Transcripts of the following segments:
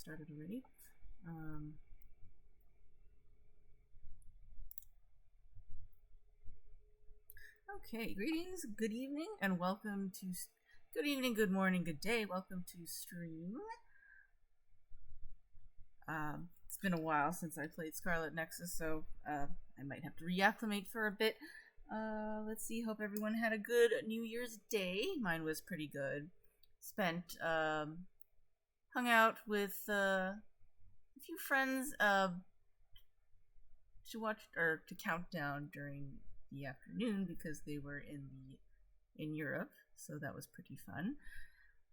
started already. Okay, greetings, good evening, and welcome to... Good evening, good morning, good day. Welcome to stream. It's been a while since I played Scarlet Nexus, so I might have to reacclimate for a bit. Let's see, hope everyone had a good New Year's Day. Mine was pretty good. Spent, hung out with a few friends to watch, or to count down during the afternoon because they were in Europe, so that was pretty fun.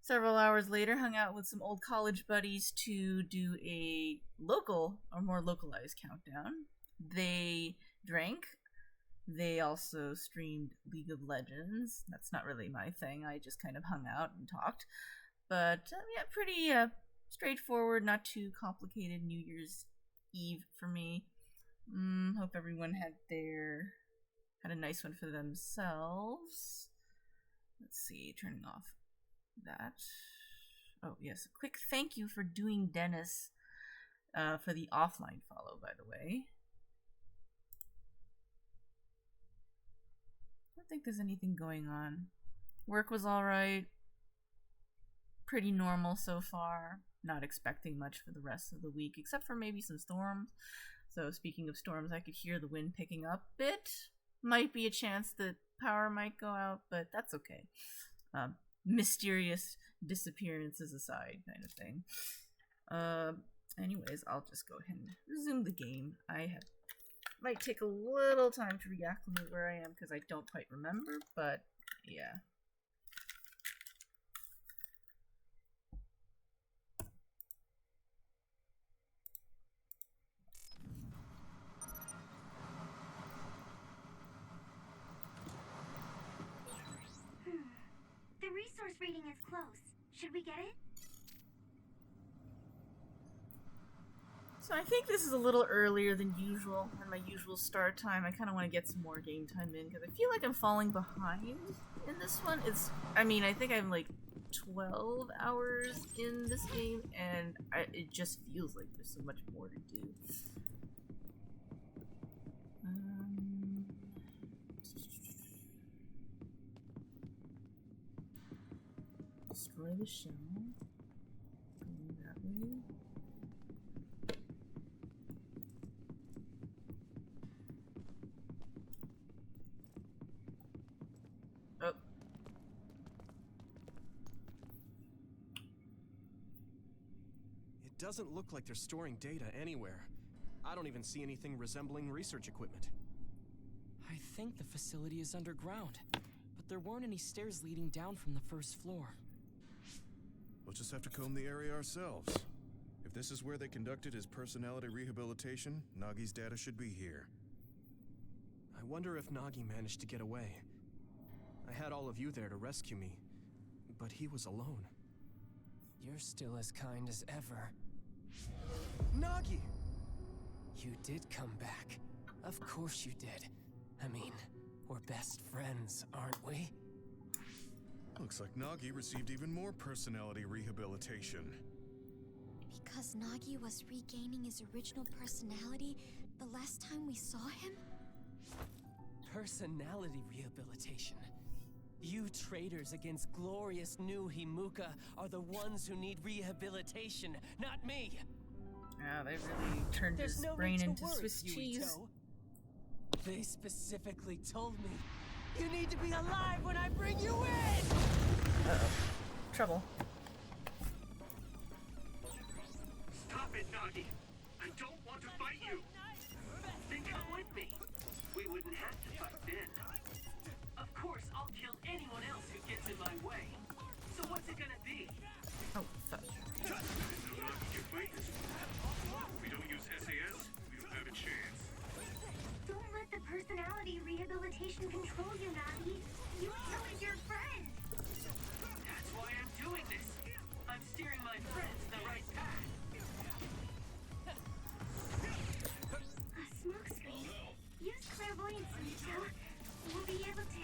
Several hours later, hung out with some old college buddies to do a local or more localized countdown. They drank. They also streamed League of Legends. That's not really my thing. I just kind of hung out and talked. But yeah, pretty straightforward, not too complicated New Year's Eve for me. Hope everyone had a nice one for themselves. Let's see, turning off that. Oh yes, a quick thank you for doing Dennis for the offline follow, by the way. I don't think there's anything going on. Work was alright. Pretty normal so far. Not expecting much for the rest of the week, except for maybe some storms. So speaking of storms, I could hear the wind picking up a bit. Might be a chance that power might go out, but that's okay. Mysterious disappearances aside, kind of thing. Anyways, I'll just go ahead and resume the game. Might take a little time to reacclimate where I am because I don't quite remember, but yeah. The resource reading is close. Should we get it? So I think this is a little earlier than usual, than my usual start time. I kind of want to get some more game time in, because I feel like I'm falling behind in this one. I think I'm like 12 hours in this game, and it just feels like there's so much more to do. Destroy the shell. Going that way. Oh. It doesn't look like they're storing data anywhere. I don't even see anything resembling research equipment. I think the facility is underground, but there weren't any stairs leading down from the first floor. We'll just have to comb the area ourselves. If this is where they conducted his personality rehabilitation, Nagi's data should be here. I wonder if Nagi managed to get away. I had all of you there to rescue me, but he was alone. You're still as kind as ever. Nagi! You did come back. Of course you did. I mean, we're best friends, aren't we? Looks like Nagi received even more personality rehabilitation. Because Nagi was regaining his original personality the last time we saw him? Personality rehabilitation. You traitors against glorious new Himuka are the ones who need rehabilitation, not me! Wow, they really turned his brain into Swiss cheese. They specifically told me, you need to be alive when I bring you in! Uh-oh. Trouble. Stop it, Nagi! I don't want to fight you! Then come with me! We wouldn't have to fight then. Of course, I'll kill anyone else who gets in my way. So what's it gonna be? Oh, fuck. No Nagi can fight this one. If we don't use SAS, we don't have a chance. Don't let the personality rehabilitation control you, Nagi. You killed your friend. That's why I'm doing this. I'm steering my friends in the right path. A smoke screen. Use clairvoyance, Mito. We'll be able to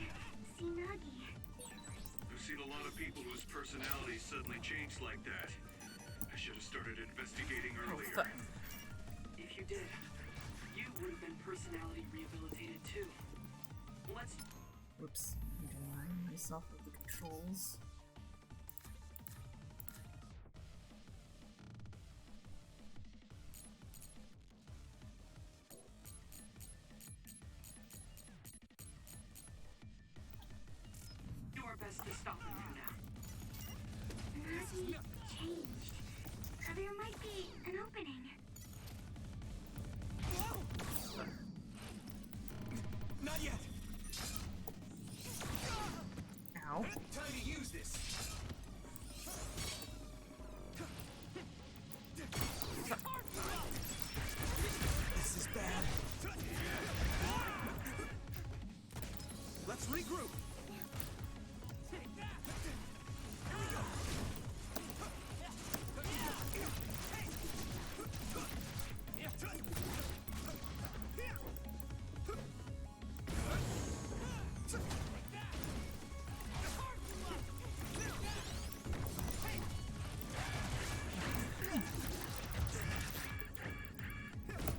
see Nagi. I've seen a lot of people whose personalities suddenly changed like that. I should have started investigating earlier. fuck. If you did, you would have been personality rehabilitated too. Let's Whoops. I'm denying myself of the controls. do our best to stop him for now. Nagi changed. There might be an opening. Not yet. Ow. Time to use this. This is bad. Let's regroup.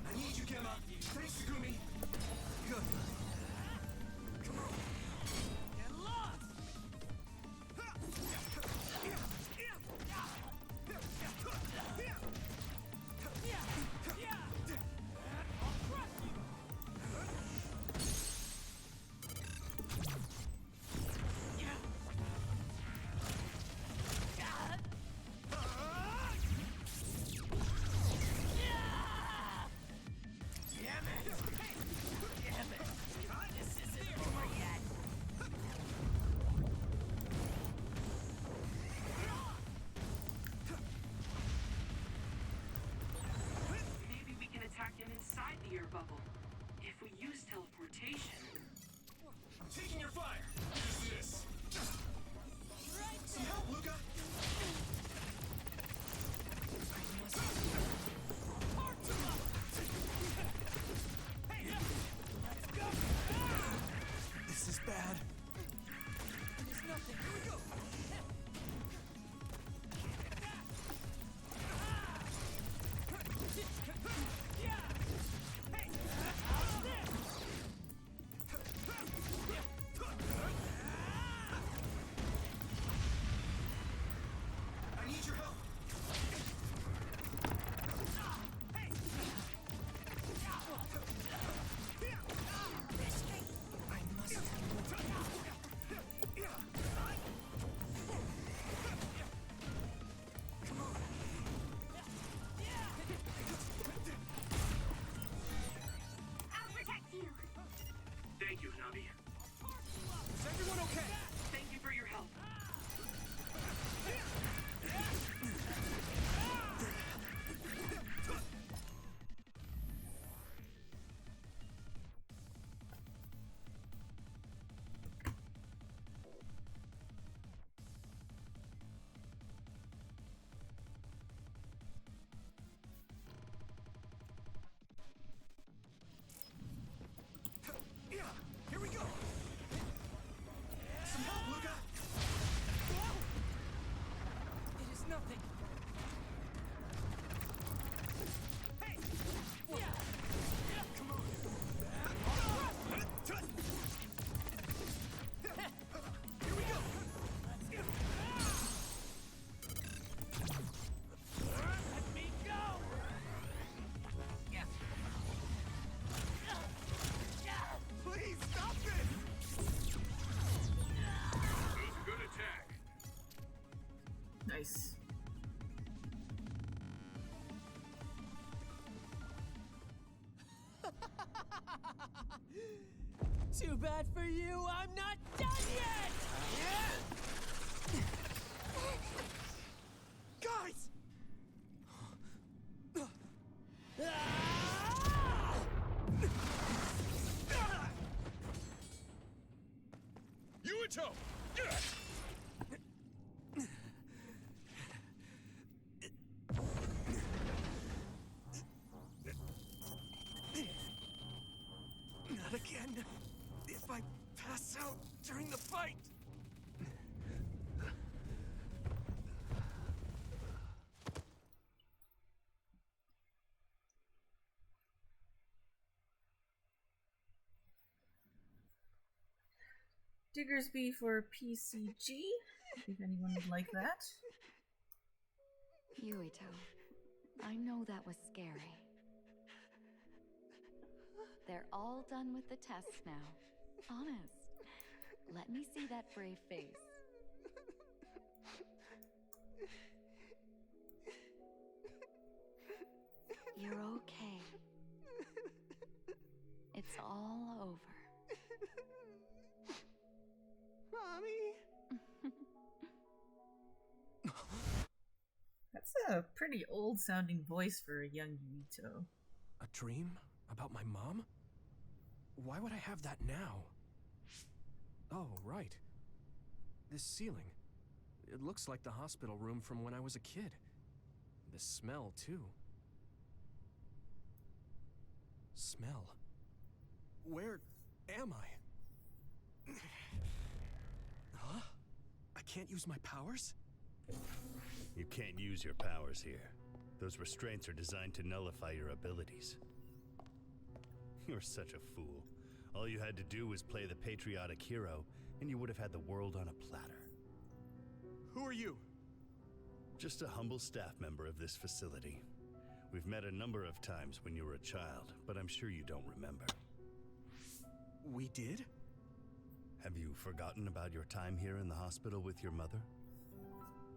I need you, Gemma. Thanks, Sugumi. Good. Come on. Get lost! Maybe we can attack him inside the air bubble. If we use teleportation. I'm taking your fire. Use this. Some help, Luca. This is bad. It is nothing. Here we go. I need your help. I'll protect you. Thank you, Navi. Is everyone okay? Thank you for your help. Here we go. Some help, Luca. It is nothing. Come on. Here we go. Let me go. Please stop this. That was a good attack. Nice. Too bad for you, I'm not done yet! Guys! Yuito! Not again. If I pass out during the fight. Diggersby for PCG, if anyone would like that. Yuito, I know that was scary. They're all done with the tests now. Honest. Let me see that brave face. You're okay. It's all over. Mommy! That's a pretty old sounding voice for a young Yuito. A dream? About my mom? Why would I have that now? Oh, right. This ceiling. It looks like the hospital room from when I was a kid. The smell, too. Smell. Where am I? Huh? I can't use my powers? You can't use your powers here. Those restraints are designed to nullify your abilities. You're such a fool. All you had to do was play the patriotic hero, and you would have had the world on a platter. Who are you? Just a humble staff member of this facility. We've met a number of times when you were a child, but I'm sure you don't remember. We did? Have you forgotten about your time here in the hospital with your mother?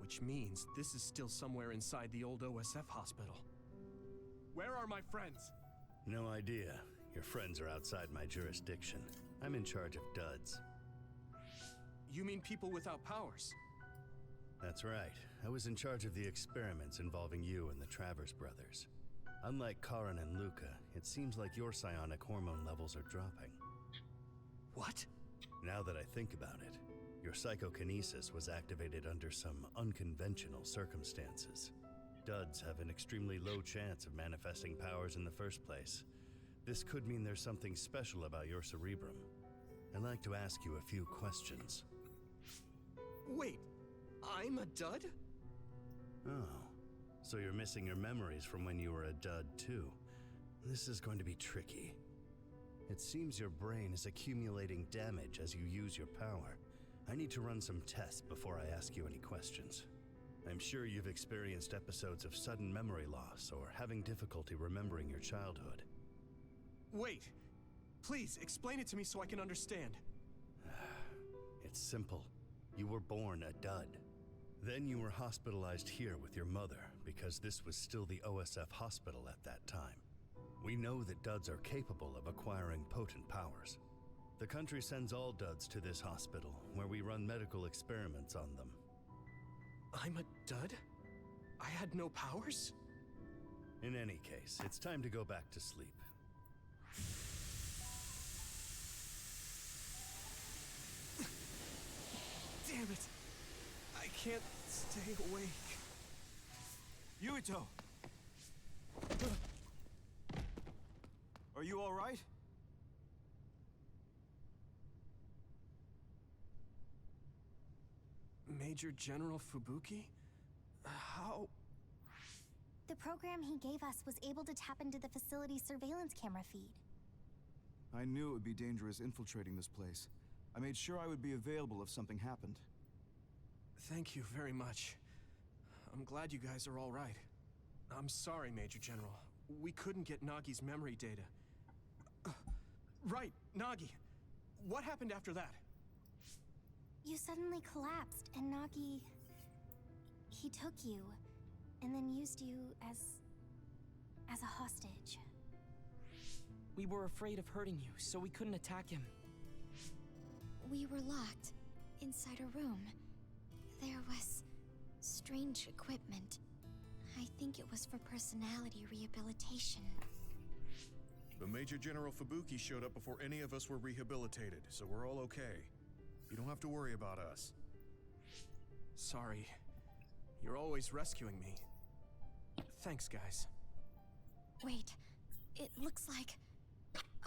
Which means this is still somewhere inside the old OSF hospital. Where are my friends? No idea. Your friends are outside my jurisdiction. I'm in charge of duds. You mean people without powers? That's right. I was in charge of the experiments involving you and the Travers brothers. Unlike Karin and Luca, it seems like your psionic hormone levels are dropping. What? Now that I think about it, your psychokinesis was activated under some unconventional circumstances. Duds have an extremely low chance of manifesting powers in the first place. This could mean there's something special about your cerebrum. I'd like to ask you a few questions. Wait, I'm a dud? Oh, so you're missing your memories from when you were a dud too. This is going to be tricky. It seems your brain is accumulating damage as you use your power. I need to run some tests before I ask you any questions. I'm sure you've experienced episodes of sudden memory loss or having difficulty remembering your childhood. Wait, please explain it to me so I can understand. It's simple. You were born a dud. Then you were hospitalized here with your mother because this was still the OSF hospital at that time. We know that duds are capable of acquiring potent powers. The country sends all duds to this hospital where we run medical experiments on them. I'm a dud? I had no powers? In any case, it's time to go back to sleep. Damn it! I can't stay awake. Yuito! Are you all right? Major General Fubuki? How? The program he gave us was able to tap into the facility's surveillance camera feed. I knew it would be dangerous infiltrating this place. I made sure I would be available if something happened. Thank you very much. I'm glad you guys are all right. I'm sorry, Major General. We couldn't get Nagi's memory data. Right, Nagi. What happened after that? You suddenly collapsed, and Nagi... he took you, and then used you as a hostage. We were afraid of hurting you, so we couldn't attack him. We were locked inside a room. There was strange equipment. I think it was for personality rehabilitation. But Major General Fubuki showed up before any of us were rehabilitated, so we're all okay. You don't have to worry about us. Sorry. You're always rescuing me. Thanks, guys. Wait, it looks like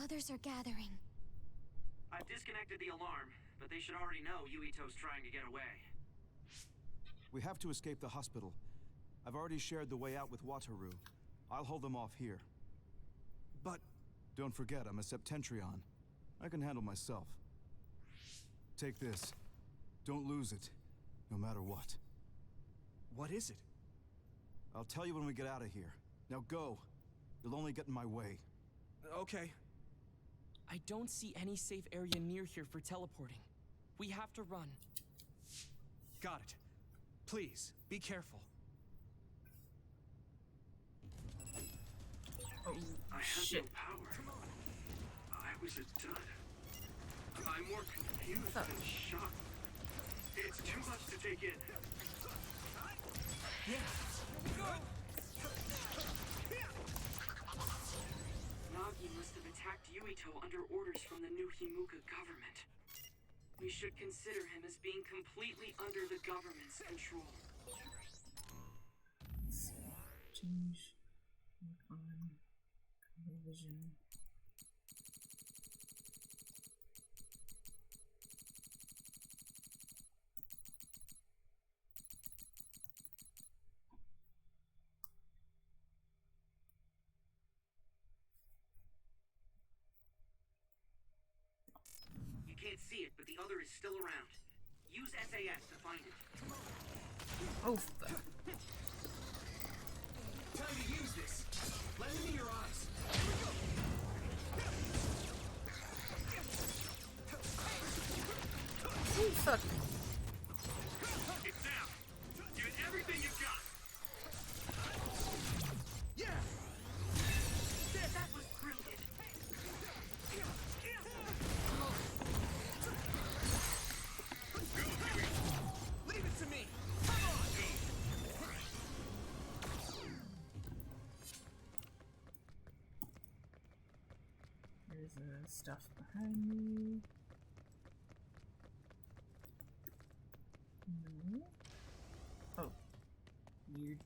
others are gathering. I've disconnected the alarm, but they should already know Yuito's trying to get away. We have to escape the hospital. I've already shared the way out with Wataru. I'll hold them off here. But... Don't forget, I'm a Septentrion. I can handle myself. Take this. Don't lose it, no matter what. What is it? I'll tell you when we get out of here. Now go. You'll only get in my way. Okay. I don't see any safe area near here for teleporting. We have to run. Got it. Please, be careful. Oh, I had shit. no power. I was a dud. I'm more confused than shocked. It's too much to take in. Nagi must have attacked Yuito under orders from the new Himuka government. We should consider him as being completely under the government's control. Let's see. Change. Work on. Color vision. You can't see it, but the other is still around. Use SAS to find it. Oh, fuck. Time to use this. Let it in your eyes. Oh, fuck. It's down. Give it everything you've got. Yeah. That was brilliant. Leave it to me. There's stuff behind me. No. Oh. Weird.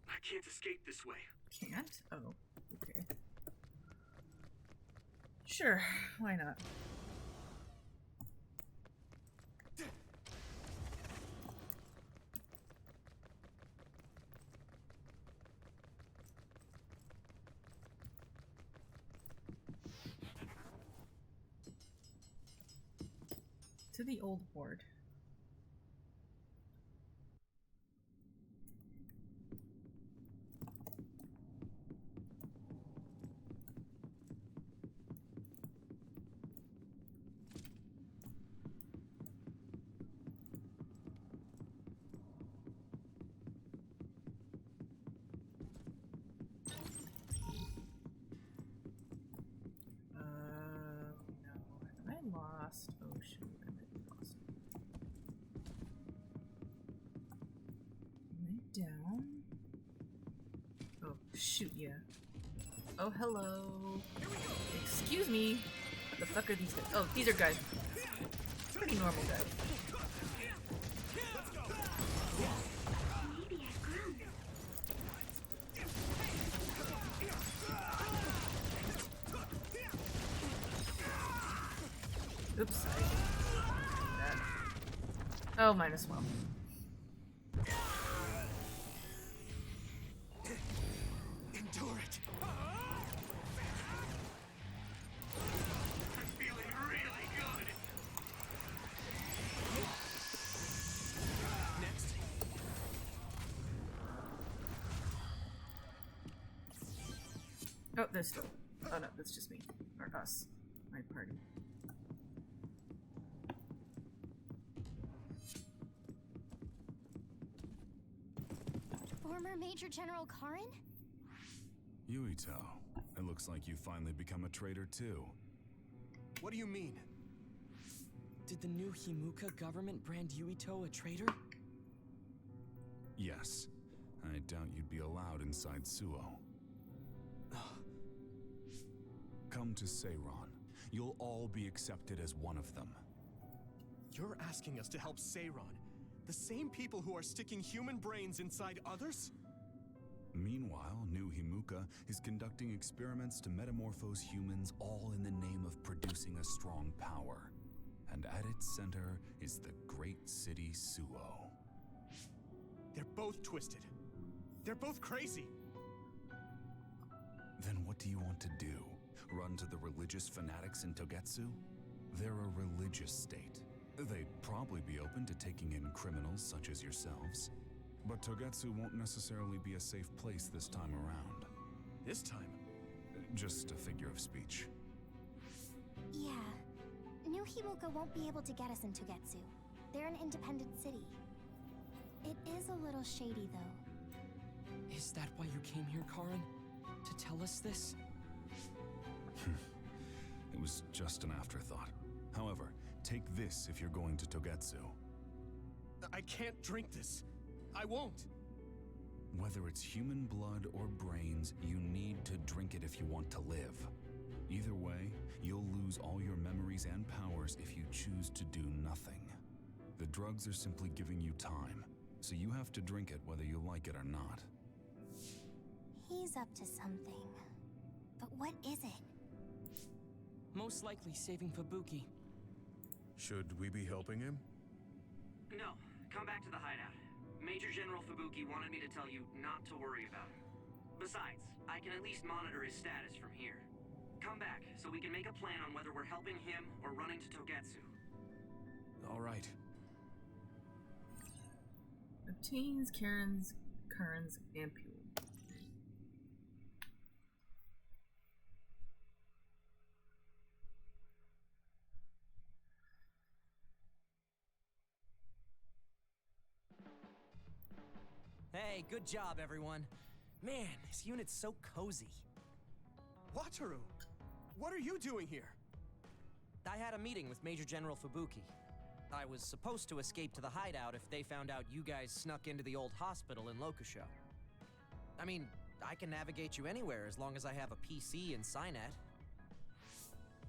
I can't escape this way. Can't? Oh, okay. Sure, why not? To the old ward. No. Am I lost? Oh shoot, I might be lost. Am I down? Oh shoot, yeah. Oh hello. Excuse me. What the fuck are these guys? Oh, these are guys. Pretty normal guys. Oops, I didn't do that. Oh, -1. Endure it. I'm feeling really good. Next. Oh, there's still. Oh no, that's just me. Or us. My party. Former Major General Karin? Yuito, it looks like you finally become a traitor too. What do you mean? Did the new Himuka government brand Yuito a traitor? Yes. I doubt you'd be allowed inside Suo. come to Seiron, you'll all be accepted as one of them. You're asking us to help Seiron, the same people who are sticking human brains inside others? Meanwhile, New Himuka is conducting experiments to metamorphose humans, all in the name of producing a strong power. And at its center is the great city Suo. They're both twisted. They're both crazy. Then what do you want to do? Run to the religious fanatics in Togetsu? They're a religious state. They'd probably be open to taking in criminals such as yourselves. But Togetsu won't necessarily be a safe place this time around. This time? Just a figure of speech. Yeah. New Himuka won't be able to get us in Togetsu. They're an independent city. It is a little shady, though. Is that why you came here, Karin? To tell us this? It was just an afterthought. However, take this if you're going to Togetsu. I can't drink this. I won't. Whether it's human blood or brains, you need to drink it if you want to live. Either way, you'll lose all your memories and powers if you choose to do nothing. The drugs are simply giving you time, so you have to drink it whether you like it or not. He's up to something. But what is it? Most likely saving Fubuki. Should we be helping him? No, come back to the hideout. Major General Fubuki wanted me to tell you not to worry about him. Besides, I can at least monitor his status from here. Come back, so we can make a plan on whether we're helping him or running to Togetsu. All right. Obtains Karen's ampule. Hey, good job, everyone. Man, this unit's so cozy. Wataru! What are you doing here? I had a meeting with Major General Fubuki. I was supposed to escape to the hideout if they found out you guys snuck into the old hospital in Lokusho. I mean, I can navigate you anywhere as long as I have a PC and Cynet.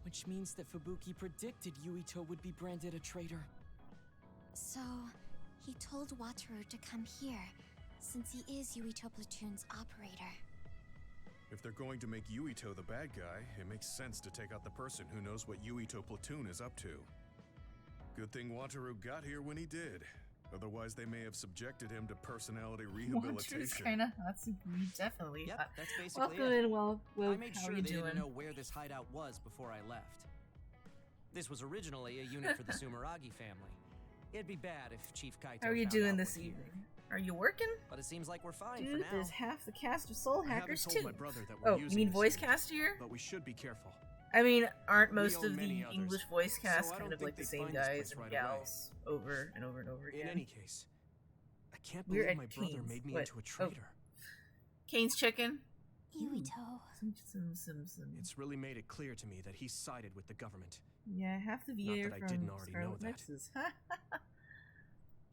Which means that Fubuki predicted Yuito would be branded a traitor. So, he told Wataru to come here, since he is Yuito Platoon's operator. If they're going to make Yuito the bad guy, it makes sense to take out the person who knows what Yuito Platoon is up to. Good thing Wataru got here when he did. Otherwise, they may have subjected him to personality rehabilitation. Wataru's kind of hot, so definitely Yep, hot. that's basically Welcome it. in, well, I made how sure you they doing? didn't know where this hideout was before I left. This was originally a unit for the Sumeragi family. It'd be bad if Chief Kaito How are you found doing out this we're here. evening? Are you working? But it seems like we're fine for Dude, now. there's half the cast of Soul I haven't Hackers told too. my brother that we're Oh, you using mean this voice unit, cast here? But we should be careful. I mean, aren't We most own of the many others, English voice cast so I kind don't of like think the they'd same find this guys place and right gals over and over and over again? In any case, I can't We're believe at my brother Kane's. made me What? into a traitor. Kane's chicken. Yuito. Some. It's really made it clear to me that he sided with the government. Yeah, half the Not VA that I from didn't already know Scarlet that. Nexus.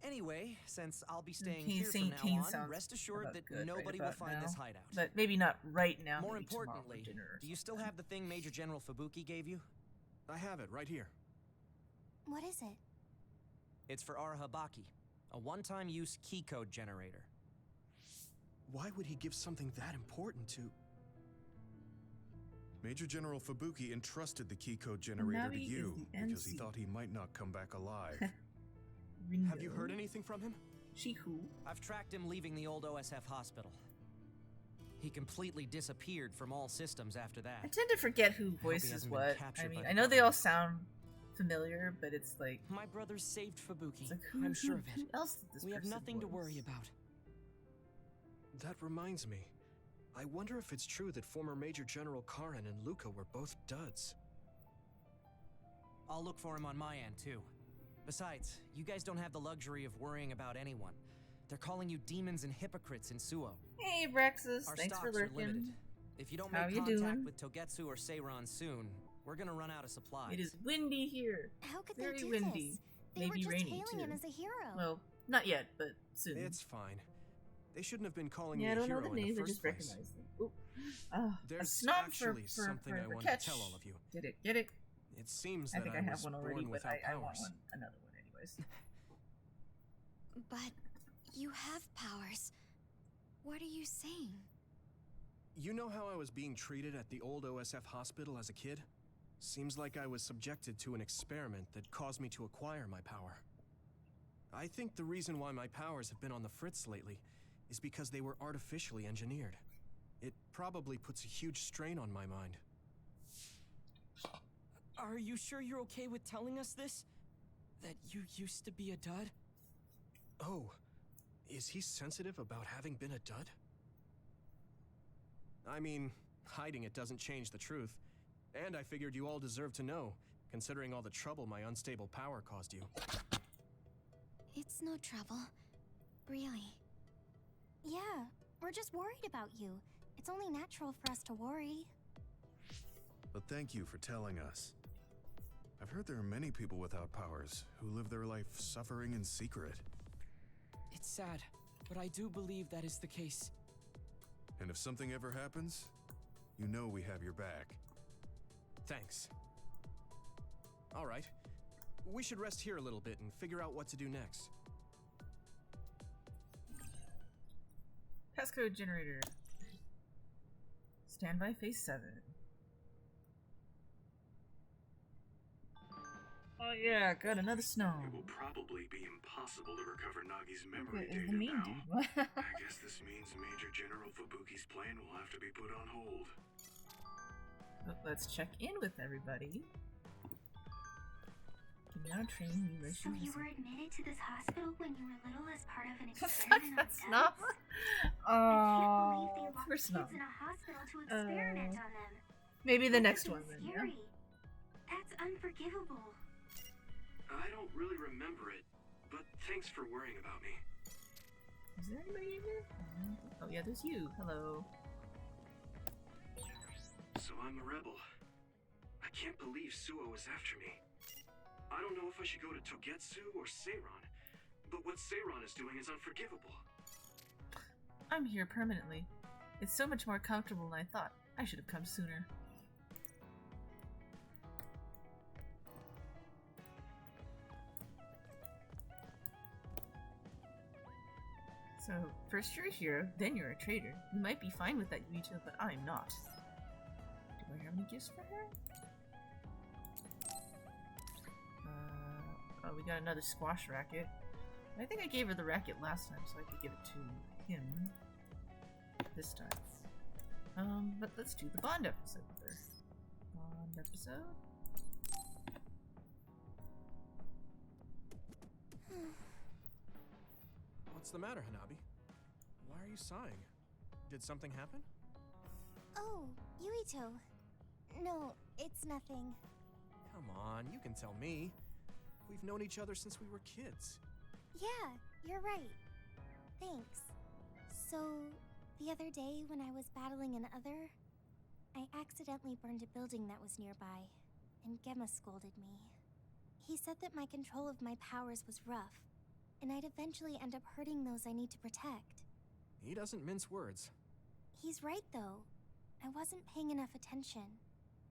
Anyway, since I'll be staying Kane- here from now Kane on, sounds rest assured about that good right nobody will about find now. this hideout. But maybe not right now. More maybe tomorrow for importantly, dinner or do you still something. have the thing Major General Fubuki gave you? I have it right here. What is it? It's for Arahabaki, a one-time use key code generator. Why would he give something that important to... Major General Fubuki entrusted the key code generator to Navi is you the because he NC. thought he might not come back alive. Have you heard anything from him? Shiku. I've tracked him leaving the old OSF hospital. He completely disappeared from all systems after I that. tend to forget who he voices hasn't been what. captured I by mean, the I know they all government. sound familiar, but it's like, My brother saved Fubuki. it's like who, I'm sure of who it. else did this We have person nothing to voice? worry about. That reminds me. I wonder if it's true that former Major General Karin and Luca were both duds. I'll look for him on my end, too. Besides, you guys don't have the luxury of worrying about anyone. They're calling you demons and hypocrites in Suo. Hey, Brexus, Our thanks for stocks are limited. lurking. If you don't How make you contact doing? with Togetsu or Seiron soon, we're gonna run out of supplies. It is windy here. How could Very they do windy. this? They were Maybe just rainy, hailing him too. as a hero. Well, not yet, but soon. It's fine. They shouldn't have been calling yeah, I me a don't know hero the in names, the I first just place. recognize them. Oop, A There's snob actually something I want catch. to tell all of you. Get it? Get it? It seems I that think I I have was one already, born but without I want powers. another one anyways. But you have powers. What are you saying? You know how I was being treated at the old OSF hospital as a kid? Seems like I was subjected to an experiment that caused me to acquire my power. I think the reason why my powers have been on the fritz lately is because they were artificially engineered. It probably puts a huge strain on my mind. Are you sure you're okay with telling us this? That you used to be a dud? Oh, is he sensitive about having been a dud? I mean, hiding it doesn't change the truth. And I figured you all deserve to know, considering all the trouble my unstable power caused you. It's no trouble. Really. Yeah, we're just worried about you. It's only natural for us to worry. But thank you for telling us. I've heard there are many people without powers who live their life suffering in secret. It's sad, but I do believe that is the case. And if something ever happens, you know we have your back. Thanks. All right. We should rest here a little bit and figure out what to do next. Passcode generator. Standby phase 7. Oh yeah, got another snow. It will probably be impossible to recover Nagi's memory Okay, data the mean now. dude. I guess this means Major General Fubuki's plan will have to be put on hold. Let's check in with everybody. Can now train new So you were admitted to this hospital when you were little as part of an Fuck, experiment on that's duds? not. I can't believe they Oh, locked first kids not. in a hospital to experiment on them. Maybe the That next seems one then. Yeah. scary. That's unforgivable. I don't really remember it, but thanks for worrying about me. Is there anybody in here? Oh yeah, there's you. Hello. So I'm a rebel. I can't believe Suo is after me. I don't know if I should go to Togetsu or Seiron, but what Seiron is doing is unforgivable. I'm here permanently. It's so much more comfortable than I thought. I should have come sooner. So, first you're a hero, then you're a traitor. You might be fine with that, Yuito, but I'm not. Do I have any gifts for her? Oh, we got another squash racket. I think I gave her the racket last time, so I could give it to him this time. But let's do the Bond episode first. Bond episode? What's the matter, Hanabi? Why are you sighing? Did something happen? Oh, Yuito. No, it's nothing. Come on, you can tell me. We've known each other since we were kids. Yeah, you're right. Thanks. So, the other day when I was battling an other, I accidentally burned a building that was nearby, and Gemma scolded me. He said that my control of my powers was rough, and I'd eventually end up hurting those I need to protect. He doesn't mince words. He's right, though. I wasn't paying enough attention.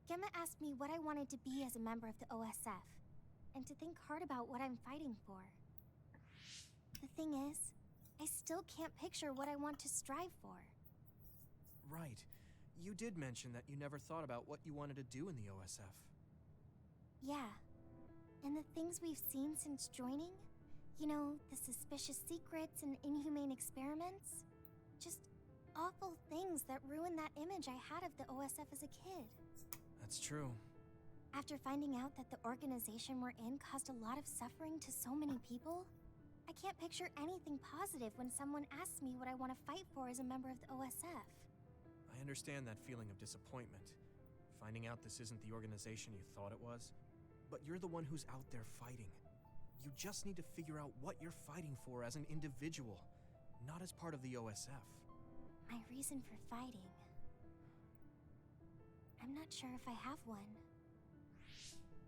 Gemma asked me what I wanted to be as a member of the OSF, and to think hard about what I'm fighting for. The thing is, I still can't picture what I want to strive for. Right. You did mention that you never thought about what you wanted to do in the OSF. Yeah. And the things we've seen since joining, you know, the suspicious secrets and inhumane experiments, just awful things that ruined that image I had of the OSF as a kid. That's true. After finding out that the organization we're in caused a lot of suffering to so many people, I can't picture anything positive when someone asks me what I want to fight for as a member of the OSF. I understand that feeling of disappointment. Finding out this isn't the organization you thought it was. But you're the one who's out there fighting. You just need to figure out what you're fighting for as an individual, not as part of the OSF. My reason for fighting. I'm not sure if I have one.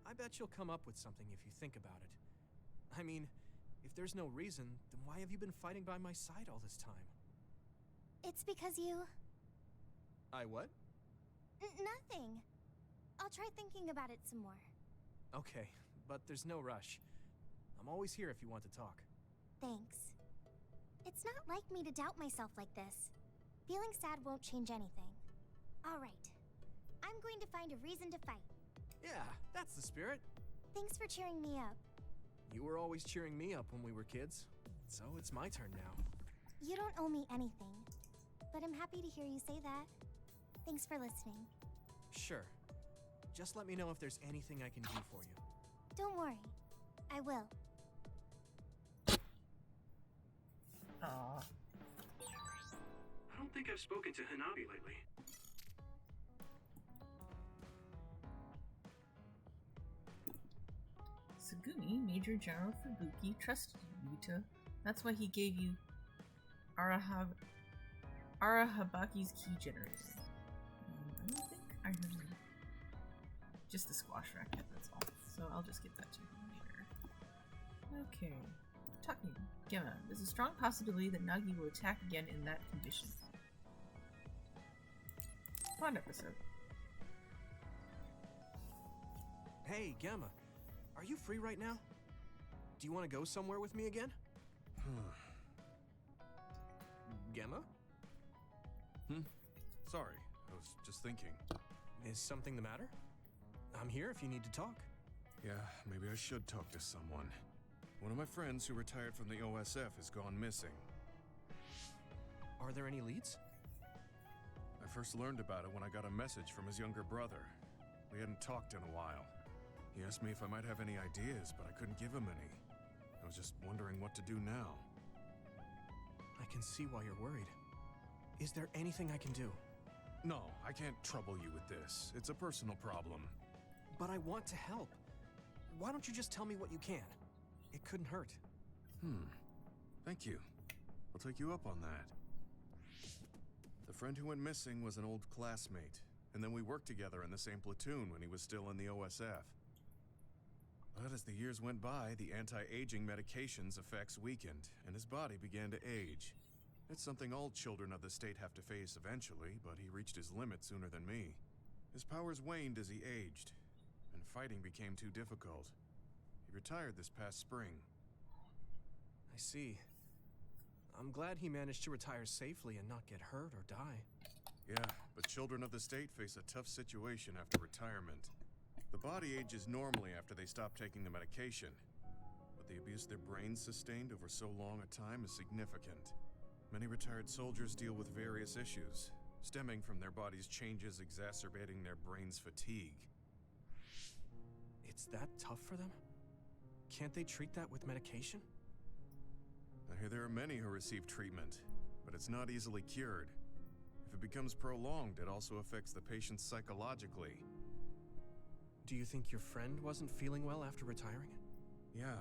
I bet you'll come up with something if you think about it. I mean, if there's no reason, then why have you been fighting by my side all this time? It's because you... I what? Nothing. I'll try thinking about it some more. Okay, but there's no rush. I'm always here if you want to talk. Thanks. It's not like me to doubt myself like this. Feeling sad won't change anything. All right. I'm going to find a reason to fight. Yeah, that's the spirit. Thanks for cheering me up. You were always cheering me up when we were kids, so it's my turn now. You don't owe me anything, but I'm happy to hear you say that. Thanks for listening. Sure. Just let me know if there's anything I can do for you. Don't worry. I will. Aww. I don't think I've spoken to Hanabi lately. Sugumi, Major General Fubuki, trusted you, Yuta. That's why he gave you Arahabaki's key generator. I don't think I have just the squash racket, that's all. So I'll just get that to him later. Okay. Talking. Gemma, there's a strong possibility that Nagi will attack again in that condition. Fun episode. Hey, Gemma. Are you free right now? Do you want to go somewhere with me again? Gemma? Sorry, I was just thinking. Is something the matter? I'm here if you need to talk. Yeah, maybe I should talk to someone. One of my friends who retired from the OSF has gone missing. Are there any leads? I first learned about it when I got a message from his younger brother. We hadn't talked in a while. He asked me if I might have any ideas, but I couldn't give him any. I was just wondering what to do now. I can see why you're worried. Is there anything I can do? No, I can't trouble you with this. It's a personal problem. But I want to help. Why don't you just tell me what you can? It couldn't hurt. Thank you. I'll take you up on that. The friend who went missing was an old classmate, and then we worked together in the same platoon when he was still in the OSF. But as the years went by, the anti-aging medication's effects weakened, and his body began to age. It's something all children of the state have to face eventually, but he reached his limit sooner than me. His powers waned as he aged, and fighting became too difficult. He retired this past spring. I see. I'm glad he managed to retire safely and not get hurt or die. Yeah, but children of the state face a tough situation after retirement. The body ages normally after they stop taking the medication, but the abuse their brains sustained over so long a time is significant. Many retired soldiers deal with various issues, stemming from their body's changes exacerbating their brain's fatigue. It's that tough for them? Can't they treat that with medication? I hear there are many who receive treatment, but it's not easily cured. If it becomes prolonged, it also affects the patient psychologically. Do you think your friend wasn't feeling well after retiring? Yeah,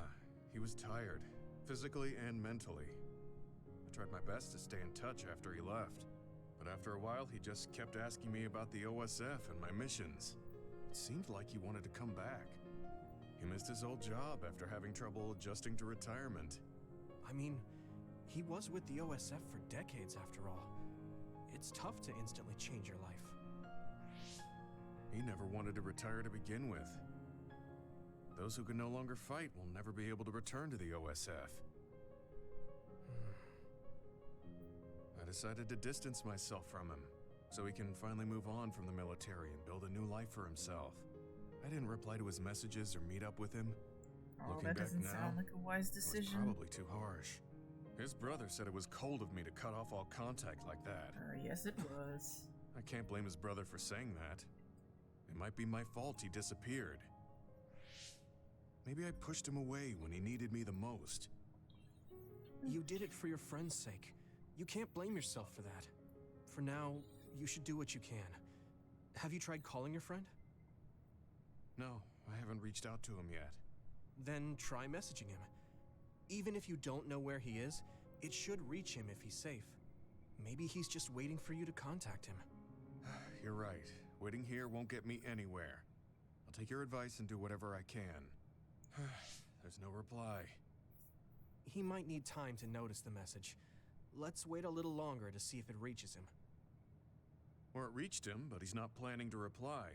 he was tired, physically and mentally. I tried my best to stay in touch after he left, but after a while he just kept asking me about the OSF and my missions. It seemed like he wanted to come back. He missed his old job after having trouble adjusting to retirement. I mean, he was with the OSF for decades after all. It's tough to instantly change your life. He never wanted to retire to begin with. Those who can no longer fight will never be able to return to the OSF. I decided to distance myself from him, so he can finally move on from the military and build a new life for himself. I didn't reply to his messages or meet up with him. Oh, Looking that back doesn't now, sound like a wise it was decision. probably too harsh. His brother said it was cold of me to cut off all contact like that. Yes, it was. I can't blame his brother for saying that. It might be my fault he disappeared. Maybe I pushed him away when he needed me the most. You did it for your friend's sake. You can't blame yourself for that. For now, you should do what you can. Have you tried calling your friend? No, I haven't reached out to him yet. Then try messaging him. Even if you don't know where he is, it should reach him if he's safe. Maybe he's just waiting for you to contact him. You're right. Waiting here won't get me anywhere. I'll take your advice and do whatever I can. There's no reply. He might need time to notice the message. Let's wait a little longer to see if it reaches him. Or it reached him, but he's not planning to reply.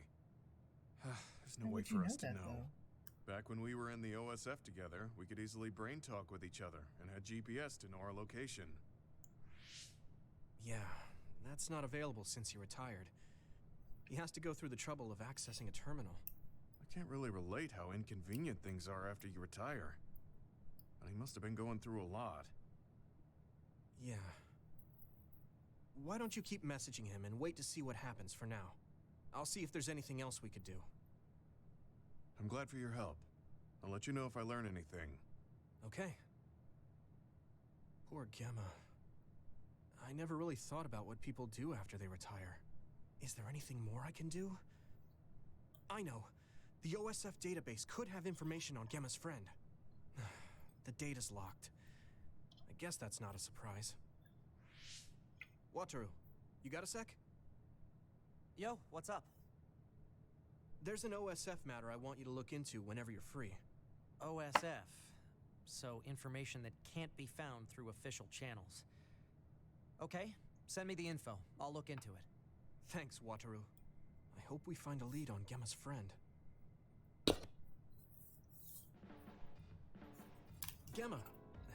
There's no How way would you for know us to that, know. though? Back when we were in the OSF together, we could easily brain talk with each other and had GPS to know our location. Yeah, that's not available since he retired. He has to go through the trouble of accessing a terminal. I can't really relate how inconvenient things are after you retire. But he must have been going through a lot. Yeah. Why don't you keep messaging him and wait to see what happens for now? I'll see if there's anything else we could do. I'm glad for your help. I'll let you know if I learn anything. Okay. Poor Gemma. I never really thought about what people do after they retire. Is there anything more I can do? I know. The OSF database could have information on Gemma's friend. The data's locked. I guess that's not a surprise. Wataru, you got a sec? Yo, what's up? There's an OSF matter I want you to look into whenever you're free. OSF. So information that can't be found through official channels. Okay, send me the info. I'll look into it. Thanks, Wataru. I hope we find a lead on Gemma's friend. Gemma,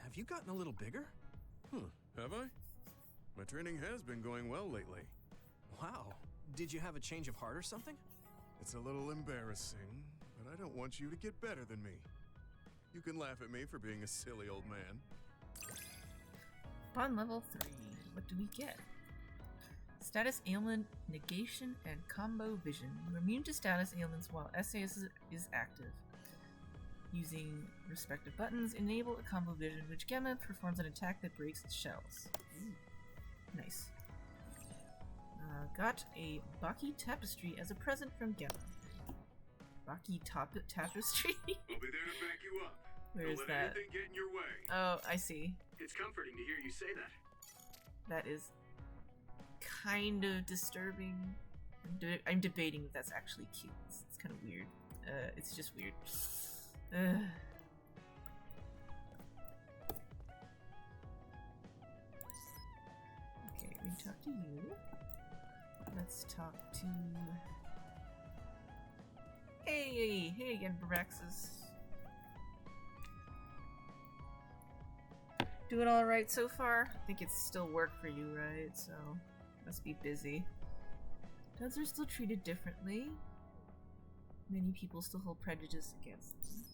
have you gotten a little bigger? Have I? My training has been going well lately. Wow. Did you have a change of heart or something? It's a little embarrassing, but I don't want you to get better than me. You can laugh at me for being a silly old man. On level 3, what do we get? Status ailment, negation, and combo vision. You're immune to status ailments while SAS is active. Using respective buttons, enable a combo vision, which Gemma performs an attack that breaks its shells. Ooh. Nice. Got a Baki tapestry as a present from Gemma. Baki tapestry? I'll be there to back you up. Where is Don't let that? anything get in your way. Oh, I see. It's comforting to hear you say that. That is kind of disturbing. I'm debating if that's actually cute. It's kind of weird. It's just weird. Okay, we talk to you. Let's talk to... Hey again, Braxis. Doing alright so far? I think it's still work for you, right? So, must be busy. Duds are still treated differently. Many people still hold prejudice against them.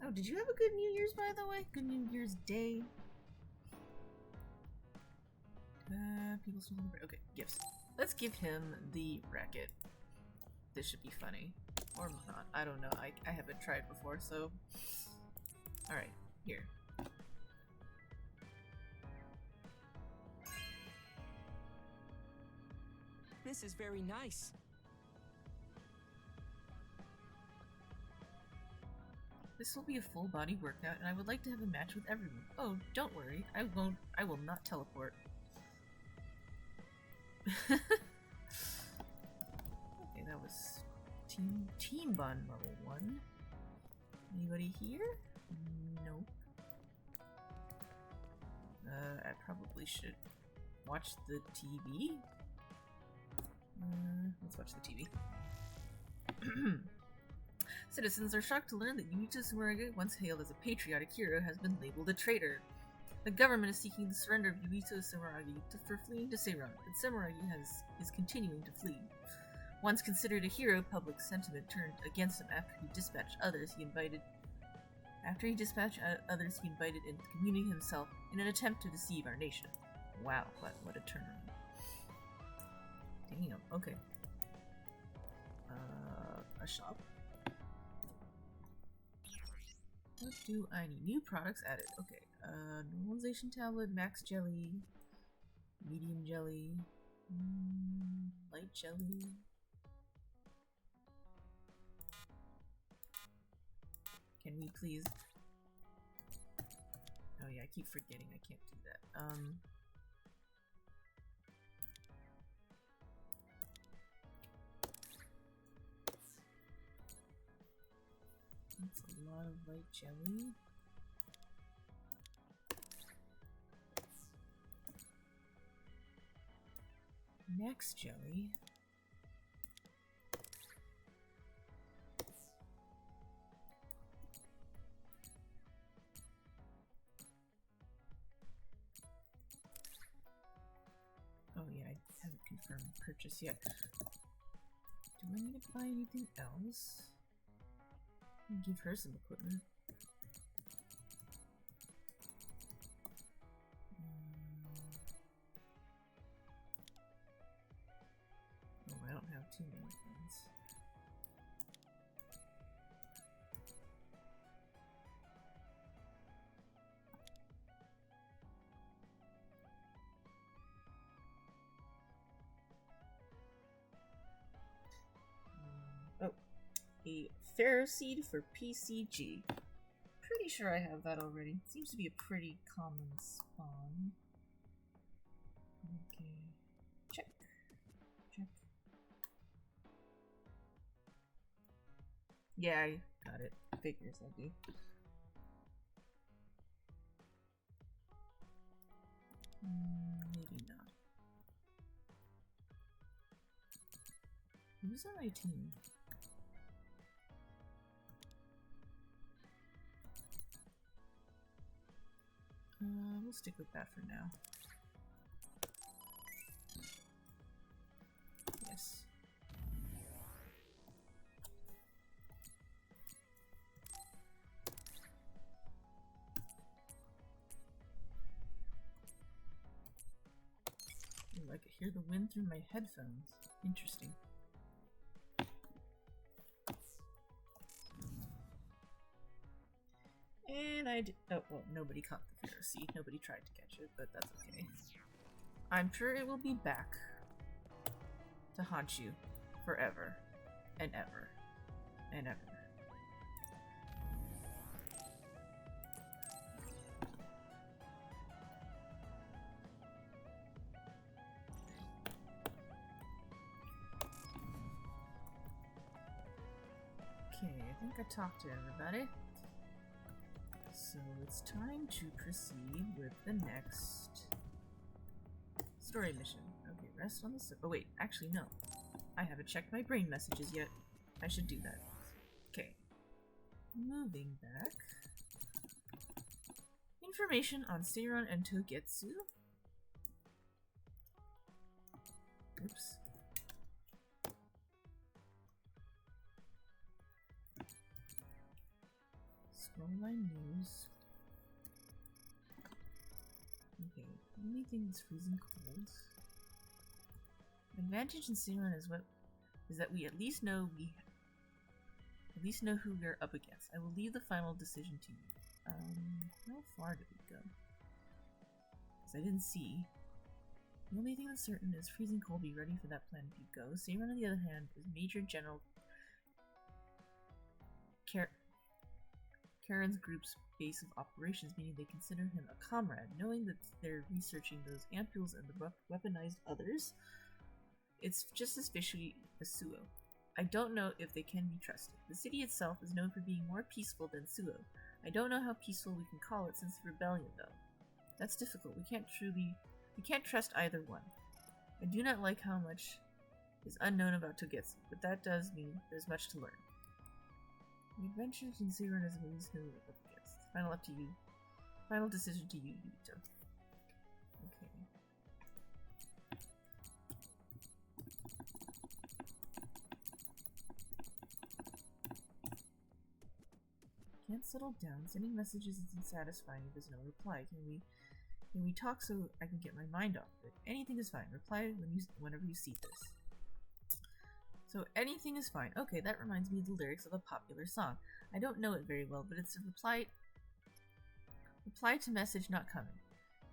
Oh, did you have a good New Year's, by the way? Good New Year's Day? People still hold okay, gifts. Let's give him the racket. This should be funny. Or not. I don't know. I haven't tried before, so... Alright, here. This is very nice. This will be a full body workout, and I would like to have a match with everyone. Oh, don't worry. I will not teleport. Okay, that was Team Bond level 1. Anybody here? Nope. I probably should watch the TV. Let's watch the TV. Citizens are shocked to learn that Yuichi Sumeragi, once hailed as a patriotic hero, has been labeled a traitor. The government is seeking the surrender of Yuichi Sumeragi for fleeing to Seiran, but Sumeragi is continuing to flee. Once considered a hero, public sentiment turned against him after he dispatched others he invited into the community himself in an attempt to deceive our nation. Wow, what a turnaround. Damn, okay. A shop? What do I need? New products added. Okay. Normalization tablet, max jelly, medium jelly, light jelly. Can we please? Oh yeah, I keep forgetting I can't do that. That's a lot of light jelly. next, Joey? Oh yeah, I haven't confirmed purchase yet. Do I need to buy anything else? Give her some equipment. Oh, I don't have too many things. Oh, a Pharaoh seed for PCG. Pretty sure I have that already. Seems to be a pretty common spawn. Okay. Check. Check. Yeah, I got it. Figures I do. Maybe not. Who's on my team? We'll stick with that for now. Yes. Ooh, I could hear the wind through my headphones. Interesting. And oh, well, nobody caught the Pharaoh seed. Nobody tried to catch it, but that's okay. I'm sure it will be back to haunt you forever and ever and ever. Okay, I think I talked to everybody. So it's time to proceed with the next story mission. Okay, rest on the oh wait, actually no. I haven't checked my brain messages yet. I should do that. Okay. Moving back. Information on Seiron and Togetsu. Oops. Scrollline news. Okay, only thing that's freezing cold. Advantage in Seiron is that we at least know who we're up against. I will leave the final decision to you. How far did we go? Because I didn't see. The only thing that's certain is freezing cold. Be ready for that plan if you go. Seiron, on the other hand, is Major General Karen's group's base of operations, meaning they consider him a comrade. Knowing that they're researching those ampules and the weaponized others, it's just as fishy as Suo. I don't know if they can be trusted. The city itself is known for being more peaceful than Suo. I don't know how peaceful we can call it since the rebellion, though. That's difficult. We can't trust either one. I do not like how much is unknown about Togetsu, but that does mean there's much to learn. The adventures in Seiron is at least who we're up against. Up to you. Final decision to you, Yuito. Okay. Can't settle down. Sending messages isn't satisfying if there's no reply. Can we talk so I can get my mind off of it? Anything is fine. Reply whenever you see this. So anything is fine. Okay, that reminds me of the lyrics of a popular song. I don't know it very well, but it's a reply to message not coming.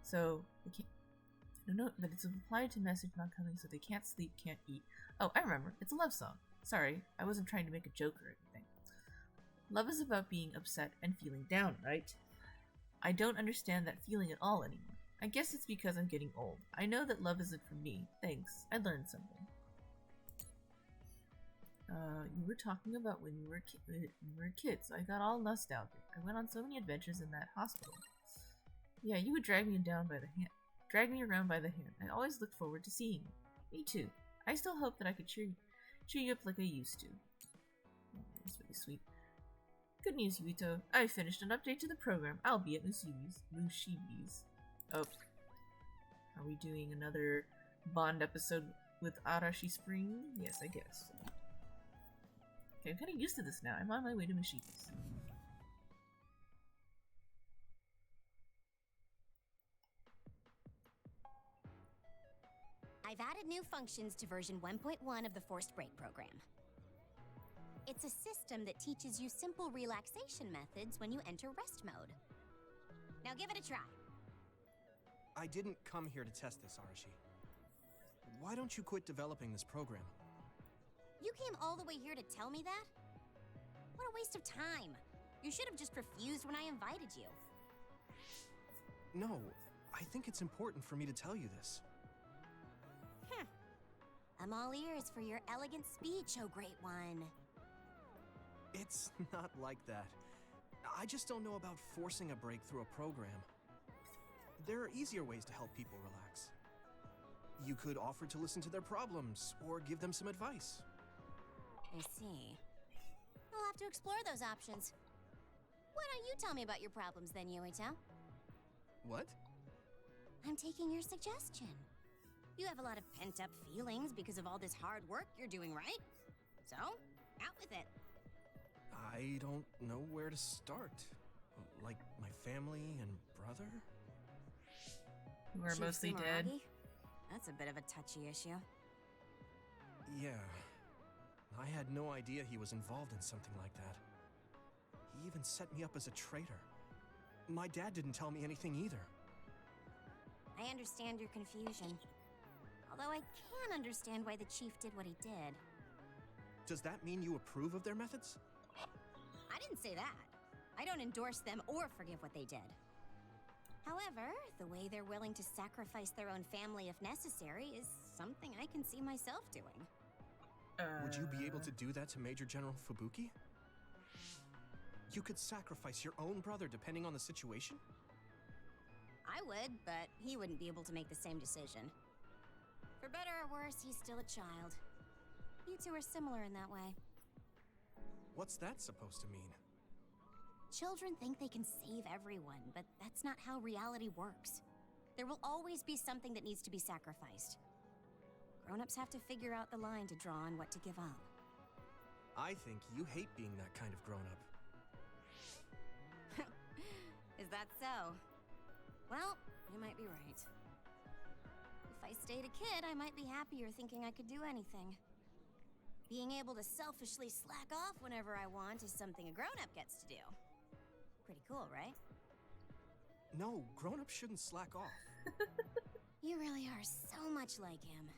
So they can't. No, but it's a reply to message not coming, so they can't sleep, can't eat. Oh, I remember. It's a love song. Sorry, I wasn't trying to make a joke or anything. Love is about being upset and feeling down, right? I don't understand that feeling at all anymore. I guess it's because I'm getting old. I know that love isn't for me. Thanks. I learned something. You were talking about when you were a kid, so I got all nostalgic. I went on so many adventures in that hospital. Yeah, you would drag me around by the hand. I always looked forward to seeing you. Me too. I still hope that I could cheer you up like I used to. Oh, that's really sweet. Good news, Yuito. I finished an update to the program. I'll be at Mushibi's. Oh. Are we doing another Bond episode with Arashi Spring? Yes, I guess. Okay, I'm kind of used to this now. I'm on my way to Mushibi's. I've added new functions to version 1.1 of the Forced Break program. It's a system that teaches you simple relaxation methods when you enter rest mode. Now give it a try. I didn't come here to test this, Arashi. Why don't you quit developing this program? You came all the way here to tell me that? What a waste of time. You should have just refused when I invited you. No, I think it's important for me to tell you this. I'm all ears for your elegant speech, oh great one. It's not like that. I just don't know about forcing a break through a program. There are easier ways to help people relax. You could offer to listen to their problems, or give them some advice. I see. We'll have to explore those options. Why don't you tell me about your problems then, Yuito? What? I'm taking your suggestion. You have a lot of pent-up feelings because of all this hard work you're doing, right? So, out with it. I don't know where to start. Like, my family and brother? Who are mostly dead. That's a bit of a touchy issue. Yeah. I had no idea he was involved in something like that. He even set me up as a traitor. My dad didn't tell me anything either. I understand your confusion. Although I can understand why the chief did what he did. Does that mean you approve of their methods? I didn't say that. I don't endorse them or forgive what they did. However, the way they're willing to sacrifice their own family if necessary is something I can see myself doing. Would you be able to do that to Major General Fubuki? You could sacrifice your own brother depending on the situation? I would, but he wouldn't be able to make the same decision. For better or worse, he's still a child. You two are similar in that way. What's that supposed to mean? Children think they can save everyone, but that's not how reality works. There will always be something that needs to be sacrificed. Grown-ups have to figure out the line to draw on what to give up. I think you hate being that kind of grown-up. Is that so? Well, you might be right. If I stayed a kid, I might be happier thinking I could do anything. Being able to selfishly slack off whenever I want is something a grown-up gets to do. Pretty cool, right? No, grown-ups shouldn't slack off. You really are so much like him.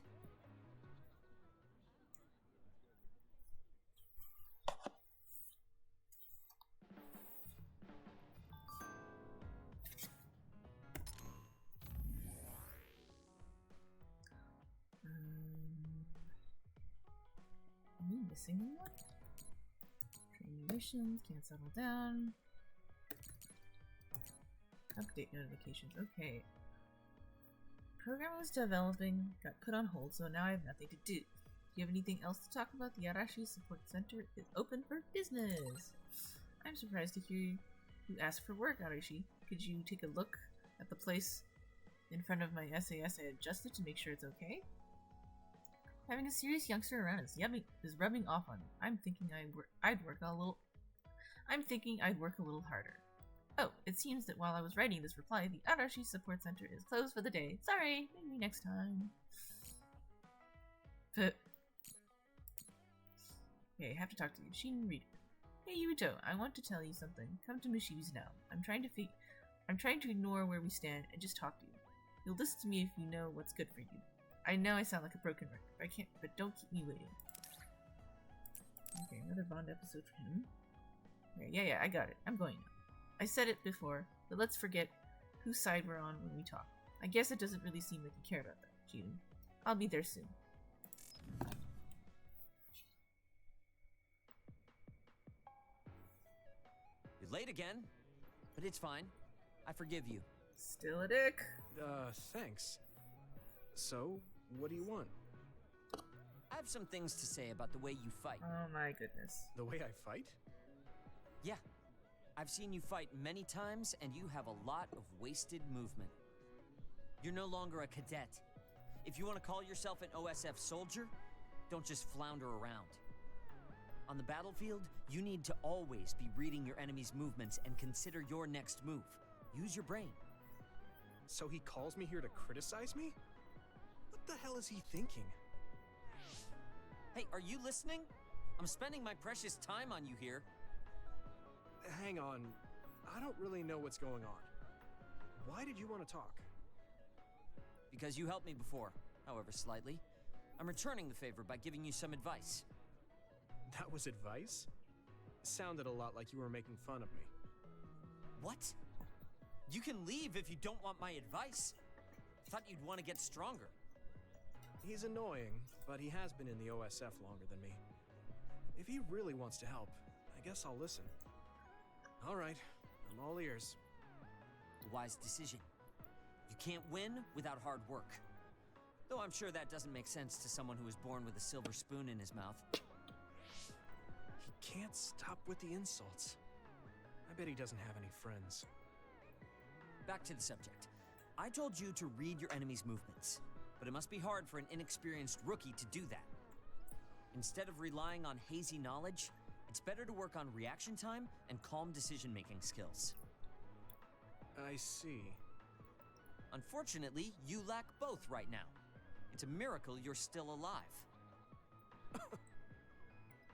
Am I missing anyone? Training missions, can't settle down. Update notifications, okay. Program I was developing got put on hold, so now I have nothing to do. Do you have anything else to talk about? The Arashi Support Center is open for business. I'm surprised to hear you ask for work, Arashi. Could you take a look at the place in front of my SAS I adjusted to make sure it's okay? Having a serious youngster around is rubbing off on me. I'm thinking I'd work a little harder. Oh, it seems that while I was writing this reply, the Arashi Support Center is closed for the day. Sorry, maybe next time. Okay, I have to talk to you. Shin Reader. Hey Yuito, I want to tell you something. Come to Mushibi's now. I'm trying to ignore where we stand and just talk to you. You'll listen to me if you know what's good for you. I know I sound like a broken record, but don't keep me waiting. Okay, another Bond episode for him. Yeah, I got it. I'm going now. I said it before, but let's forget whose side we're on when we talk. I guess it doesn't really seem like you care about that, June. I'll be there soon. You're late again, but it's fine. I forgive you. Still a dick. Thanks. So, what do you want? have some things to say about the way you fight. Oh my goodness. The way I fight? Yeah. I've seen you fight many times, and you have a lot of wasted movement. You're no longer a cadet. If you want to call yourself an OSF soldier, don't just flounder around. On the battlefield, you need to always be reading your enemy's movements and consider your next move. Use your brain. So he calls me here to criticize me? What the hell is he thinking? Hey, are you listening? I'm spending my precious time on you here. Hang on. I don't really know what's going on. Why did you want to talk? Because you helped me before, however slightly. I'm returning the favor by giving you some advice. That was advice? Sounded a lot like you were making fun of me. What? You can leave if you don't want my advice. Thought you'd want to get stronger. He's annoying, but he has been in the OSF longer than me. If he really wants to help, I guess I'll listen. All right, I'm all ears. Wise decision. You can't win without hard work. Though I'm sure that doesn't make sense to someone who was born with a silver spoon in his mouth. He can't stop with the insults. I bet he doesn't have any friends. Back to the subject. I told you to read your enemy's movements, but it must be hard for an inexperienced rookie to do that. Instead of relying on hazy knowledge, it's better to work on reaction time and calm decision-making skills. I see. Unfortunately, you lack both right now. It's a miracle you're still alive.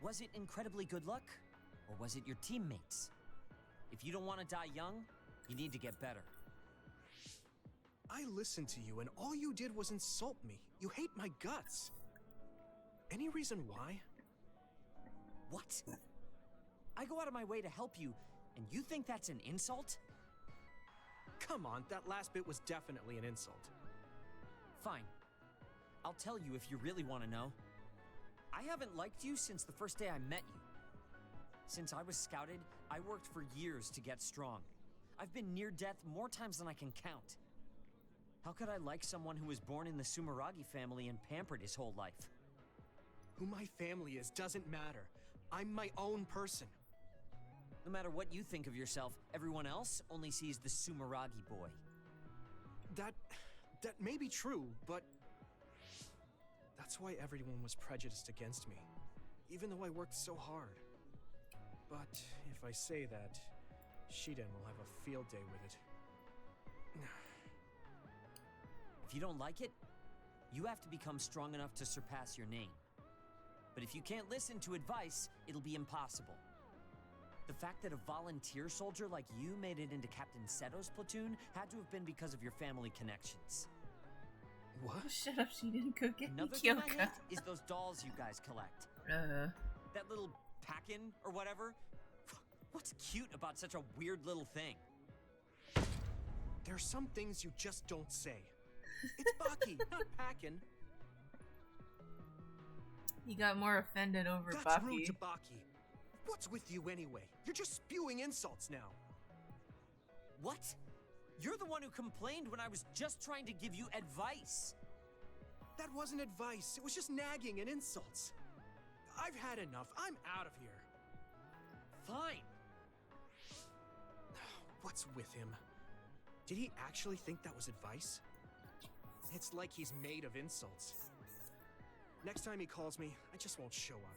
Was it incredibly good luck, or was it your teammates? If you don't want to die young, you need to get better. I listened to you, and all you did was insult me. You hate my guts. Any reason why? What? I go out of my way to help you, and you think that's an insult? Come on, that last bit was definitely an insult. Fine. I'll tell you if you really want to know. I haven't liked you since the first day I met you. Since I was scouted, I worked for years to get strong. I've been near death more times than I can count. How could I like someone who was born in the Sumeragi family and pampered his whole life? Who my family is doesn't matter. I'm my own person. No matter what you think of yourself, everyone else only sees the Sumeragi boy. That may be true, but that's why everyone was prejudiced against me, even though I worked so hard. But if I say that, Shiden will have a field day with it. If you don't like it, you have to become strong enough to surpass your name. But if you can't listen to advice, it'll be impossible. The fact that a volunteer soldier like you made it into Captain Seto's platoon had to have been because of your family connections. What? Shut up, she didn't go get Another me, thing I Kyoka. hate is those dolls you guys collect. That little pack-in or whatever. What's cute about such a weird little thing? There are some things you just don't say. It's Baki, not Packin. He got more offended over That's Buffy. rude to Baki. What's with you anyway? You're just spewing insults now. What? You're the one who complained when I was just trying to give you advice. That wasn't advice. It was just nagging and insults. I've had enough. I'm out of here. Fine. What's with him? Did he actually think that was advice? It's like he's made of insults. Next time he calls me, I just won't show up.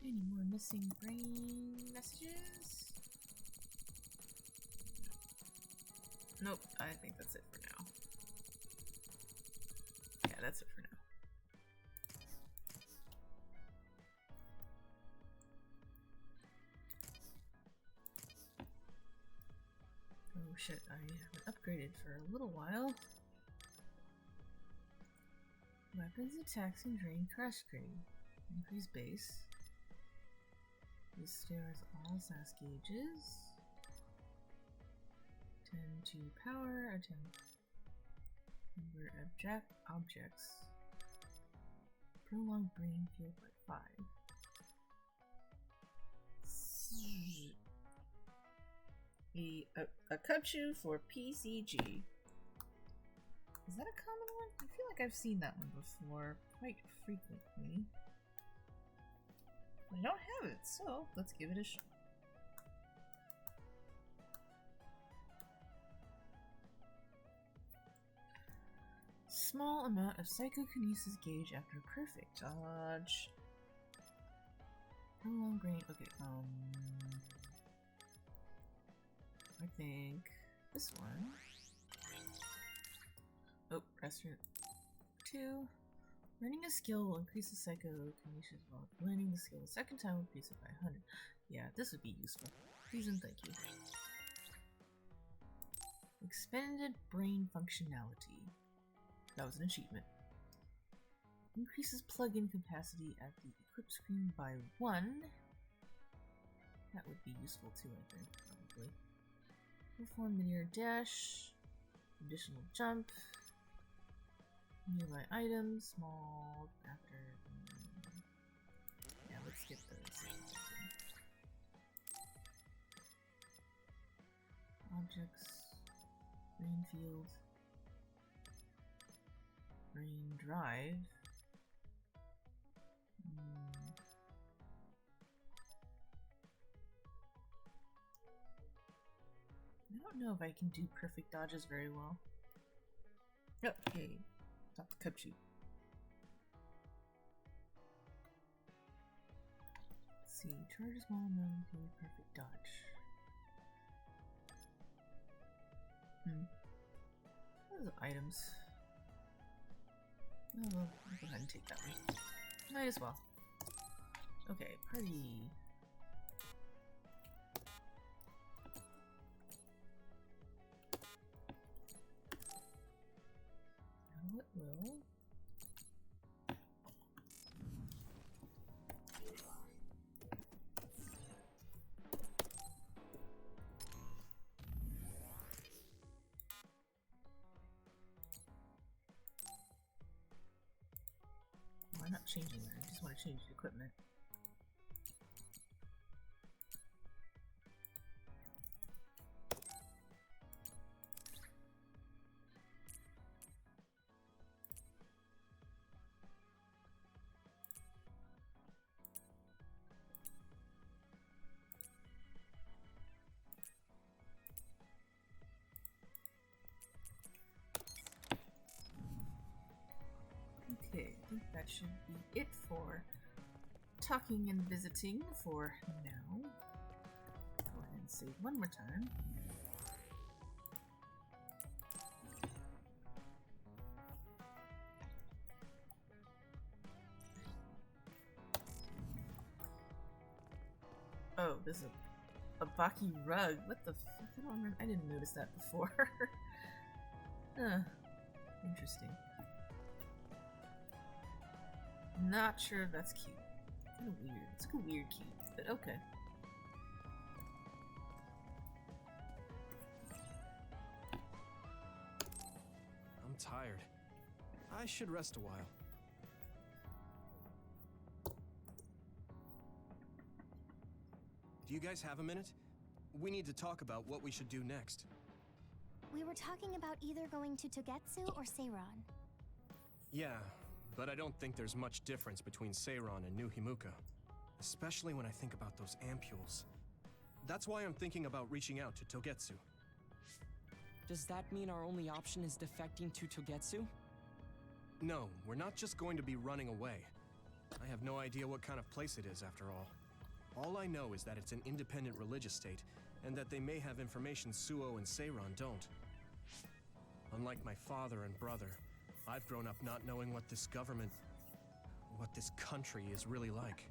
Any more missing brain messages? Nope, I think that's it for now. Yeah, that's it for now. Oh shit, I haven't upgraded for a little while. Weapons, attacks, and drain crush grade. Increase base. Restores all SAS gauges. 10 to power, attempt. Convert objects. Prolong brain field by 5. a Cubchoo for PCG. Is that a common one? I feel like I've seen that one before quite frequently. I don't have it, so let's give it a shot. Small amount of psychokinesis gauge after perfect dodge. Prolonged range. Okay, I think this one. Oh, restaurant 2. Learning a skill will increase the psychokinesis while learning the skill the second time will increase it by 100. Yeah, this would be useful. Please and thank you. Expanded brain functionality. That was an achievement. Increases plug-in capacity at the equip screen by 1. That would be useful too, I think, probably. Perform linear dash. Additional jump. Nearby items. Small after. Yeah, let's get those. Objects. Brain field. Brain drive. I don't know if I can do perfect dodges very well. Okay, stop the Cubchoo. Let's see, charge a small amount to perfect dodge. Those are items. Oh, well, I'll go ahead and take that one. Might as well. Okay, party. Now it will. I'm not changing that, I just want to change the equipment. Okay, I think that should be it for talking and visiting for now. Go ahead and save one more time. Oh, this is a Baki rug. What the fuck? I don't remember. I didn't notice that before. Interesting. Not sure if that's cute. Kind of weird. It's like a weird cute, but okay. I'm tired. I should rest a while. Do you guys have a minute? We need to talk about what we should do next. We were talking about either going to Togetsu or Seiron. Yeah, but I don't think there's much difference between Seiron and New Himuka. Especially when I think about those ampules. That's why I'm thinking about reaching out to Togetsu. Does that mean our only option is defecting to Togetsu? No, we're not just going to be running away. I have no idea what kind of place it is, after all. All I know is that it's an independent religious state, and that they may have information Suo and Seiron don't. Unlike my father and brother, I've grown up not knowing what this government, what this country is really like.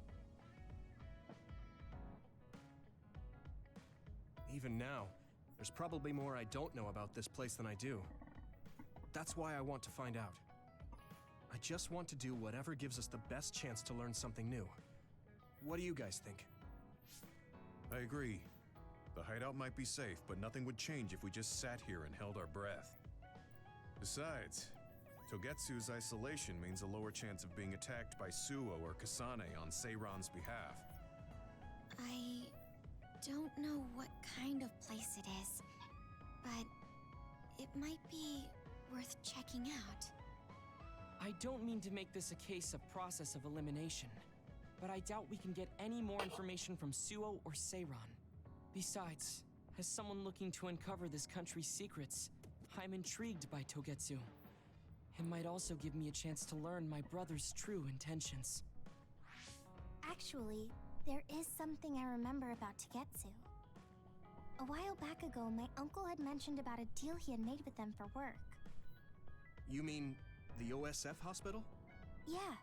Even now, there's probably more I don't know about this place than I do. That's why I want to find out. I just want to do whatever gives us the best chance to learn something new. What do you guys think? I agree. The hideout might be safe, but nothing would change if we just sat here and held our breath. Besides, Togetsu's isolation means a lower chance of being attacked by Suo or Kasane on Seiron's behalf. I don't know what kind of place it is. might be worth checking out. I don't mean to make this a case of process of elimination, but I doubt we can get any more information from Suo or Seiran. Besides, as someone looking to uncover this country's secrets, I'm intrigued by Togetsu. It might also give me a chance to learn my brother's true intentions. Actually, there is something I remember about Tagetsu. A while back ago, my uncle had mentioned about a deal he had made with them for work. You mean the OSF hospital? Yeah.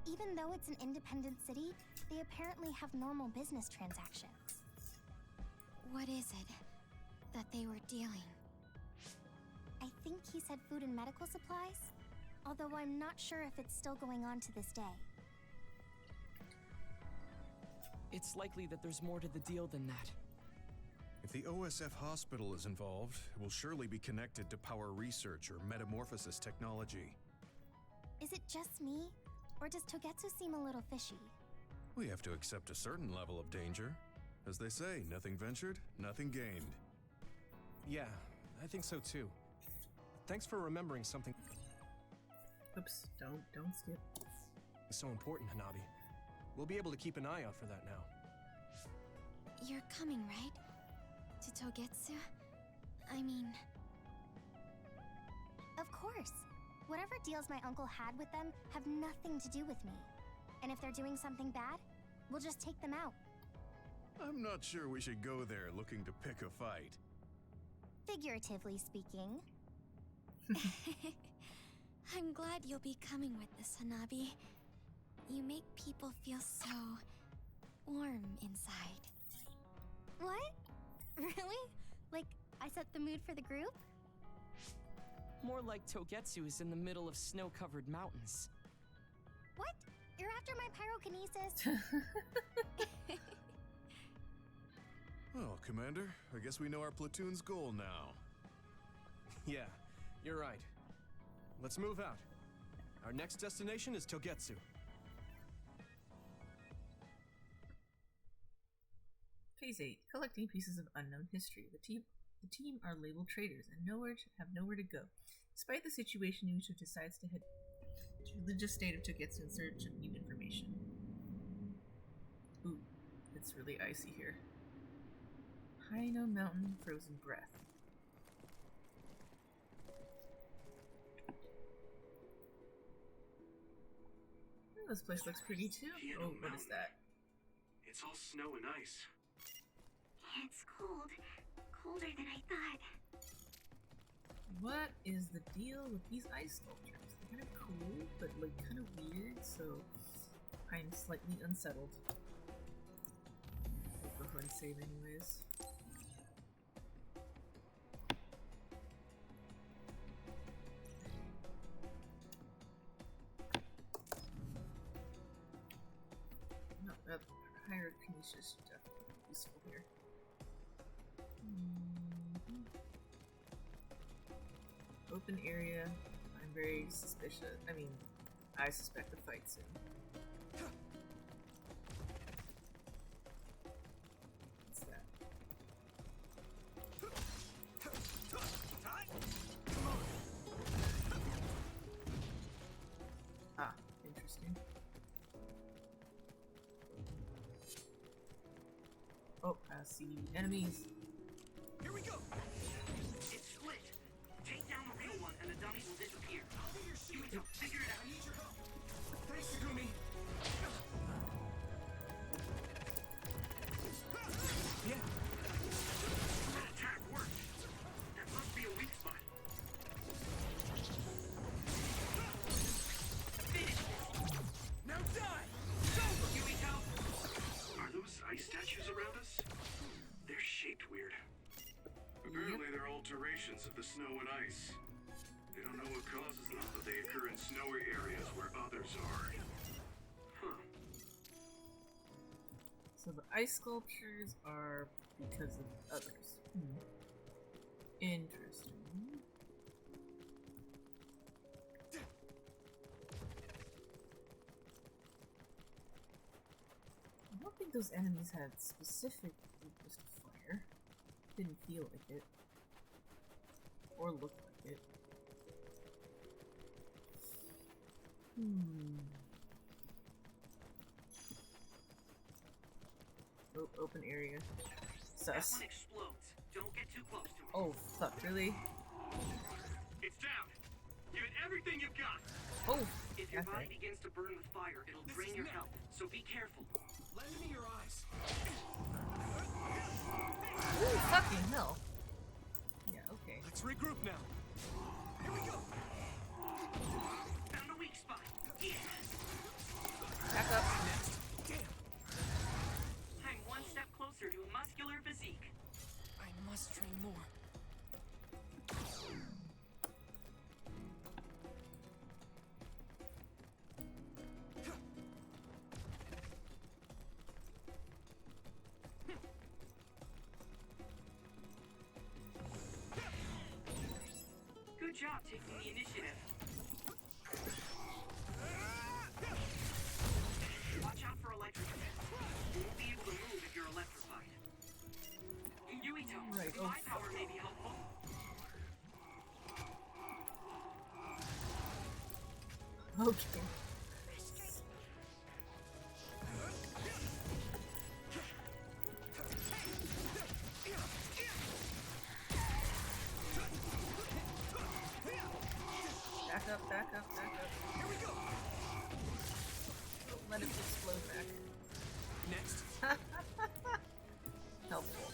Even though it's an independent city, they apparently have normal business transactions. What is it that they were dealing? I think he said food and medical supplies, although I'm not sure if it's still going on to this day. It's likely that there's more to the deal than that. If the OSF hospital is involved, it will surely be connected to power research or metamorphosis technology. Is it just me, or does Togetsu seem a little fishy? We have to accept a certain level of danger. As they say, nothing ventured, nothing gained. Yeah, I think so too. Thanks for remembering something Oops, don't skip. so important, Hanabi. We'll be able to keep an eye out for that now. You're coming, right? To Togetsu? I mean... Of course. Whatever deals my uncle had with them have nothing to do with me. And if they're doing something bad, we'll just take them out. I'm not sure we should go there looking to pick a fight. Figuratively speaking. I'm glad you'll be coming with us, Hanabi. You make people feel so... warm inside. What? Really? Like, I set the mood for the group? More like Togetsu is in the middle of snow-covered mountains. What? You're after my pyrokinesis? Well, Commander, I guess we know our platoon's goal now. Yeah, you're right. Let's move out. Our next destination is Togetsu. Phase 8. Collecting pieces of unknown history. The team are labeled traitors and have nowhere to go. Despite the situation, Yuto decides to head to the religious state of Togetsu in search of new information. Ooh, it's really icy here. Haino Mountain Frozen Breath. Oh, this place looks pretty too. Oh, what is that? It's all snow and ice. It's cold. Colder than I thought. What is the deal with these ice sculptures? They're kind of cool, but like kind of weird, so I'm slightly unsettled. I'll go ahead and save anyways. No, that higher kinesis is definitely useful here. Open area. I'm very suspicious. I mean, I suspect a fight soon. What's that? Ah, interesting. Oh, I see enemies. Here we go! It's split! Take down the real one and the dummy will disappear. Yuito, figure it out. I need your help. Thanks, Takumi. Yeah. That attack worked. That must be a weak spot. Finish this! Now die! Yuito! Are those ice statues around us? They're shaped weird. Apparently they're alterations of the snow and ice. They don't know what causes them, but they occur in snowy areas where others are. Huh. So the ice sculptures are because of others. Interesting. I don't think those enemies had specific weakness to fire. Didn't feel like it. Or look like it. Oh, open area. That Sus. one explodes. Don't get too close to it. Oh, fuck, really? It's down. Give it everything you've got. Oh, If your okay. body begins to burn with fire, it'll drain your health. So be careful. Lend me your eyes. Ooh, fucking hell. Yeah, okay. Let's regroup now. Here we go. Found a weak spot. Yeah. Back up. I'm one step closer to a muscular physique. I must train more. Good job taking the initiative. Watch out for electric effects. You won't be able to move if you're electrified. Yuito, Right, my power may be helpful. Okay. Back up, back up, back up. Here we go. Don't let it explode back. Next. Helpful.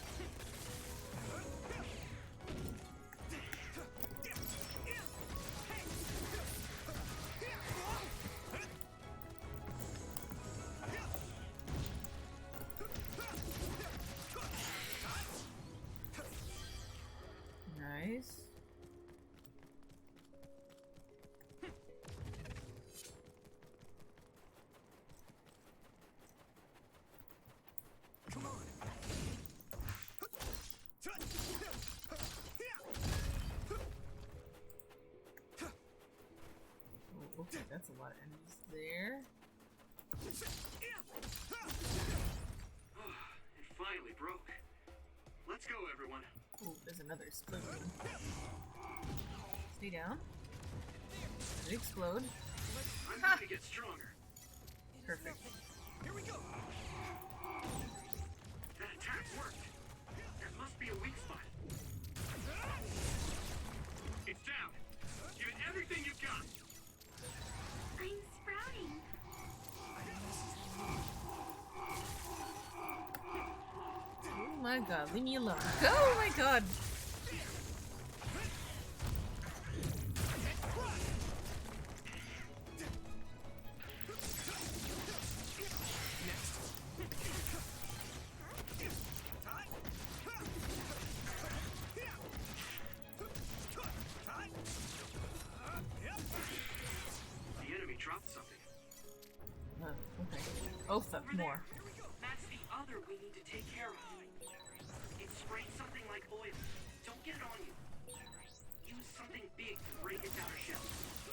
Nice. Come on. Oh, okay, that's a lot of enemies there. It finally broke. Let's go, everyone. Oh, there's another explosion. Stay down. Let it explode. I'm going to get stronger. Perfect. Here we go. That attack worked. There must be a weak spot. It's down. Give it everything you've got. I'm sprouting. Oh my god, leave me alone. Oh my god! The enemy dropped something. Okay. Oh, fuck, Over more. there. That's the other we need to take care of. It sprays something like oil. Don't get it on you. Use something big to break its outer shell.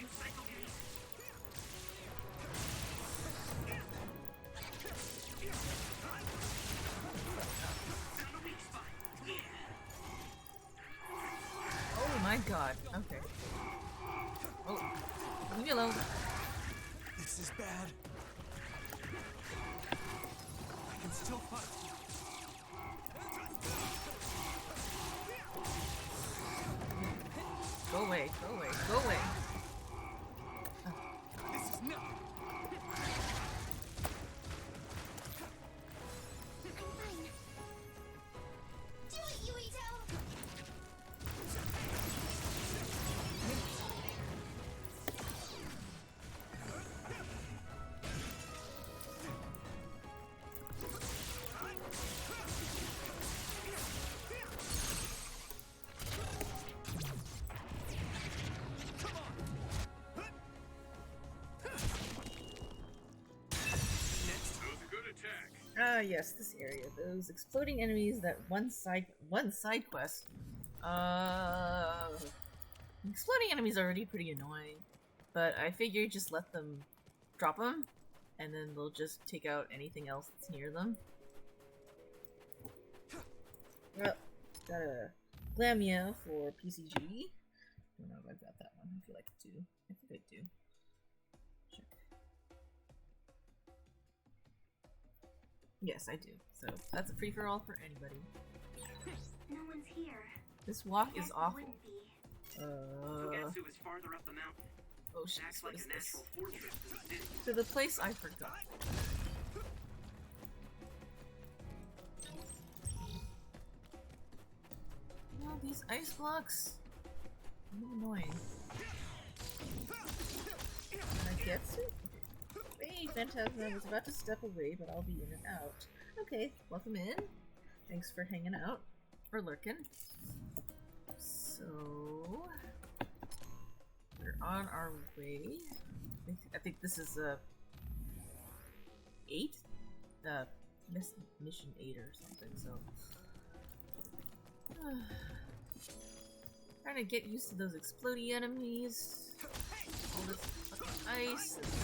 Use psychokinesis. Found a weak spot. Yeah. Oh my god. Okay. Oh. Leave me alone. This is bad. I can still fight. Go away, go away, go away. This is nothing. Fine. Do it, Yuito! That was a good attack. Ah, yes, this area. Those exploding enemies that one side quest. Exploding enemies are already pretty annoying, but I figure just let them drop them, and then they'll just take out anything else that's near them. Well, gotta Glamia for PCG. I don't know if I've got that one. I feel like I do. I think I do. Check. Yes, I do. So that's a free for all for anybody. No one's here. This walk is awful. Wouldn't be. Togetsu is farther up the mountain. Oh shit, Acts what like is a this? natural fortress to the city. To the place I forgot. No, these ice blocks. So annoying. Can I get it? Hey, Phantasma, I was about to step away, but I'll be in and out. Okay, welcome in. Thanks for hanging out. Or lurking. So... we're on our way. I think this is 8? Mission 8 or something, so... trying to get used to those explodey enemies. All this fucking ice. This is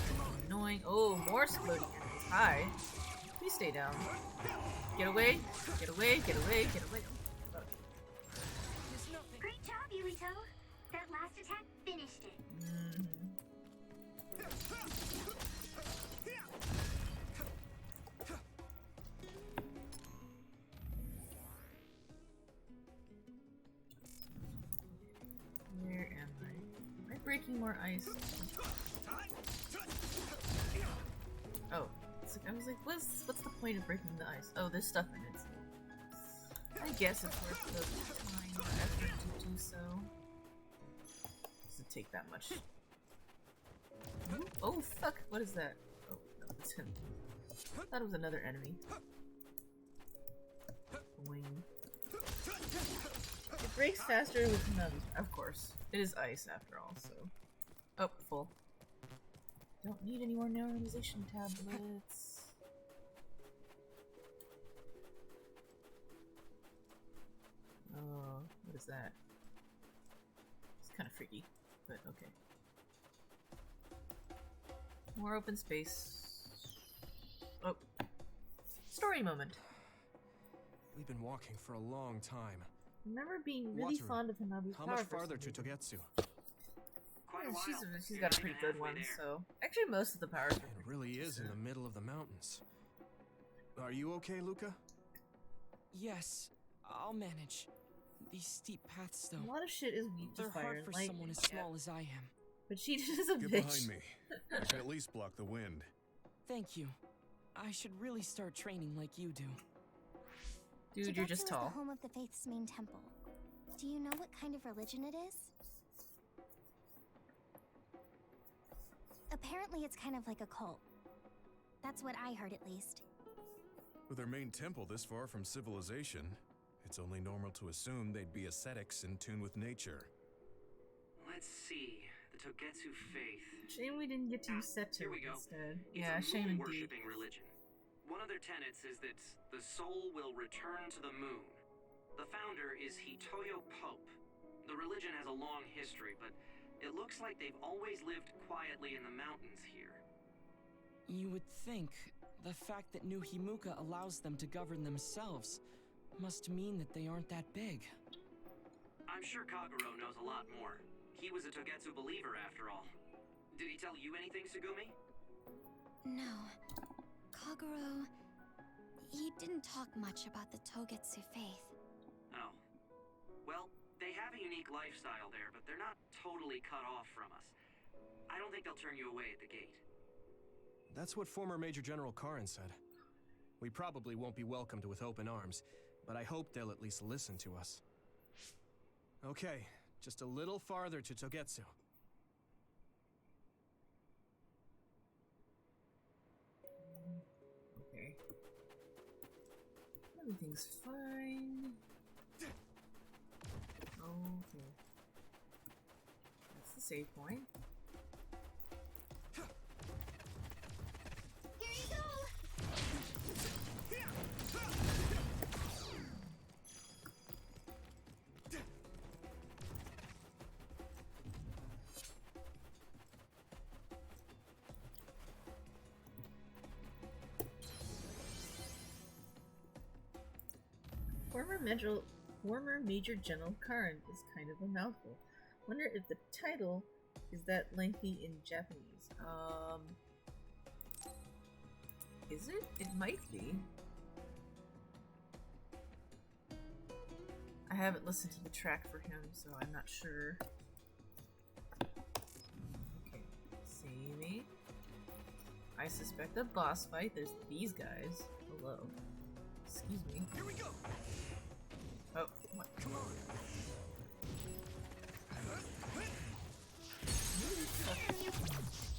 annoying. Oh, more explodey enemies. Hi. Please stay down. Get away. Get away. Get away. Get away. Oh, fuck. Great job, Yuito. That last attack finished it. Where am I? Am I breaking more ice? Oh, I was like, what's the point of breaking the ice? Oh, there's stuff in it. So I guess it's worth the time or effort to do so. Doesn't take that much. Ooh, oh fuck! What is that? Oh, no, it's him. I thought it was another enemy. Boing. It breaks faster with numbs. Of course. It is ice after all, so... oh, full. Don't need any more neuralization tablets. Oh, what is that? It's kind of freaky, but okay. More open space. Oh. Story moment. We've been walking for a long time. Remember being really Wataru, fond of Hanabi's how power much for farther some to reason. Togetsu? Quite a while. She's got a pretty good one, so... actually, most of the powers are It really is in the middle of the mountains. Are you okay, Luca? Yes, I'll manage. These steep paths, A though. lot of shit is weak to They're fire hard and for lightning. someone as small as I am. But she is a Get bitch. behind me. I can at least block the wind. Thank you. I should really start training like you do. Dude, you're just Togetsu is tall. the home of the Faith's main temple. Do you know what kind of religion it is? Apparently it's kind of like a cult. That's what I heard, at least. With their main temple this far from civilization, it's only normal to assume they'd be ascetics in tune with nature. Let's see. The Togetsu faith. Shame we didn't get to use Seto Here we go. instead. It's Yeah, a shame moon indeed. worshipping religion. One of their tenets is that the soul will return to the moon. The founder is Hitoyo Pope. The religion has a long history, but it looks like they've always lived quietly in the mountains here. You would think the fact that New Himuka allows them to govern themselves must mean that they aren't that big. I'm sure Kaguro knows a lot more. He was a Togetsu believer after all. Did he tell you anything, Sugumi? No. Kaguro... he didn't talk much about the Togetsu faith. Oh. Well, they have a unique lifestyle there, but they're not totally cut off from us. I don't think they'll turn you away at the gate. That's what former Major General Karin said. We probably won't be welcomed with open arms, but I hope they'll at least listen to us. Okay, just a little farther to Togetsu. Okay. Everything's fine. Okay. That's the save point. Here you go! Former Major Former Major General Karin is kind of a mouthful. Wonder if the title is that lengthy in Japanese. Is it? It might be. I haven't listened to the track for him, so I'm not sure. Okay, saving. I suspect a boss fight. There's these guys. Hello. Excuse me. Here we go. Oh, what? Come on.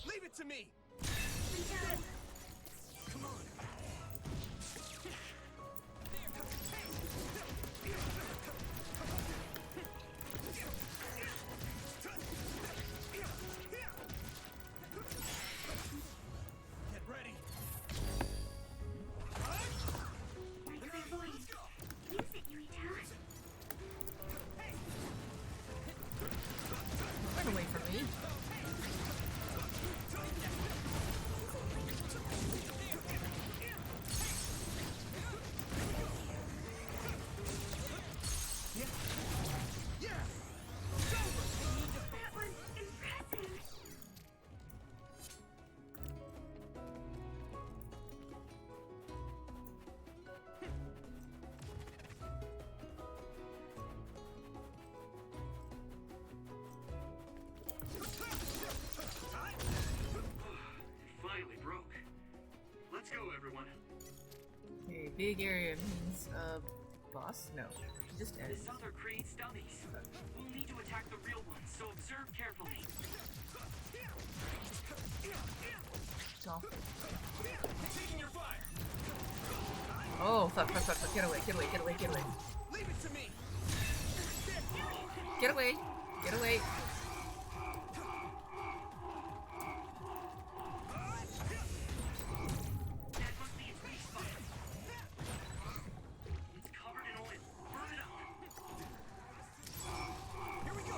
Leave it to me. Come on. Get ready. Use it, Yuito. Run away from me. That was impressive. Finally broke. Let's go, everyone. Okay, big area means, boss? No. Just enemies. This other creates dummies. We'll need to attack the real ones, so observe carefully. Golf. Taking your fire. Oh, fuck. Get away. Leave it to me. Get away. That must be its weak spot. It's covered in oil. Burn it up. Here we go.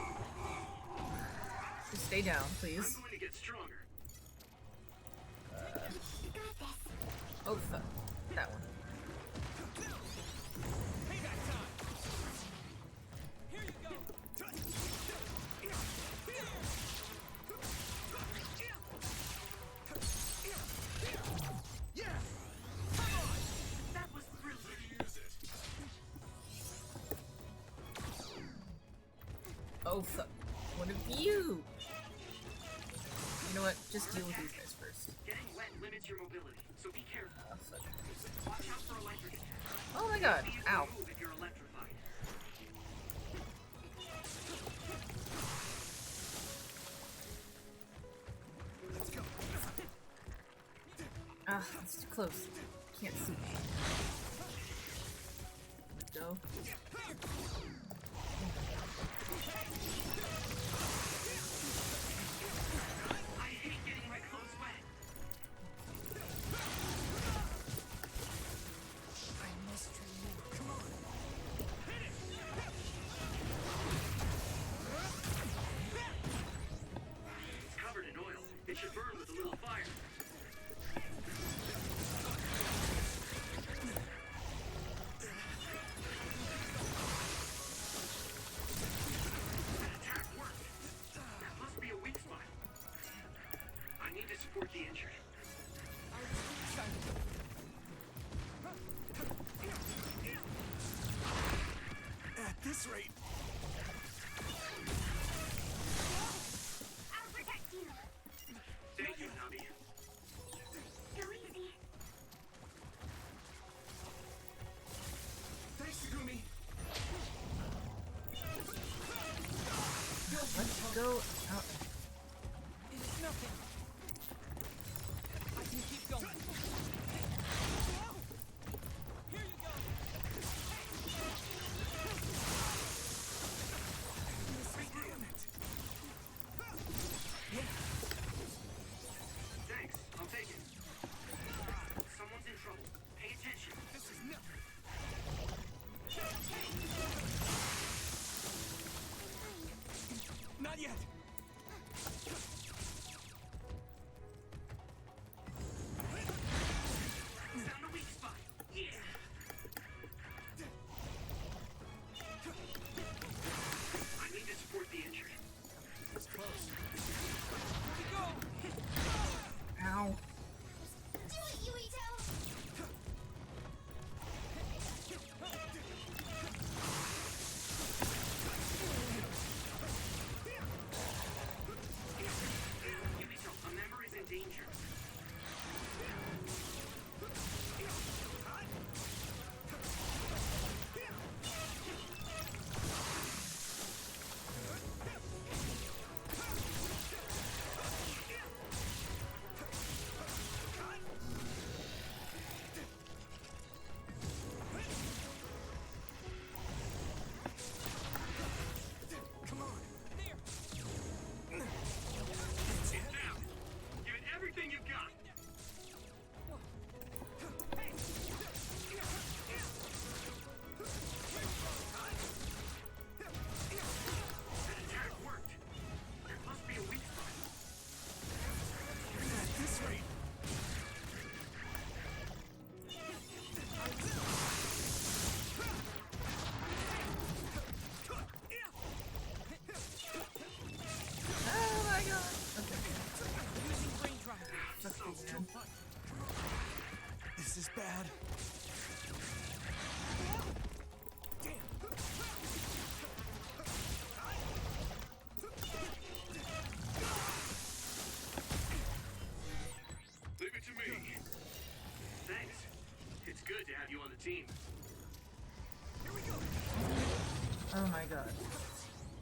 Just stay down, I'm please. going to get stronger. Oh, fuck. That one. Payback time. Here you go. Yeah. Come on. That was brilliant. Use it. Oh, fuck. One of you! You know what? Just deal with these guys first. Getting wet limits your mobility, so be careful. Oh, fuck. Watch out for electric attacks. Oh my god. Be easy Ow. to move if you're electrified. Let's go. Ah, it's too close. Can't see. Let's go. I hate getting my clothes wet. I must train more. Come on. It's covered in oil. It should burn with a little fire. That attack worked. That must be a weak spot. I need to support the injured. At this rate. I'll protect you. Thank you, Nabi. Go easy. Thanks, Sugumi. Let's go out. It is nothing. I can keep going. Here you go. Damn it. Thanks. I'll take it. Someone's in trouble. Pay attention. This is nothing. Not yet.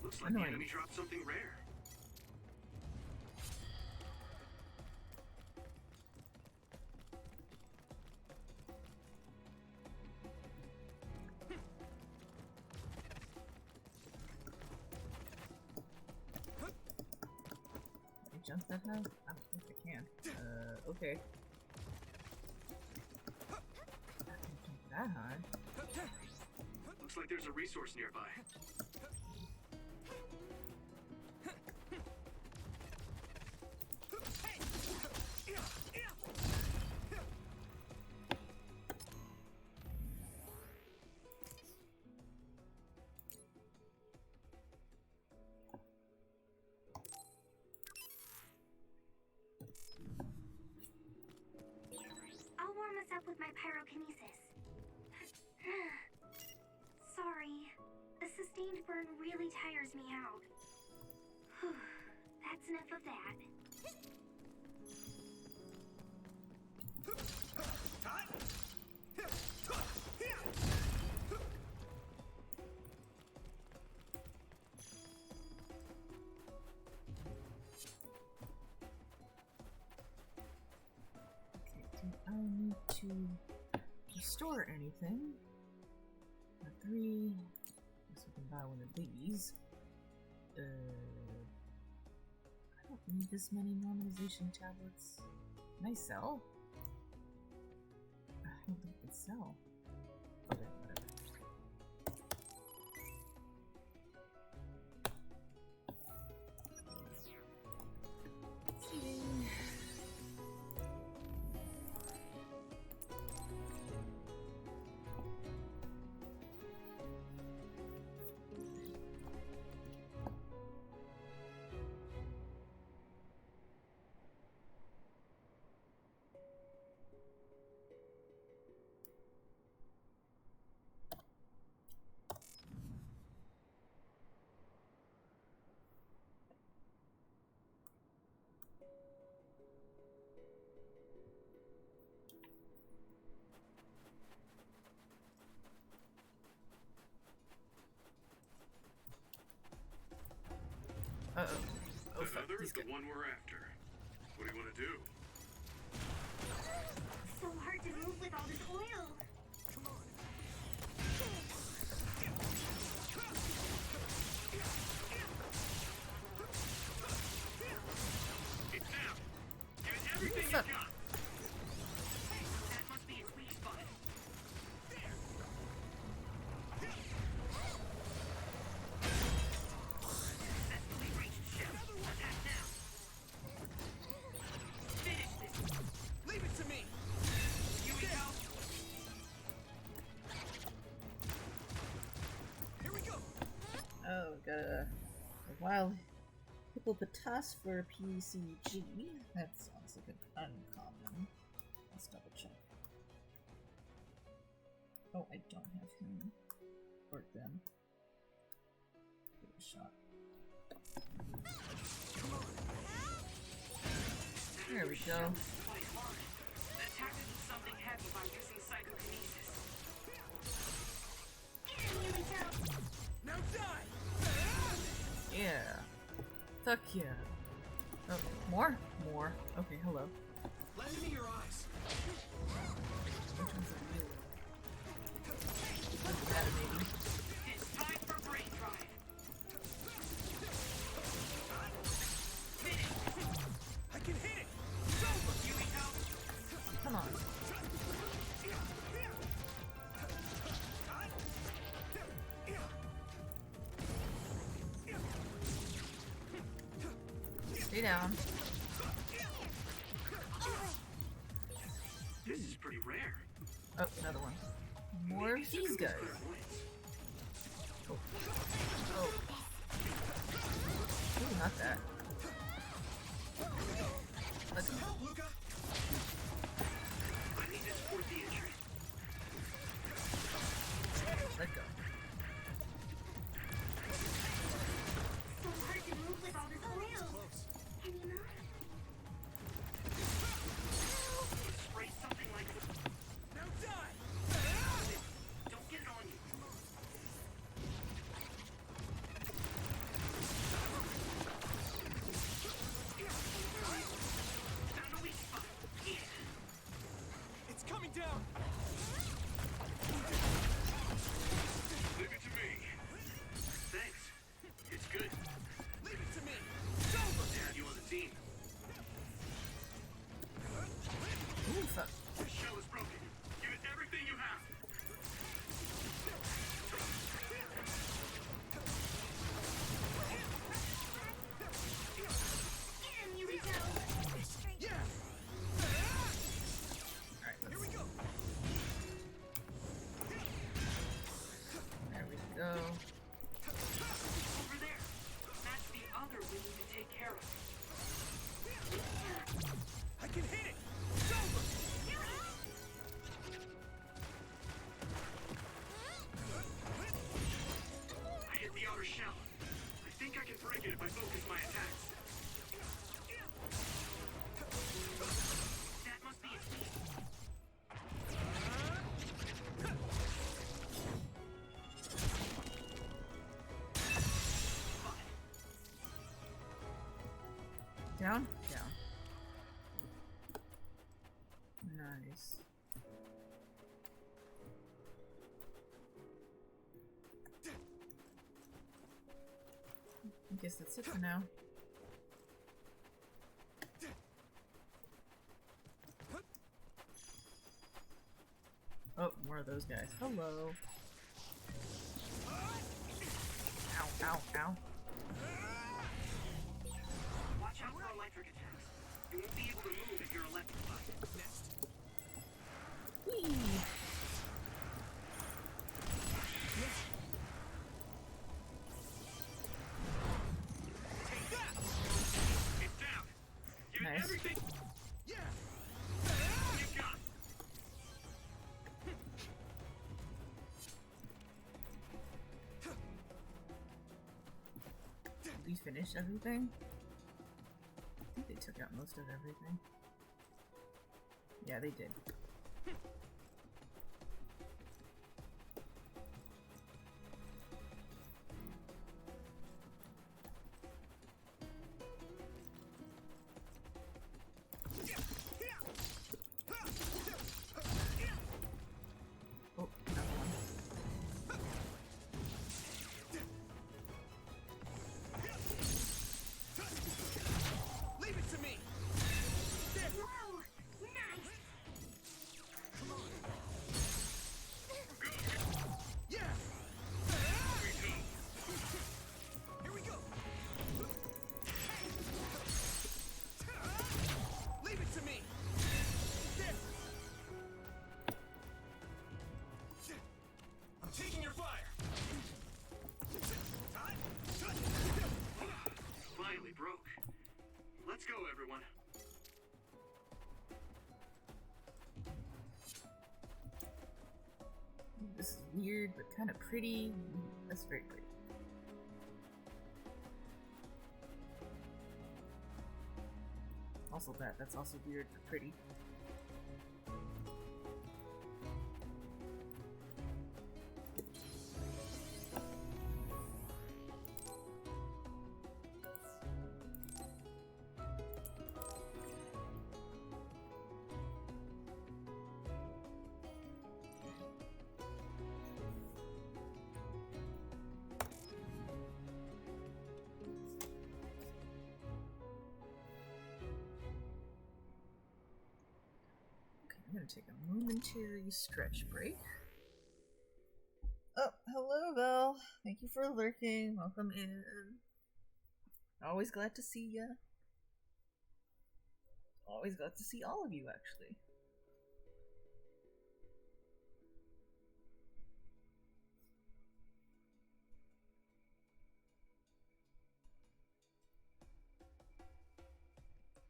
Looks like Annoying. the enemy dropped something rare. Can I jump that high? I don't think I can. Okay. I can jump that high. Looks like there's a resource nearby. I'll warm us up with my pyrokinesis. Sorry. A sustained burn really tires me out. That's enough of that. Okay, do I need to restore anything? 3. Guess we can buy one of these. I don't need this many normalization tablets. Can I sell? I don't think I can sell. Okay, whatever. Let's see. Uh-oh. Oh, fuck. Another He's is the good. one we're after. What do you want to do? So hard to move with all this oil. It's now. Give it everything you Fuck. got. That must be its weak spot. Successfully reached shell. Attack now. Finish this. Leave it to me! You go. Here we go! Oh, got a wild hippopotas for PCG. That sounds like an uncommon. Let's double check. Oh, I don't have him. Or them. Give it a shot. There we go. Attack with something heavy by using psychokinesis. Now die! Yeah. Fuck yeah. Oh, more? More. Okay, hello. Lend me your eyes. Which one's a real? Doesn't matter, maybe. It's time for brain drive. Finish. I can hit it! It's over! Yumiko. Come on. Stay down. This is pretty rare. Oh, another one. More of these guys. Oh. Oh. Ooh, not that. Let's go. Luca! I need to support the entry. Let go. So hard to move with all this oil. Can you move? Spray something like this. Now die! Don't get it on you. break it if I focus my attacks. That must be its key. Down? Down. Nice. I guess that's it for now. Oh, more of those guys. Hello. Ow, ow, ow. Watch out for electric attacks. You won't be able to move if you're electrified. Next. Whee! Take that! It's down. Give it Nice. everything. Yeah. You've got. Did we finish everything? I think they took out most of everything. Yeah, they did. Oh, another one. Leave it to me. Whoa! Nice! Come on. Yeah. Here we go. Leave it to me. I'm taking your fire. Finally broke. Let's go, everyone. This is weird, but kind of pretty. That's very pretty. Also that's also weird but pretty. I'm gonna take a momentary stretch break. Oh, hello, Belle. Thank you for lurking. Welcome in. Always glad to see ya. Always glad to see all of you, actually.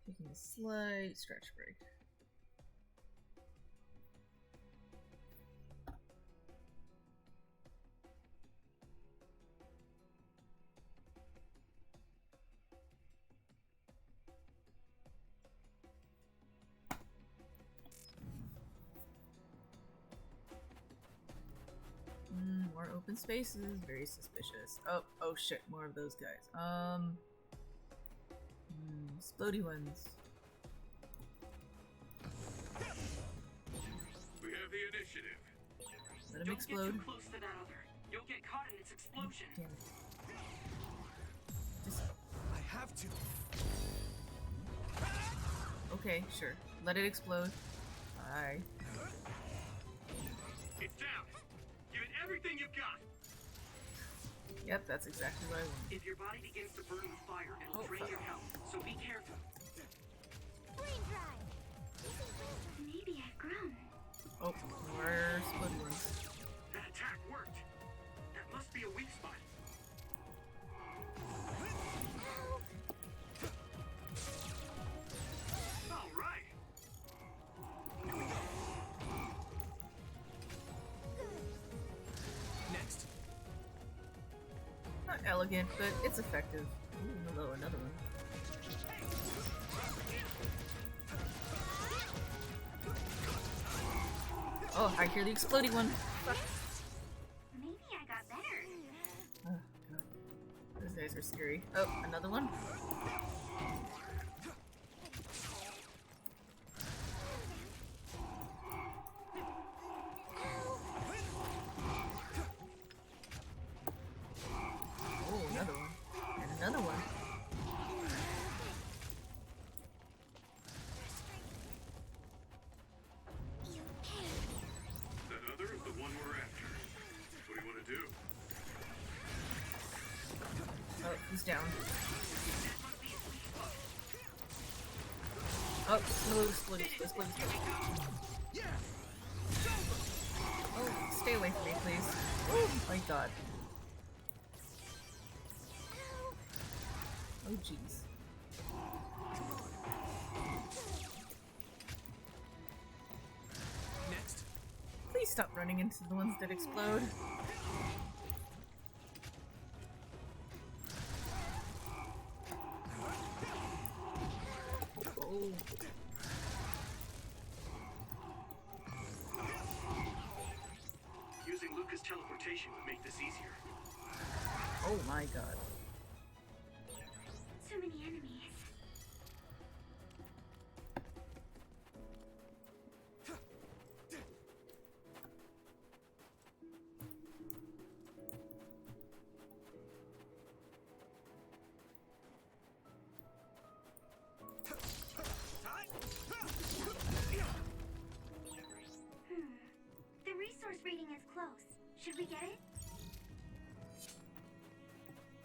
Taking a slight stretch break. More open spaces, very suspicious. Oh shit, more of those guys. Splody ones. We have the initiative. Let him Don't explode. get too close to that other. You'll get caught in its explosion. Damn it. Just... I have to. Okay, sure. Let it explode. Bye. It's down. Give it everything you've got. Yep, that's exactly what I want. If your body begins to burn with fire, it'll drain your health. So be careful. Brain dry! Maybe I've grown. Oh, more split ones. That attack worked. That must be a weak spot. All right. Here we go. Next. Nice. elegant, but it's effective. Ooh, hello, another one. Oh, I hear the exploding one. Fuck. Maybe I got better. Oh, God. Those guys are scary. Oh, another one? Oh, another one. And another one. That other is the one we're after. What do you want to do? Oh, he's down. Oh, no, exploding. Oh, stay away from me, please. Oh my god. Oh, jeez. Next. Please stop running into the ones that explode. Oh. Using Lucas' teleportation would make this easier. Oh my god. So many enemies. The resource reading is close. Should we get it?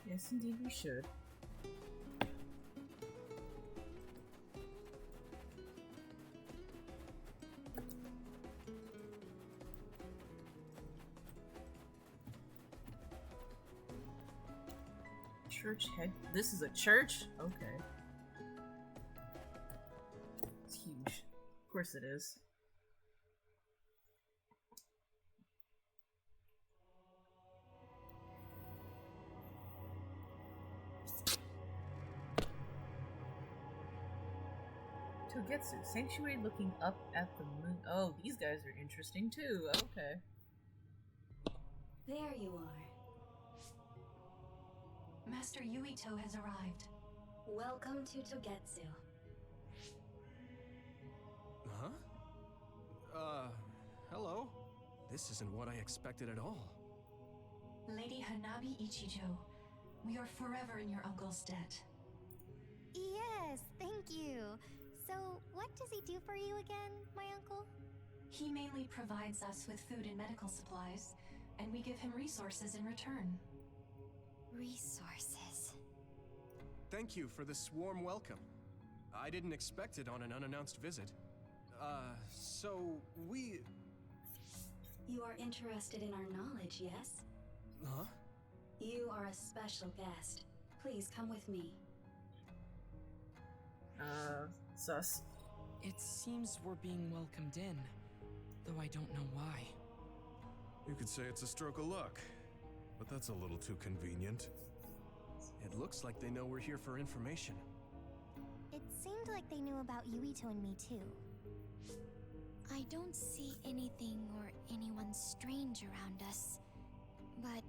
Yes, indeed we should. Church head. This is a church? Okay. It's huge. Of course it is. Togetsu, sanctuary looking up at the moon. Oh, these guys are interesting too. Okay. There you are. Master Yuito has arrived. Welcome to Togetsu. Huh? Hello? This isn't what I expected at all. Lady Hanabi Ichijo, we are forever in your uncle's debt. Yes, thank you. So, what does he do for you again, my uncle? He mainly provides us with food and medical supplies, and we give him resources in return. Resources. Thank you for this warm welcome. I didn't expect it on an unannounced visit. So we... You are interested in our knowledge, yes? Huh? You are a special guest. Please come with me. Sus. It seems we're being welcomed in, though I don't know why. You could say it's a stroke of luck, but that's a little too convenient. It looks like they know we're here for information. It seemed like they knew about Yuito and me too. I don't see anything or anyone strange around us, but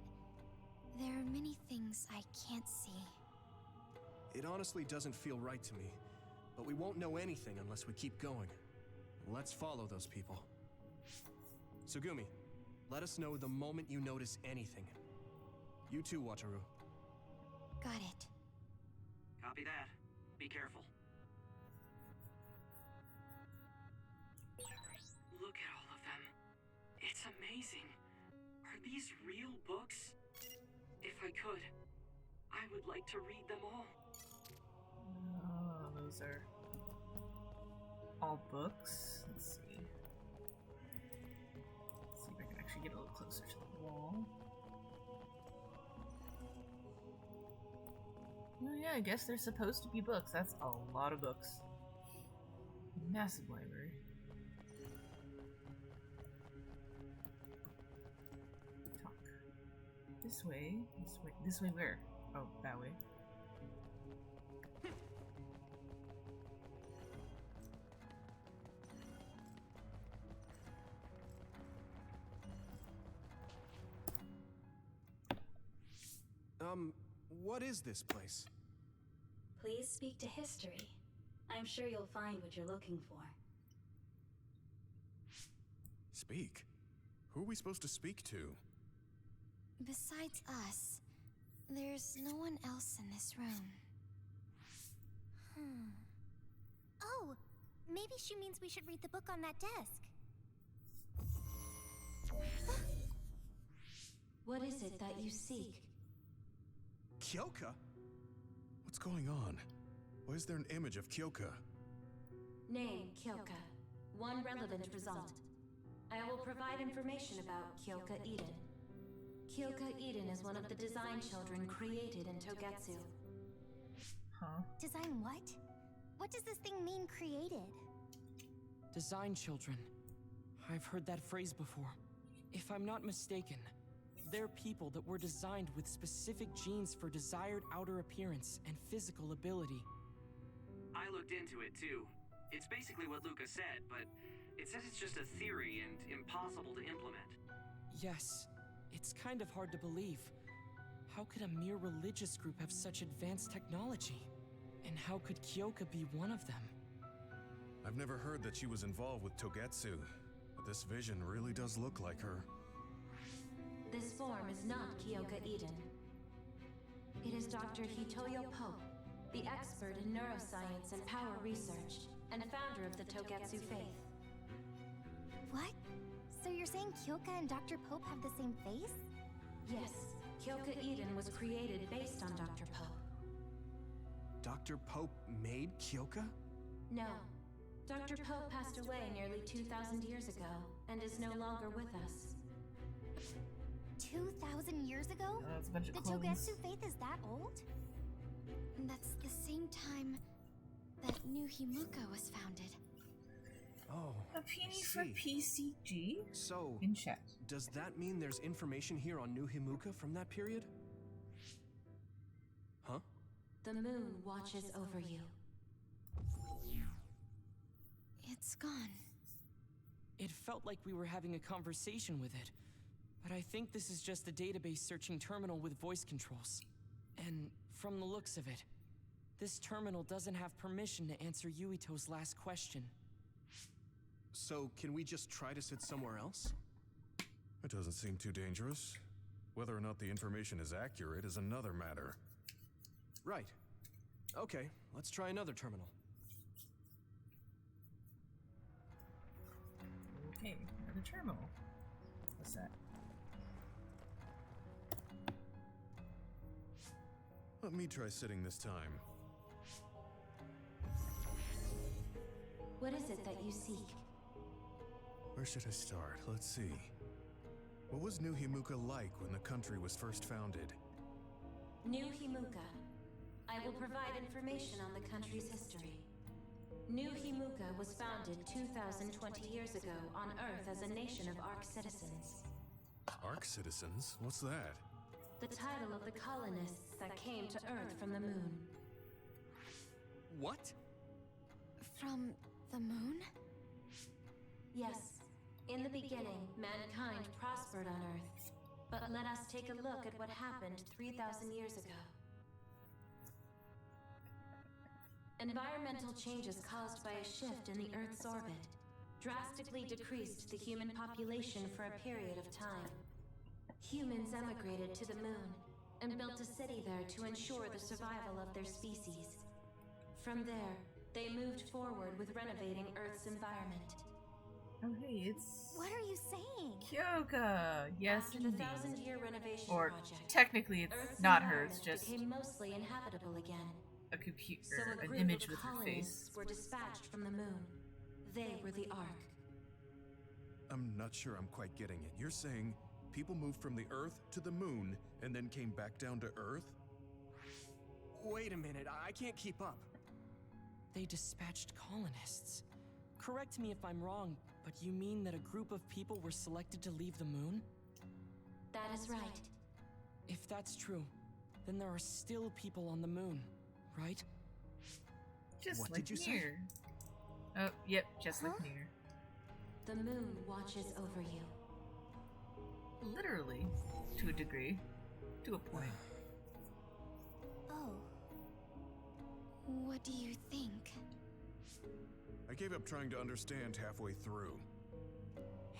there are many things I can't see. It honestly doesn't feel right to me, but we won't know anything unless we keep going. Let's follow those people. Sugumi, let us know the moment you notice anything. You too, Wataru. Got it. Copy that. Be careful. Look at all of them. It's amazing. Are these real books? If I could, I would like to read them all. Oh, those are all books. Let's see. Let's see if I can actually get a little closer to the wall. Oh yeah, I guess they're supposed to be books. That's a lot of books. Massive library. Talk. This way. This way where? Oh, that way. What is this place? Please speak to history. I'm sure you'll find what you're looking for. Speak? Who are we supposed to speak to? Besides us, there's no one else in this room. Oh, maybe she means we should read the book on that desk. What is it that you seek? Kyoka? What's going on? Why is there an image of Kyoka? Name, Kyoka. One relevant result. I will provide information about Kyoka Eden. Kyoka Eden is one of the design children created in Togetsu. Huh? Design what? What does this thing mean, created? Design children. I've heard that phrase before. If I'm not mistaken, they're people that were designed with specific genes for desired outer appearance and physical ability. I looked into it too. It's basically what Luca said, but it says it's just a theory and impossible to implement. Yes, it's kind of hard to believe. How could a mere religious group have such advanced technology? And how could Kyoka be one of them? I've never heard that she was involved with Togetsu, but this vision really does look like her. This form is not Kyoka Eden. It is Dr. Hitoyo Pope, the expert in neuroscience and power research, and founder of the Togetsu faith. What? So you're saying Kyoka and Dr. Pope have the same face? Yes, Kyoka Eden was created based on Dr. Pope. Dr. Pope made Kyoka? No. Dr. Pope passed away nearly 2,000 years ago, and is no longer with us. 2,000 years ago? That's a bunch of The clones. Togetsu faith is that old? That's the same time that New Himuka was founded. Oh, A penny for PCG? So, In chat. does that mean there's information here on New Himuka from that period? Huh? The moon watches over you. It's gone. It felt like we were having a conversation with it, but I think this is just a database searching terminal with voice controls. And from the looks of it, this terminal doesn't have permission to answer Yuito's last question. So, can we just try to sit somewhere else? It doesn't seem too dangerous. Whether or not the information is accurate is another matter. Right. Okay, let's try another terminal. Okay, another terminal. What's that? Let me try sitting this time. What is it that you seek? Where should I start? Let's see. What was New Himuka like when the country was first founded? New Himuka. I will provide information on the country's history. New Himuka was founded 2,020 years ago on Earth as a nation of Ark citizens. Ark citizens? What's that? The title of the colonists that came to Earth from the moon. What? From the moon? Yes. In the beginning, mankind prospered on Earth. But let us take a look at what happened 3,000 years ago. Environmental changes caused by a shift in the Earth's orbit drastically decreased the human population for a period of time. Humans emigrated to the moon and built a city there to ensure the survival of their species. From there, they moved forward with renovating Earth's environment. Oh, hey, it's What are you saying? Kyoka. Yes, After the indeed. 1,000-year renovation Or project, technically, it's Earth's not her. It's environment just became mostly inhabitable again. a computer, So a an group image of with her face. colonists were dispatched from the moon. They were the Ark. I'm not sure I'm quite getting it. You're saying people moved from the Earth to the moon and then came back down to Earth? Wait a minute, I can't keep up. They dispatched colonists. Correct me if I'm wrong, but you mean that a group of people were selected to leave the moon? That is right. If that's true, then there are still people on the moon, right? Just What like did you say? Nier. Oh, yep, just like Nier. The moon watches over you. Literally, to a degree. To a point. Oh. What do you think? I gave up trying to understand halfway through.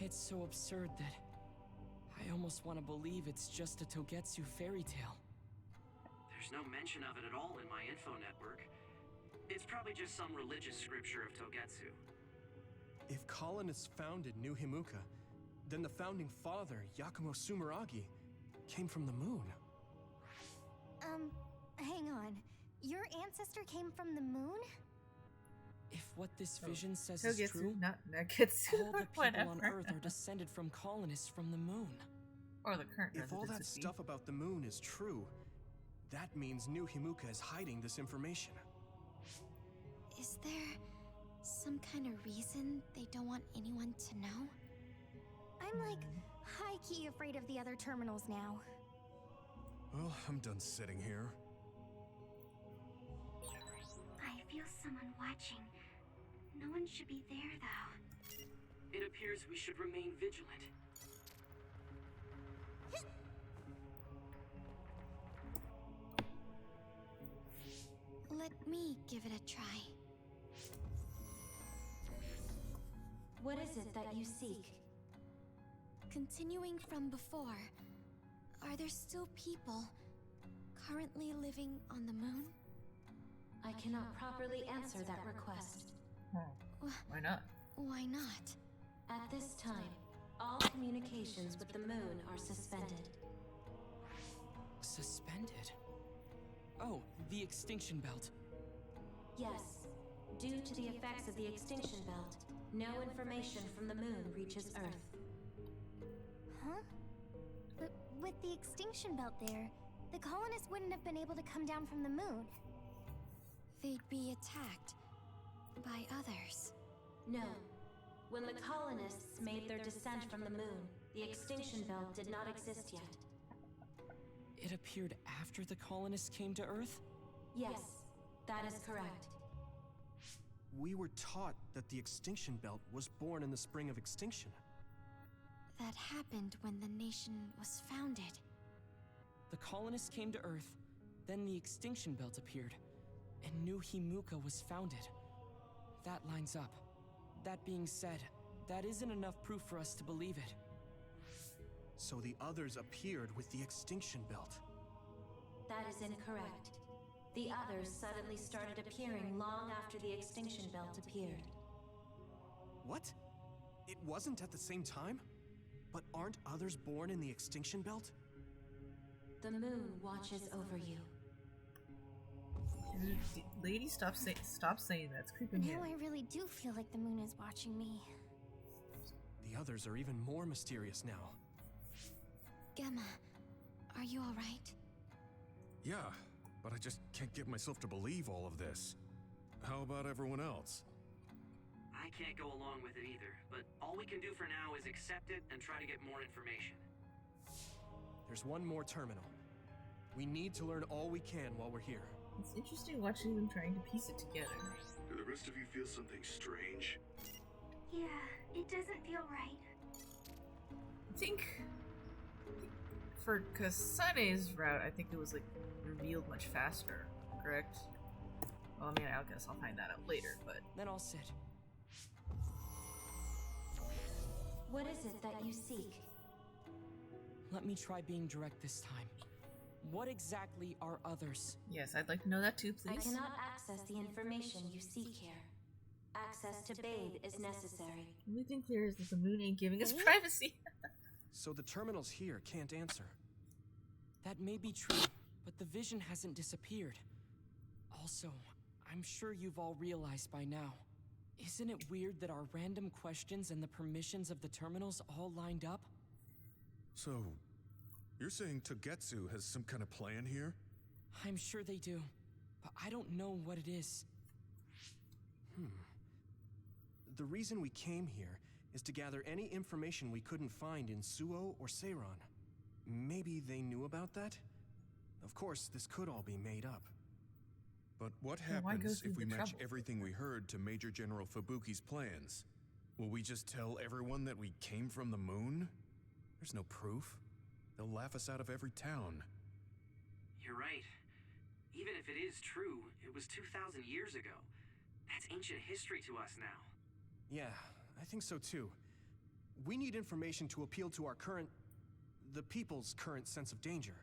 It's so absurd that I almost want to believe it's just a Togetsu fairy tale. There's no mention of it at all in my info network. It's probably just some religious scripture of Togetsu. If colonists founded New Himuka, then the founding father, Yakumo Sumeragi, came from the moon. Hang on. Your ancestor came from the moon? If what this vision says Togetsu, is true, not Neketsu, all the people whatever. on Earth are descended from colonists from the moon. Or the current If all that residents would be. stuff about the moon is true, that means New Himuka is hiding this information. Is there some kind of reason they don't want anyone to know? I'm like high-key afraid of the other terminals now. Well, I'm done sitting here. I feel someone watching. No one should be there, though. It appears we should remain vigilant. Let me give it a try. What is it that you seek? Continuing from before, are there still people currently living on the moon? I cannot properly answer that request. Why not? Why not? At this time, all communications with the moon are suspended. Suspended? Oh, the extinction belt. Yes, due to the effects of the extinction belt, no information from the moon reaches Earth. Huh? But with the extinction belt there, the colonists wouldn't have been able to come down from the moon. They'd be attacked by others. No. When the colonists made their descent from the moon, the extinction belt did not exist yet. It appeared after the colonists came to Earth? Yes, that is correct. We were taught that the extinction belt was born in the spring of extinction. That happened when the nation was founded. The colonists came to Earth, then the extinction belt appeared, and New Himuka was founded. That lines up. That being said, that isn't enough proof for us to believe it. So the others appeared with the extinction belt. That is incorrect. The others suddenly started appearing long after the extinction belt appeared. What? It wasn't at the same time? But aren't others born in the extinction belt? The moon watches over you. Lady, stop saying that. It's creeping me Now out. I really do feel like the moon is watching me. The others are even more mysterious now. Gemma, are you alright? Yeah, but I just can't get myself to believe all of this. How about everyone else? I can't go along with it either, but all we can do for now is accept it and try to get more information. There's one more terminal. We need to learn all we can while we're here. It's interesting watching them trying to piece it together. Do the rest of you feel something strange? Yeah, it doesn't feel right. I think for Kasane's route, I think it was like revealed much faster, correct? Well, I mean, I guess I'll find that out later, but Then I'll sit. What is it that you seek? Let me try being direct this time. What exactly are others? yes, I'd like to know that too, I please. cannot access the information you seek here. Access to Babe is necessary. The only thing clear is that the moon ain't giving us privacy. So the terminals here can't answer. That may be true, but the vision hasn't disappeared. Also, I'm sure you've all realized by now. Isn't it weird that our random questions and the permissions of the terminals all lined up? So, you're saying Togetsu has some kind of plan here? I'm sure they do, but I don't know what it is. The reason we came here is to gather any information we couldn't find in Suo or Seiran. maybe they knew about that? Of course, this could all be made up. But what Then why go happens through if we the match trouble? everything we heard to Major General Fubuki's plans? Will we just tell everyone that we came from the moon? There's no proof. They'll laugh us out of every town. You're right. Even if it is true, it was 2,000 years ago. That's ancient history to us now. Yeah, I think so too. We need information to appeal to the people's current sense of danger.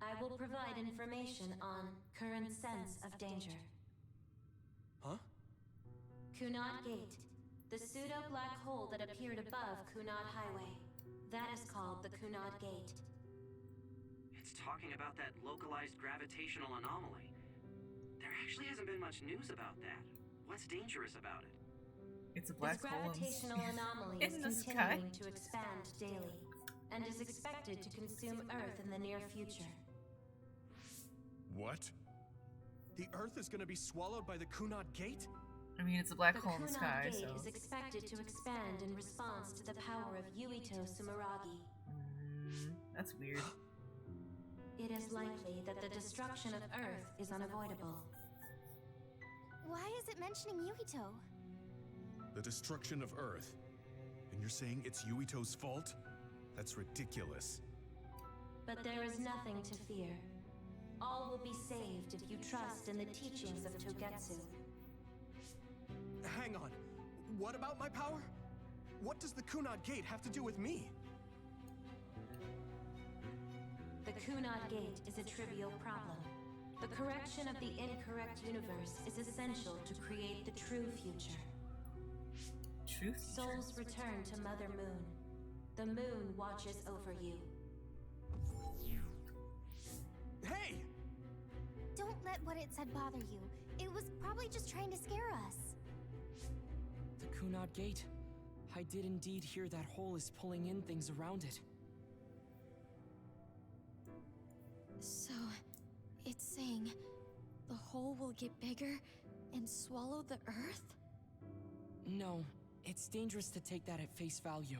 I will provide information on current sense of danger. Huh? Kunad Gate, the pseudo-black hole that appeared above Kunad Highway. That is called the Kunad Gate. It's talking about that localized gravitational anomaly. There actually hasn't been much news about that. What's dangerous about it? It's a black This hole gravitational anomaly in is the sky. continuing to expand daily, and is expected to consume Earth in the near future. What? The Earth is gonna be swallowed by the Kunad Gate? I mean, it's a black The hole in the sky, Kunad Gate so... is expected to expand in response to the power of Yuito Sumeragi. That's weird. It is likely that the destruction of Earth is unavoidable. Why is it mentioning Yuito? The destruction of Earth. And you're saying it's Yuito's fault? That's ridiculous. But there is nothing to fear. All will be saved if you trust in the teachings of Togetsu. Hang on. What about my power? What does the Kunad Gate have to do with me? The Kunad Gate is a trivial problem. The correction of the incorrect universe is essential to create the true future. True future? Souls return to Mother Moon. The moon watches over you. Hey! Don't let what it said bother you. It was probably just trying to scare us. The Kunad Gate. I did indeed hear that hole is pulling in things around it. So, it's saying the hole will get bigger and swallow the Earth? No, it's dangerous to take that at face value.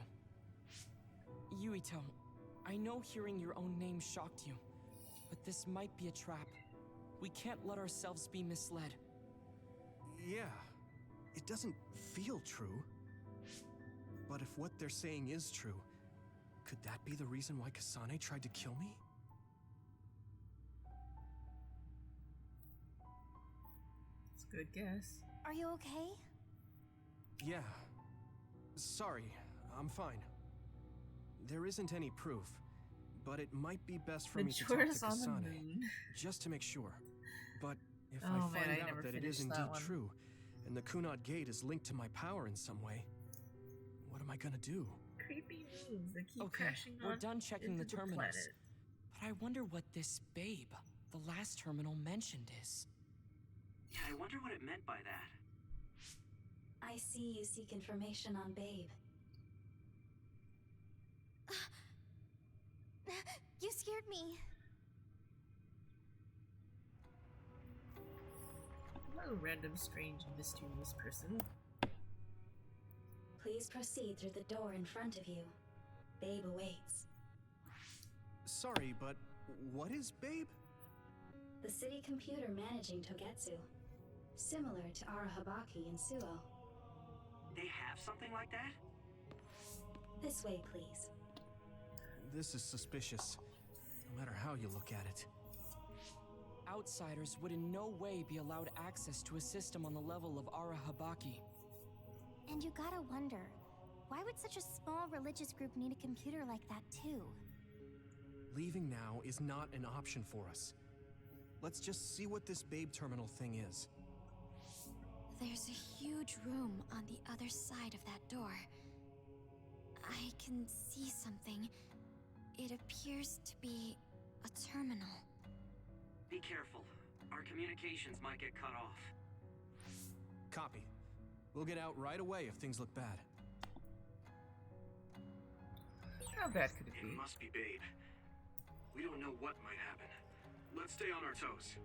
Yuito, I know hearing your own name shocked you, but this might be a trap. We can't let ourselves be misled. Yeah, it doesn't feel true. But if what they're saying is true, could that be the reason why Kasane tried to kill me? It's a good guess. Are you okay? Yeah. Sorry, I'm fine. There isn't any proof, but it might be best for The me to talk to Jurors on the Kasane, moon. just to make sure. But if Oh, I man, find I never out that it finished is that indeed one. true, and the Kunad Gate is linked to my power in some way, what am I gonna do? Creepy moves that keep Okay, crashing we're on done checking into the terminals. planet. But I wonder what this babe, the last terminal mentioned, is. Yeah, I wonder what it meant by that. I see you seek information on Babe. You scared me. Hello, random, strange, and mysterious person. Please proceed through the door in front of you. Babe awaits. Sorry, but what is Babe? The city computer managing Togetsu. Similar to Arahabaki and Suo. They have something like that? This way, please. This is suspicious, no matter how you look at it. Outsiders would in no way be allowed access to a system on the level of Arahabaki. And you gotta wonder, why would such a small religious group need a computer like that too? Leaving now is not an option for us. Let's just see what this Babe terminal thing is. There's a huge room on the other side of that door. I can see something. It appears to be a terminal. Be careful. Our communications might get cut off. Copy. We'll get out right away if things look bad. How bad could it be? It must be Babe. We don't know what might happen. Let's stay on our toes.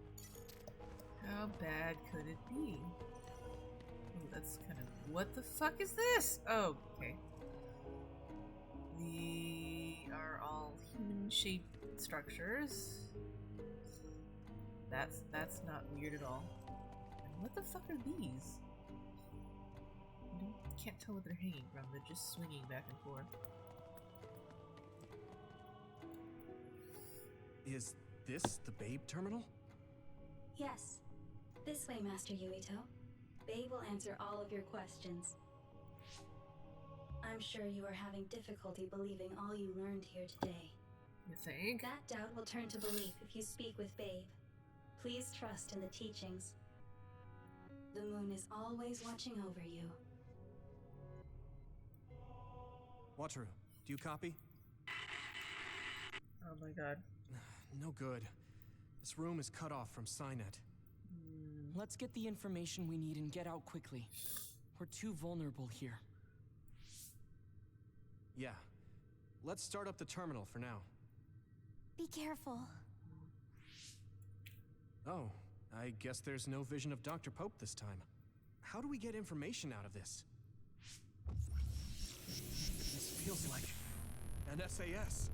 How bad could it be? Ooh, that's kind of... What the fuck is this? Oh, okay. We are all human-shaped structures. That's not weird at all. And what the fuck are these? I can't tell what they're hanging from. They're just swinging back and forth. Is this the Babe terminal? Yes. This way, Master Yuito. Babe will answer all of your questions. I'm sure you are having difficulty believing all you learned here today. You think? That doubt will turn to belief if you speak with Babe. Please trust in the teachings. The moon is always watching over you. Wataru, do you copy? Oh my god. No good. This room is cut off from Cynet. Let's get the information we need and get out quickly. We're too vulnerable here. Yeah. Let's start up the terminal for now. Be careful. Oh, I guess there's no vision of Dr. Pope this time. How do we get information out of this? This feels like an SAS.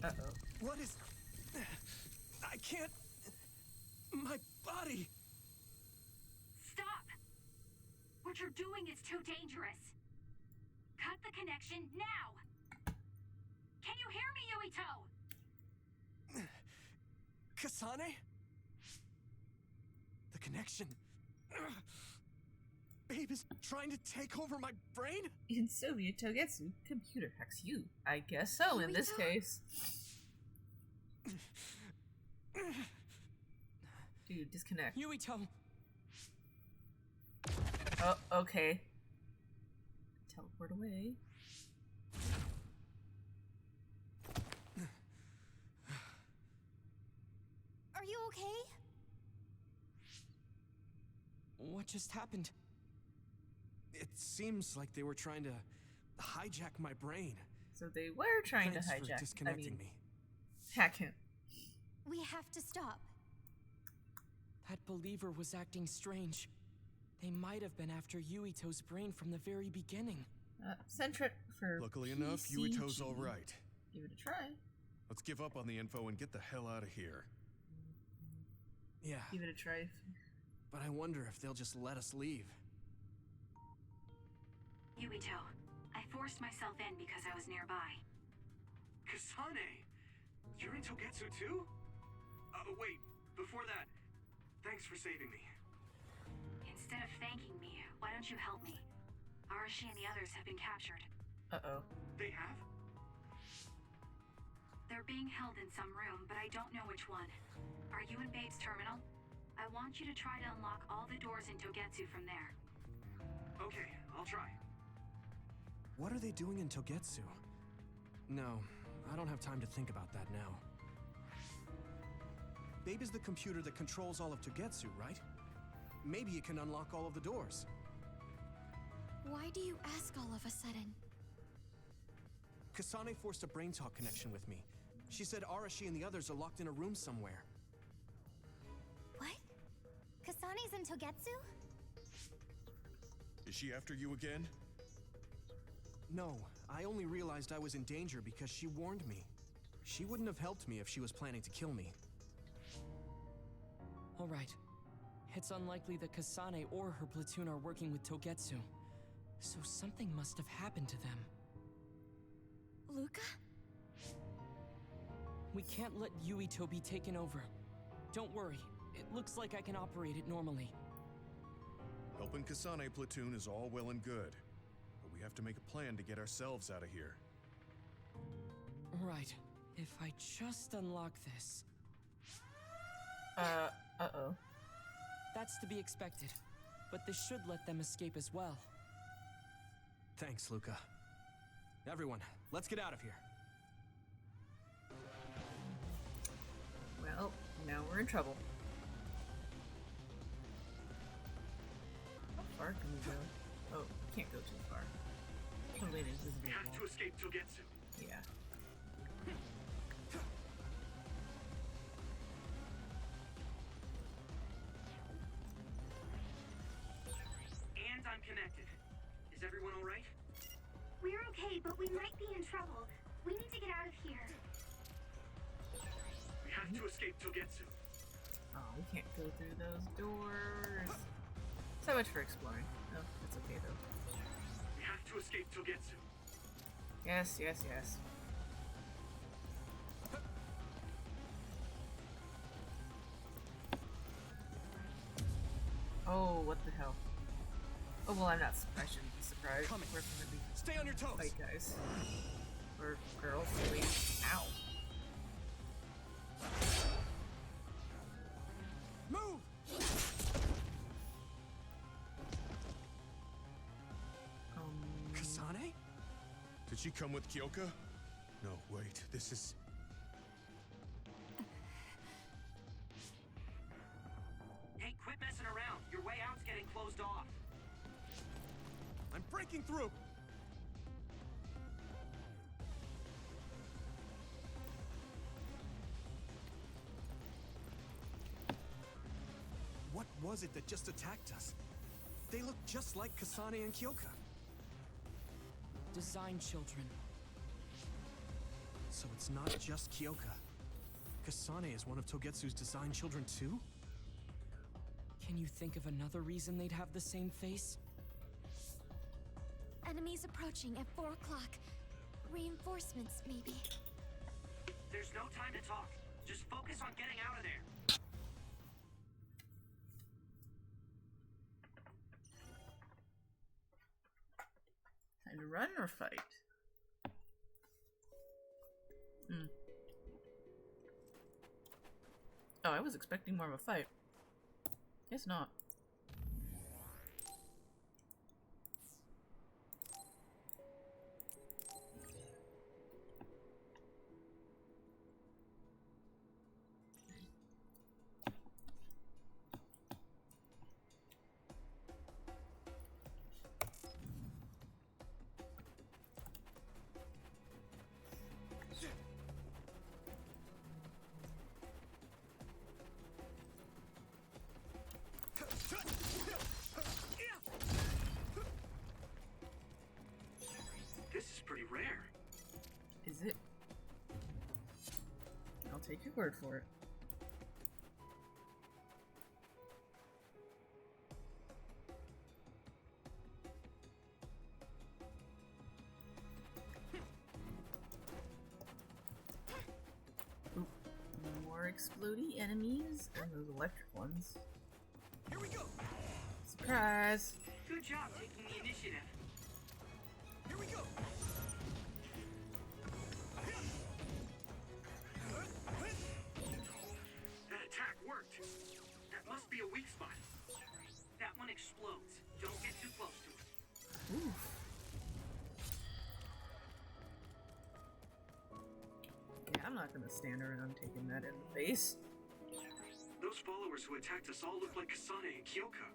Uh-oh. What is... I can't... My body... Stop! What you're doing is too dangerous. Cut the connection now! Can you hear me, Yuito? Kasane? The connection... Babe is trying to take over my brain? In Soviet Togetsu, computer hacks you. I guess so in this case. Dude, disconnect. Yuito! Oh, okay. Teleport away. Are you okay? What just happened? It seems like they were trying to hijack my brain. So they were trying Thanks to for hijack. disconnecting me. Hack him. We have to stop. That believer was acting strange. They might have been after Yuito's brain from the very beginning. Centric for Luckily enough, PCG. Yuito's all right. Give it a try. Let's give up on the info and get the hell out of here. Yeah. Give it a try. But I wonder if they'll just let us leave. Yuito, I forced myself in because I was nearby. Kasane! You're in Togetsu too? Wait, before that, thanks for saving me. Instead of thanking me, why don't you help me? Arashi and the others have been captured. Uh-oh. They have? They're being held in some room, but I don't know which one. Are you in Babe's terminal? I want you to try to unlock all the doors in Togetsu from there. Okay, I'll try. What are they doing in Togetsu? No, I don't have time to think about that now. Babe is the computer that controls all of Togetsu, right? Maybe it can unlock all of the doors. Why do you ask all of a sudden? Kasane forced a brain talk connection with me. She said Arashi and the others are locked in a room somewhere. What? Kasane's in Togetsu? Is she after you again? No, I only realized I was in danger because she warned me. She wouldn't have helped me if she was planning to kill me. All right. It's unlikely that Kasane or her platoon are working with Togetsu. So something must have happened to them. Luca? We can't let Yuito be taken over. Don't worry. It looks like I can operate it normally. Helping Kasane platoon is all well and good, but we have to make a plan to get ourselves out of here. Right. If I just unlock this... Uh-oh. That's to be expected. But this should let them escape as well. Thanks, Luca. Everyone, let's get out of here. Well, now we're in trouble. How far can we go? Oh, can't go too far. Totally an invisible We have wall. to escape Togetsu. Yeah. And I'm connected. Is everyone all right? okay, but we might be in trouble. We need to get out of here. We have to escape Togetsu. Oh, we can't go through those doors. So much for exploring. Oh, that's okay though. We have to escape Togetsu. Yes, yes, yes. Oh, what the hell? Oh, well, I'm not. I shouldn't be surprised. Coming. We're gonna be Stay on your toes. fight guys. Or girls, please. Ow. Move! Kasane? Did she come with Kyoka? No, wait. This is... Hey, quit messing around. Your way out's getting closed off. I'm breaking through! What was it that just attacked us? They look just like Kasane and Kyoka. Design children. So it's not just Kyoka. Kasane is one of Togetsu's design children too? Can you think of another reason they'd have the same face? Enemies approaching at 4 o'clock. Reinforcements, maybe. There's no time to talk. Just focus on getting out of there. Time to run or fight? Oh, I was expecting more of a fight. Guess not. This is pretty rare. Is it? I'll take your word for it. Oop. More explodey enemies and those electric ones. Here we go! Surprise! Good job taking the initiative. Here we go! That attack worked. That must be a weak spot. That one explodes. Don't get too close to it. Oof. Yeah, I'm not gonna stand around taking that in the face. Those followers who attacked us all look like Kasane and Kyoka.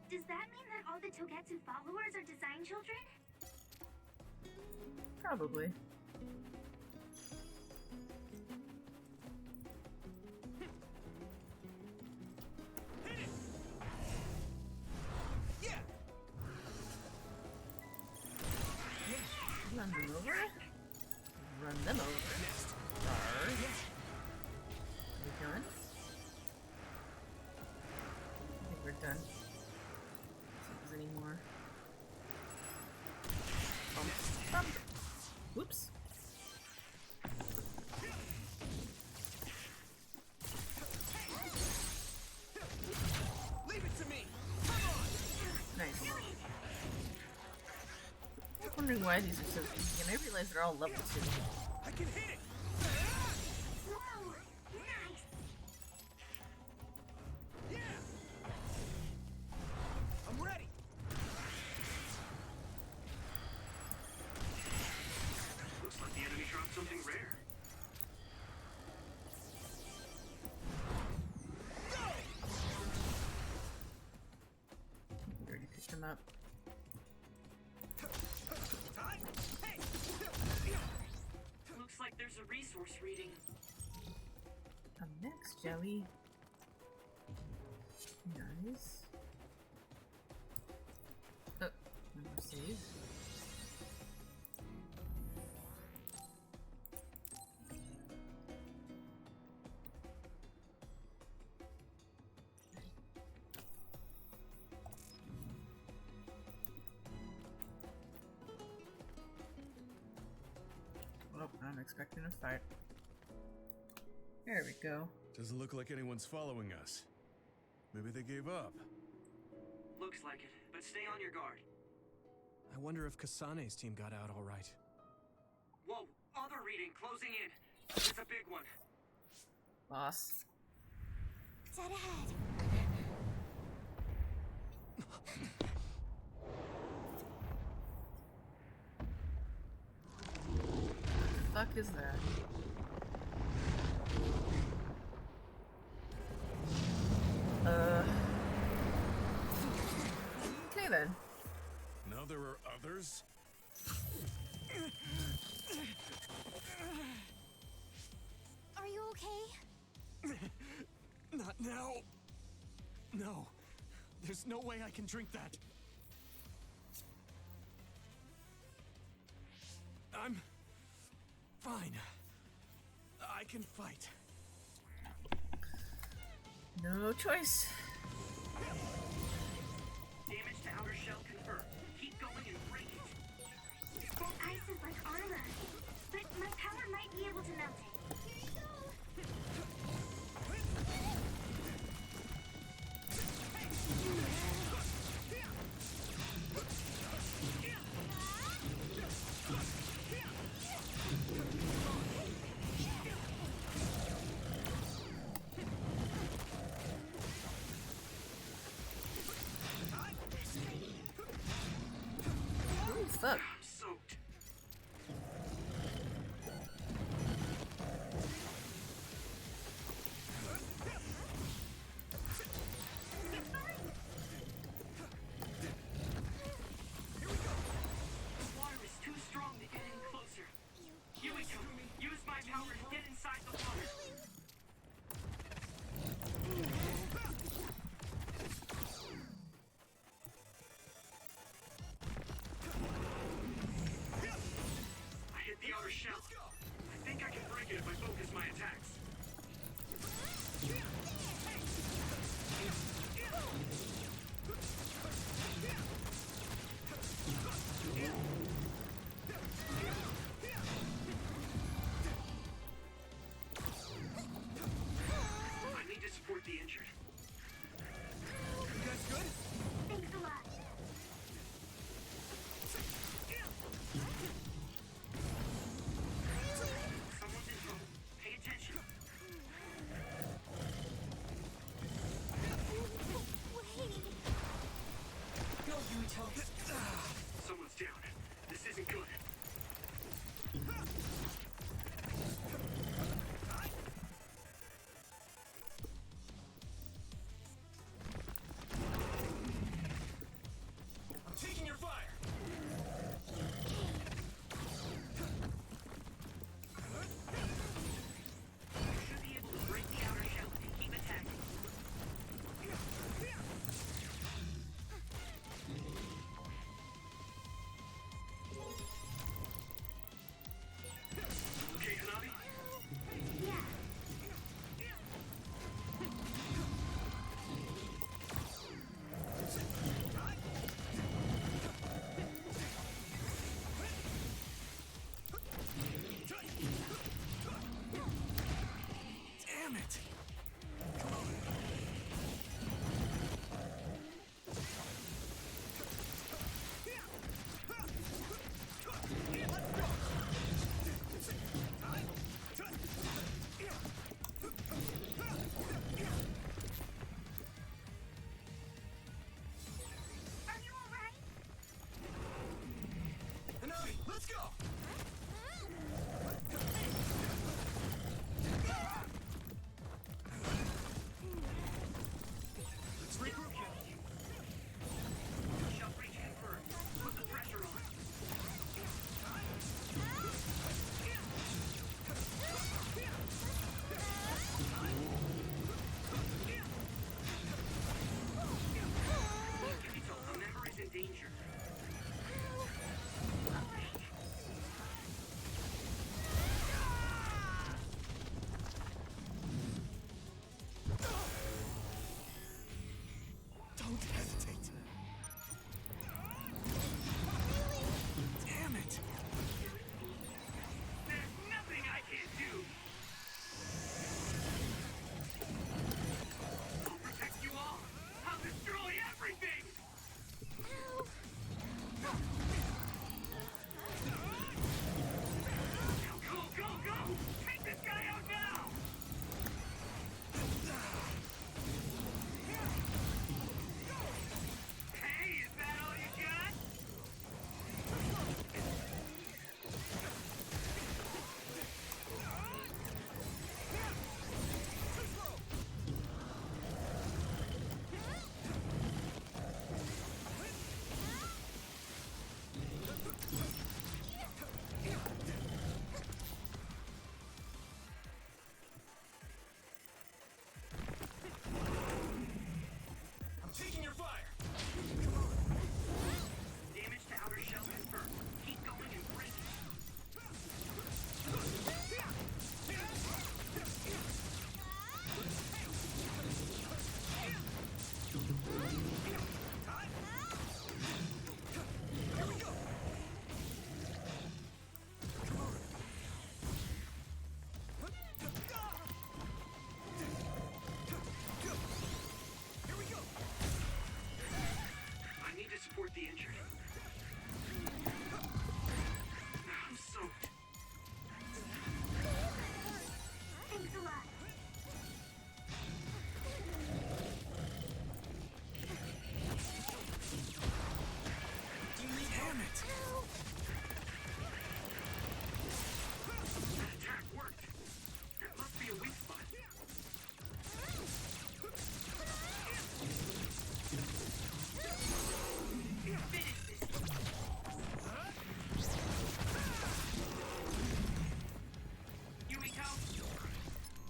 Does that mean that all the Togetsu followers are design children? Probably. Yeah! Run them over. Run them over. Next. Are we done? I think we're done. Let's see if there's any more. Bump. Bump. Whoops. Leave it to me! Come on! Nice. I was wondering why these are so easy, and I realize they're all level 2. I can hit it! Whoa! Nice! Yeah! I'm ready! Looks like the enemy dropped something rare. We already picked them up. Looks like there's a resource reading. Up next, Joey. Nice. Oh, one more save. expecting a fight. There we go. Doesn't look like anyone's following us. Maybe they gave up. Looks like it, but stay on your guard. I wonder if Kasane's team got out all right. Whoa, other reading closing in. It's a big one. Boss. Dead ahead. What the fuck is that? Okay then. Now there are others? Are you okay? Not now. No. There's no way I can drink that. I'm fine. I can fight. No choice. Damage to outer shell confirmed. Keep going and break it. That ice is like armor, but my power might be able to melt it. Ooh, fuck. I'm soaked. The water is too strong to get in closer. Yuito, use my power to get inside the water. I hit the outer shell. I think I can break it if I focus my attacks. I need to support the injured. You guys good? Thanks a lot. Someone's in trouble. Pay attention.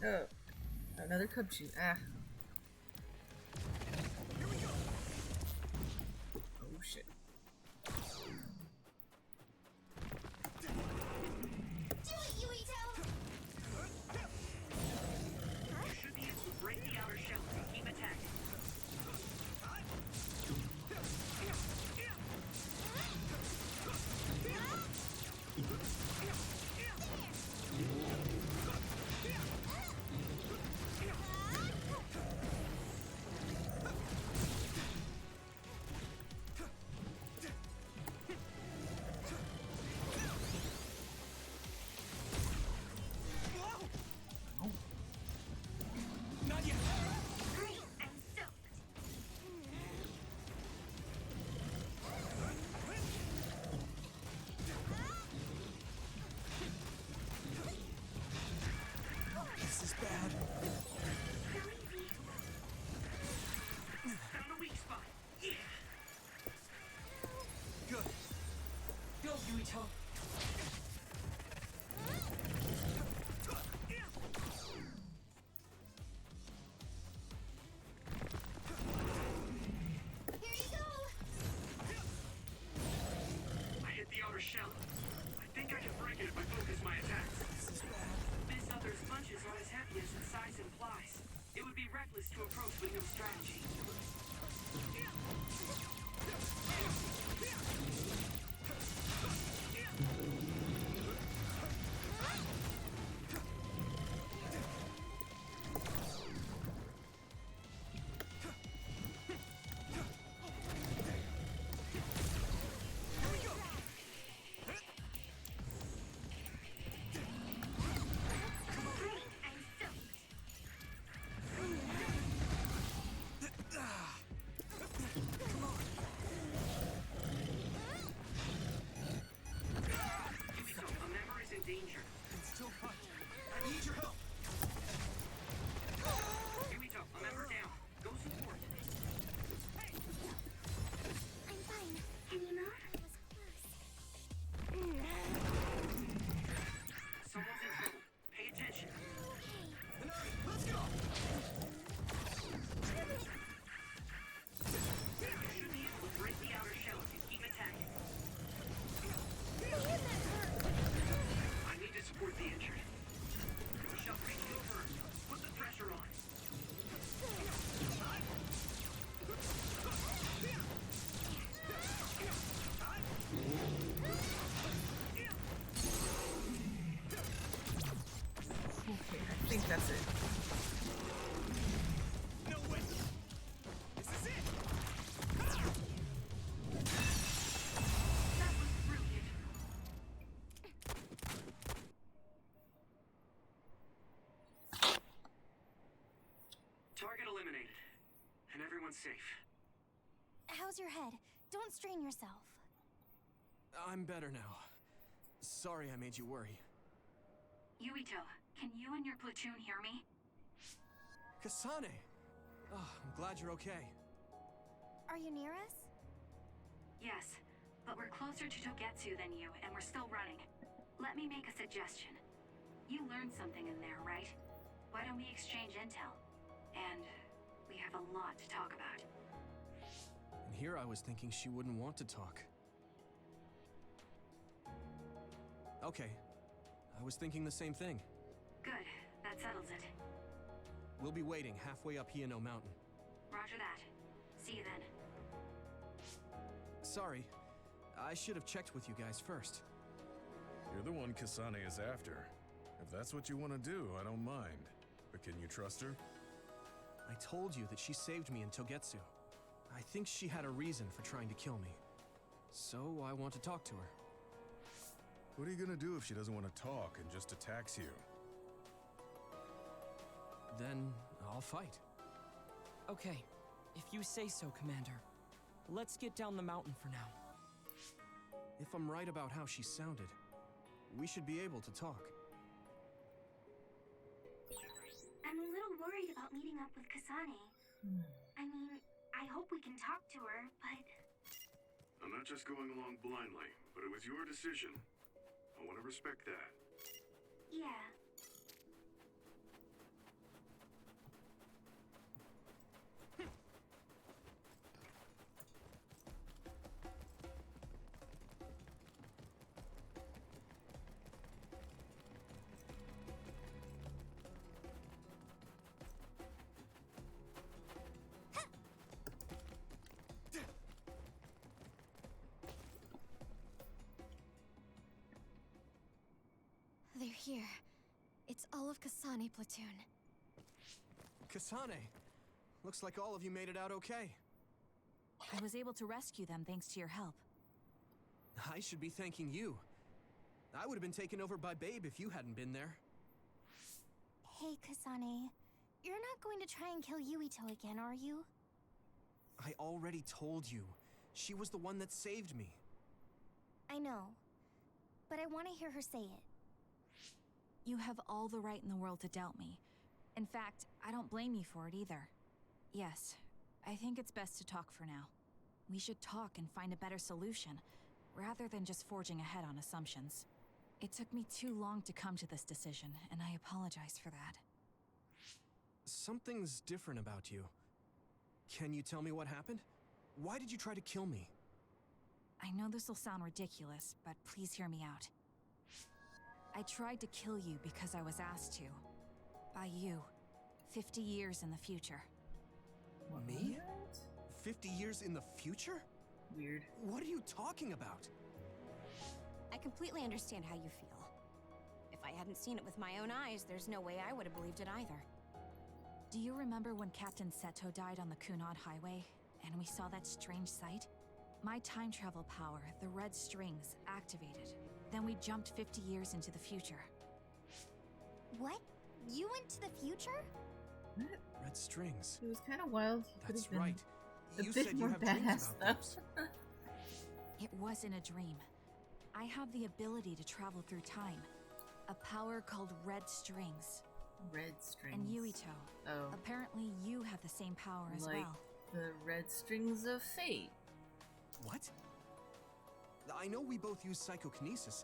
Oh, another cub shoot. Ah. Oh shit. Do it, Yuito! You should be able to break the outer shell if you keep attacking. This is bad. Found a weak spot. Yeah. Good. Go, Yuito. Here you go! I hit the outer shell. I think I can break it if I focus my attacks. This is bad. This other's punches aren't as heavy as its size implies. It would be reckless to approach with no strategy. Danger. It's still punch. I need your help. Yuito, a member down. Go support. I'm fine. Can you move? I was close. Someone's in trouble. Pay attention. Let's go. You should be able to break the outer shell if you keep attacking. I need to support the injured. Shall break you first. Put the pressure on. Okay, I think that's it. No way. This is it. That was brilliant. Target eliminated. And everyone's safe. How's your head? Don't strain yourself. I'm better now. Sorry I made you worry. Yuito, can you and your platoon hear me? Kasane! Oh, I'm glad you're okay. Are you near us? Yes, but we're closer to Togetsu than you, and we're still running. Let me make a suggestion. You learned something in there, right? Why don't we exchange intel? And we have a lot to talk about. And here I was thinking she wouldn't want to talk. Okay. I was thinking the same thing. Good, that settles it. We'll be waiting halfway up Hiano Mountain. Roger that. See you then. Sorry. I should have checked with you guys first. You're the one Kasane is after. If that's what you want to do, I don't mind. But can you trust her? I told you that she saved me in Togetsu. I think she had a reason for trying to kill me. So I want to talk to her. What are you gonna do if she doesn't want to talk and just attacks you? Then I'll fight. Okay, if you say so, Commander. Let's get down the mountain for now. If I'm right about how she sounded, we should be able to talk. I'm a little worried about meeting up with Kasane. I mean, I hope we can talk to her, but... I'm not just going along blindly, but it was your decision. I want to respect that. Yeah. here. It's all of Kasane platoon. Kasane! Looks like all of you made it out okay. I was able to rescue them thanks to your help. I should be thanking you. I would have been taken over by Babe if you hadn't been there. Hey, Kasane. You're not going to try and kill Yuito again, are you? I already told you. She was the one that saved me. I know. But I want to hear her say it. You have all the right in the world to doubt me. In fact, I don't blame you for it either. Yes, I think it's best to talk for now. We should talk and find a better solution, rather than just forging ahead on assumptions. It took me too long to come to this decision, and I apologize for that. Something's different about you. Can you tell me what happened? Why did you try to kill me? I know this will sound ridiculous, but please hear me out. I tried to kill you because I was asked to. By you. 50 years in the future. Me? 50 years in the future? Weird. What are you talking about? I completely understand how you feel. If I hadn't seen it with my own eyes, there's no way I would have believed it either. Do you remember when Captain Seto died on the Kunad Highway, and we saw that strange sight? My time travel power, the red strings, activated. Then we jumped 50 years into the future. What? You went to the future? Red strings. It was kind of wild. That's right. You said you have dreams about those. It wasn't a dream. I have the ability to travel through time. A power called red strings. Red strings. And Yuito. Oh. Apparently you have the same power as like well. The red strings of fate. What? I know we both use psychokinesis,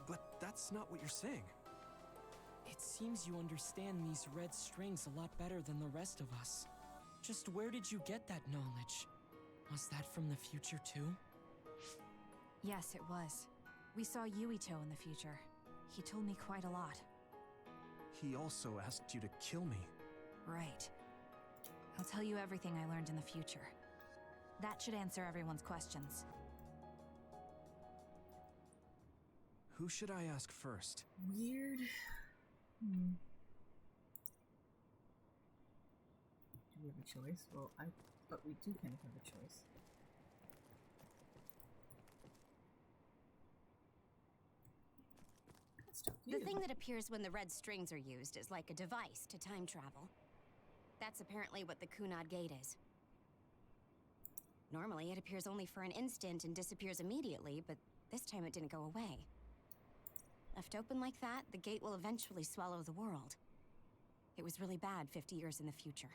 but that's not what you're saying. It seems you understand these red strings a lot better than the rest of us. Just where did you get that knowledge? Was that from the future too? Yes, it was. We saw Yuito in the future. He told me quite a lot. He also asked you to kill me. Right. I'll tell you everything I learned in the future. That should answer everyone's questions. Who should I ask first? Weird. Do we have a choice? Well, but we do kind of have a choice. The thing that appears when the red strings are used is like a device to time travel. That's apparently what the Kunad Gate is. Normally, it appears only for an instant and disappears immediately, but this time it didn't go away. Left open like that, the gate will eventually swallow the world. It was really bad 50 years in the future.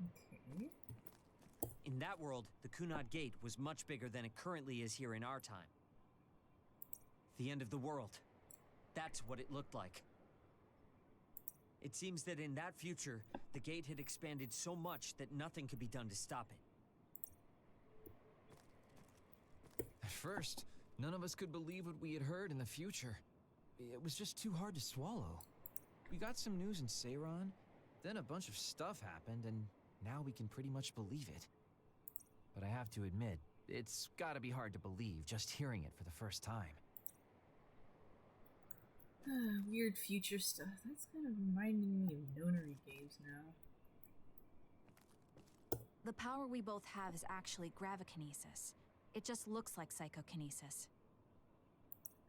Okay. In that world, the Kunad Gate was much bigger than it currently is here in our time. The end of the world. That's what it looked like. It seems that in that future, the gate had expanded so much that nothing could be done to stop it. At first, none of us could believe what we had heard in the future. It was just too hard to swallow. We got some news in Seiran, then a bunch of stuff happened, and now we can pretty much believe it. But I have to admit, it's gotta be hard to believe just hearing it for the first time. Weird future stuff. That's kind of reminding me of nonary games now. The power we both have is actually gravikinesis. It just looks like psychokinesis.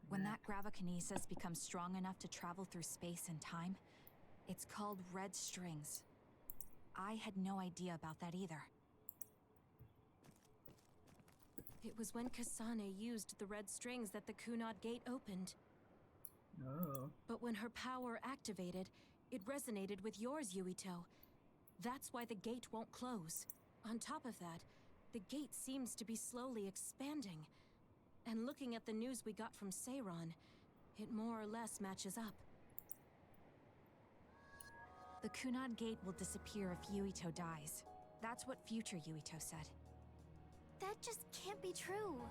When that gravikinesis becomes strong enough to travel through space and time, it's called red strings. I had no idea about that either. It was when Kasane used the red strings that the Kunad Gate opened. Oh. But when her power activated, it resonated with yours, Yuito. That's why the gate won't close. On top of that, the gate seems to be slowly expanding. And looking at the news we got from Seiran, it more or less matches up. The Kunad Gate will disappear if Yuito dies. That's what future Yuito said. That just can't be true.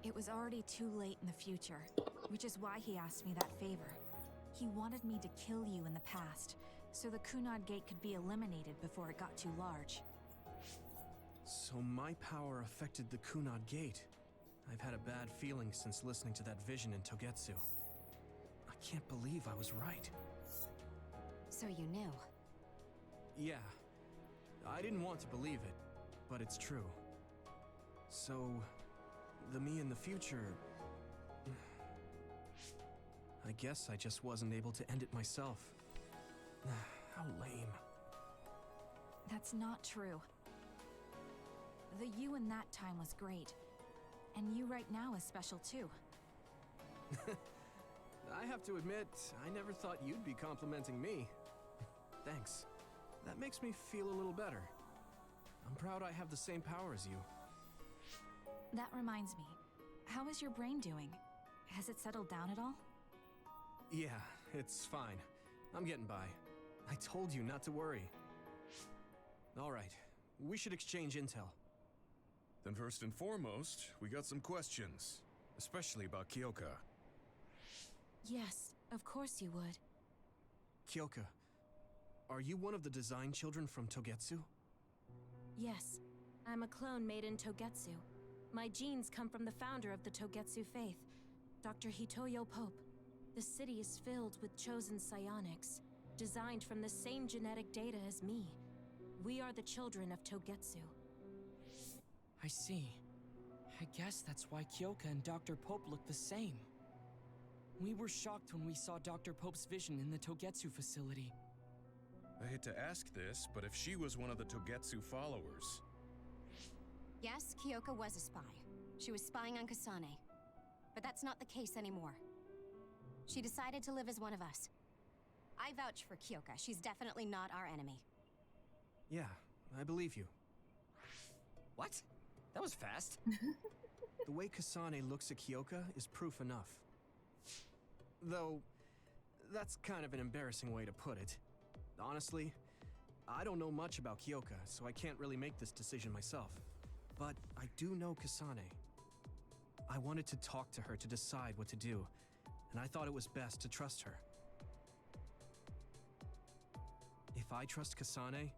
It was already too late in the future, which is why he asked me that favor. He wanted me to kill you in the past, so the Kunad Gate could be eliminated before it got too large. So my power affected the Kunad Gate. I've had a bad feeling since listening to that vision in Togetsu. I can't believe I was right. So you knew? Yeah. I didn't want to believe it, but it's true. So, the me in the future... I guess I just wasn't able to end it myself. How lame. That's not true. The you in that time was great. And you right now is special too. I have to admit, I never thought you'd be complimenting me. Thanks. That makes me feel a little better. I'm proud I have the same power as you. That reminds me. How is your brain doing? Has it settled down at all? Yeah, it's fine. I'm getting by. I told you not to worry. All right, we should exchange intel. Then first and foremost, we got some questions. Especially about Kyoka. Yes, of course you would. Kyoka, are you one of the design children from Togetsu? Yes, I'm a clone made in Togetsu. My genes come from the founder of the Togetsu faith, Dr. Hitoyo Pope. The city is filled with chosen psionics, designed from the same genetic data as me. We are the children of Togetsu. I see. I guess that's why Kyoka and Dr. Pope look the same. We were shocked when we saw Dr. Pope's vision in the Togetsu facility. I hate to ask this, but if she was one of the Togetsu followers... Yes, Kyoka was a spy. She was spying on Kasane. But that's not the case anymore. She decided to live as one of us. I vouch for Kyoka. She's definitely not our enemy. Yeah, I believe you. What? That was fast. The way Kasane looks at Kyoka is proof enough. Though, that's kind of an embarrassing way to put it. Honestly, I don't know much about Kyoka, so I can't really make this decision myself. But I do know Kasane. I wanted to talk to her to decide what to do, and I thought it was best to trust her. If I trust Kasane,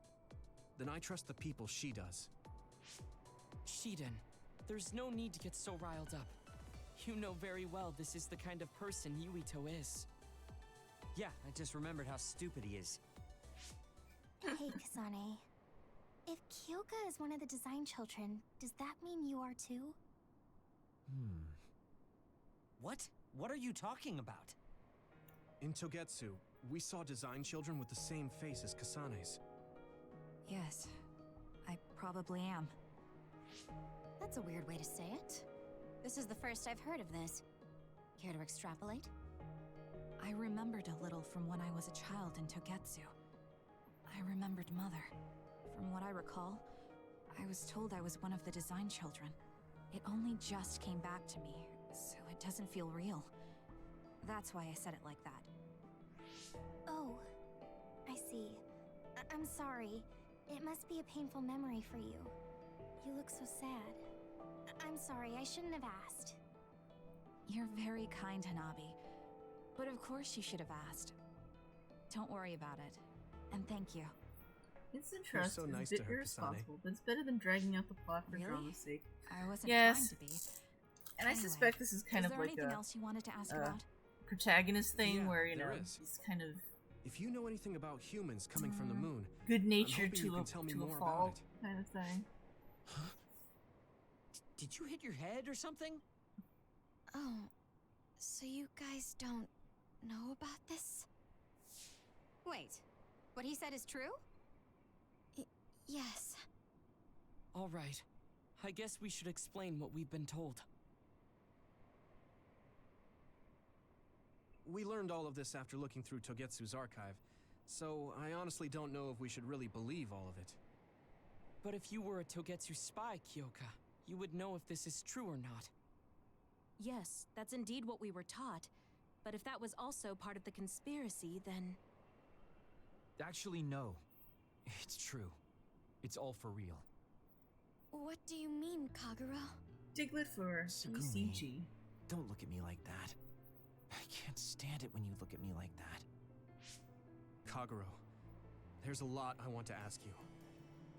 then I trust the people she does. Shiden, there's no need to get so riled up. You know very well this is the kind of person Yuito is. Yeah, I just remembered how stupid he is. Hey, Kasane. If Kyoka is one of the design children, does that mean you are too? What? What are you talking about? In Togetsu, we saw design children with the same face as Kasane's. Yes, I probably am. That's a weird way to say it. This is the first I've heard of this. Care to extrapolate? I remembered a little from when I was a child in Togetsu. I remembered Mother. From what I recall, I was told I was one of the design children. It only just came back to me, so it doesn't feel real. That's why I said it like that. Oh, I see. I'm sorry. It must be a painful memory for you. You look so sad. I'm sorry, I shouldn't have asked. You're very kind, Hanabi. But of course you should have asked. Don't worry about it. And thank you. It's interesting. so nice a bit to her, irresponsible, but it's better than dragging out the plot for Really? drama's sake. I wasn't Yes. trying to be. And I Anyway, suspect this is kind of there like anything a else you wanted to ask about? protagonist thing Yeah, where, you know, there is. he's kind of If you know anything about humans coming from the moon, good I'm natured hoping you to can a, tell me to more a about fault it. kind of thing. Did you hit your head or something? Oh, so you guys don't know about this? Wait, what he said is true? Yes. All right. I guess we should explain what we've been told. We learned all of this after looking through Togetsu's archive, so I honestly don't know if we should really believe all of it. But if you were a Togetsu spy, Kyoka, you would know if this is true or not. Yes, that's indeed what we were taught. But if that was also part of the conspiracy, then... Actually, no. It's true. It's all for real. What do you mean, Kagura? Diglett for Sugumi, CG. don't look at me like that. I can't stand it when you look at me like that. Kaguro, there's a lot I want to ask you.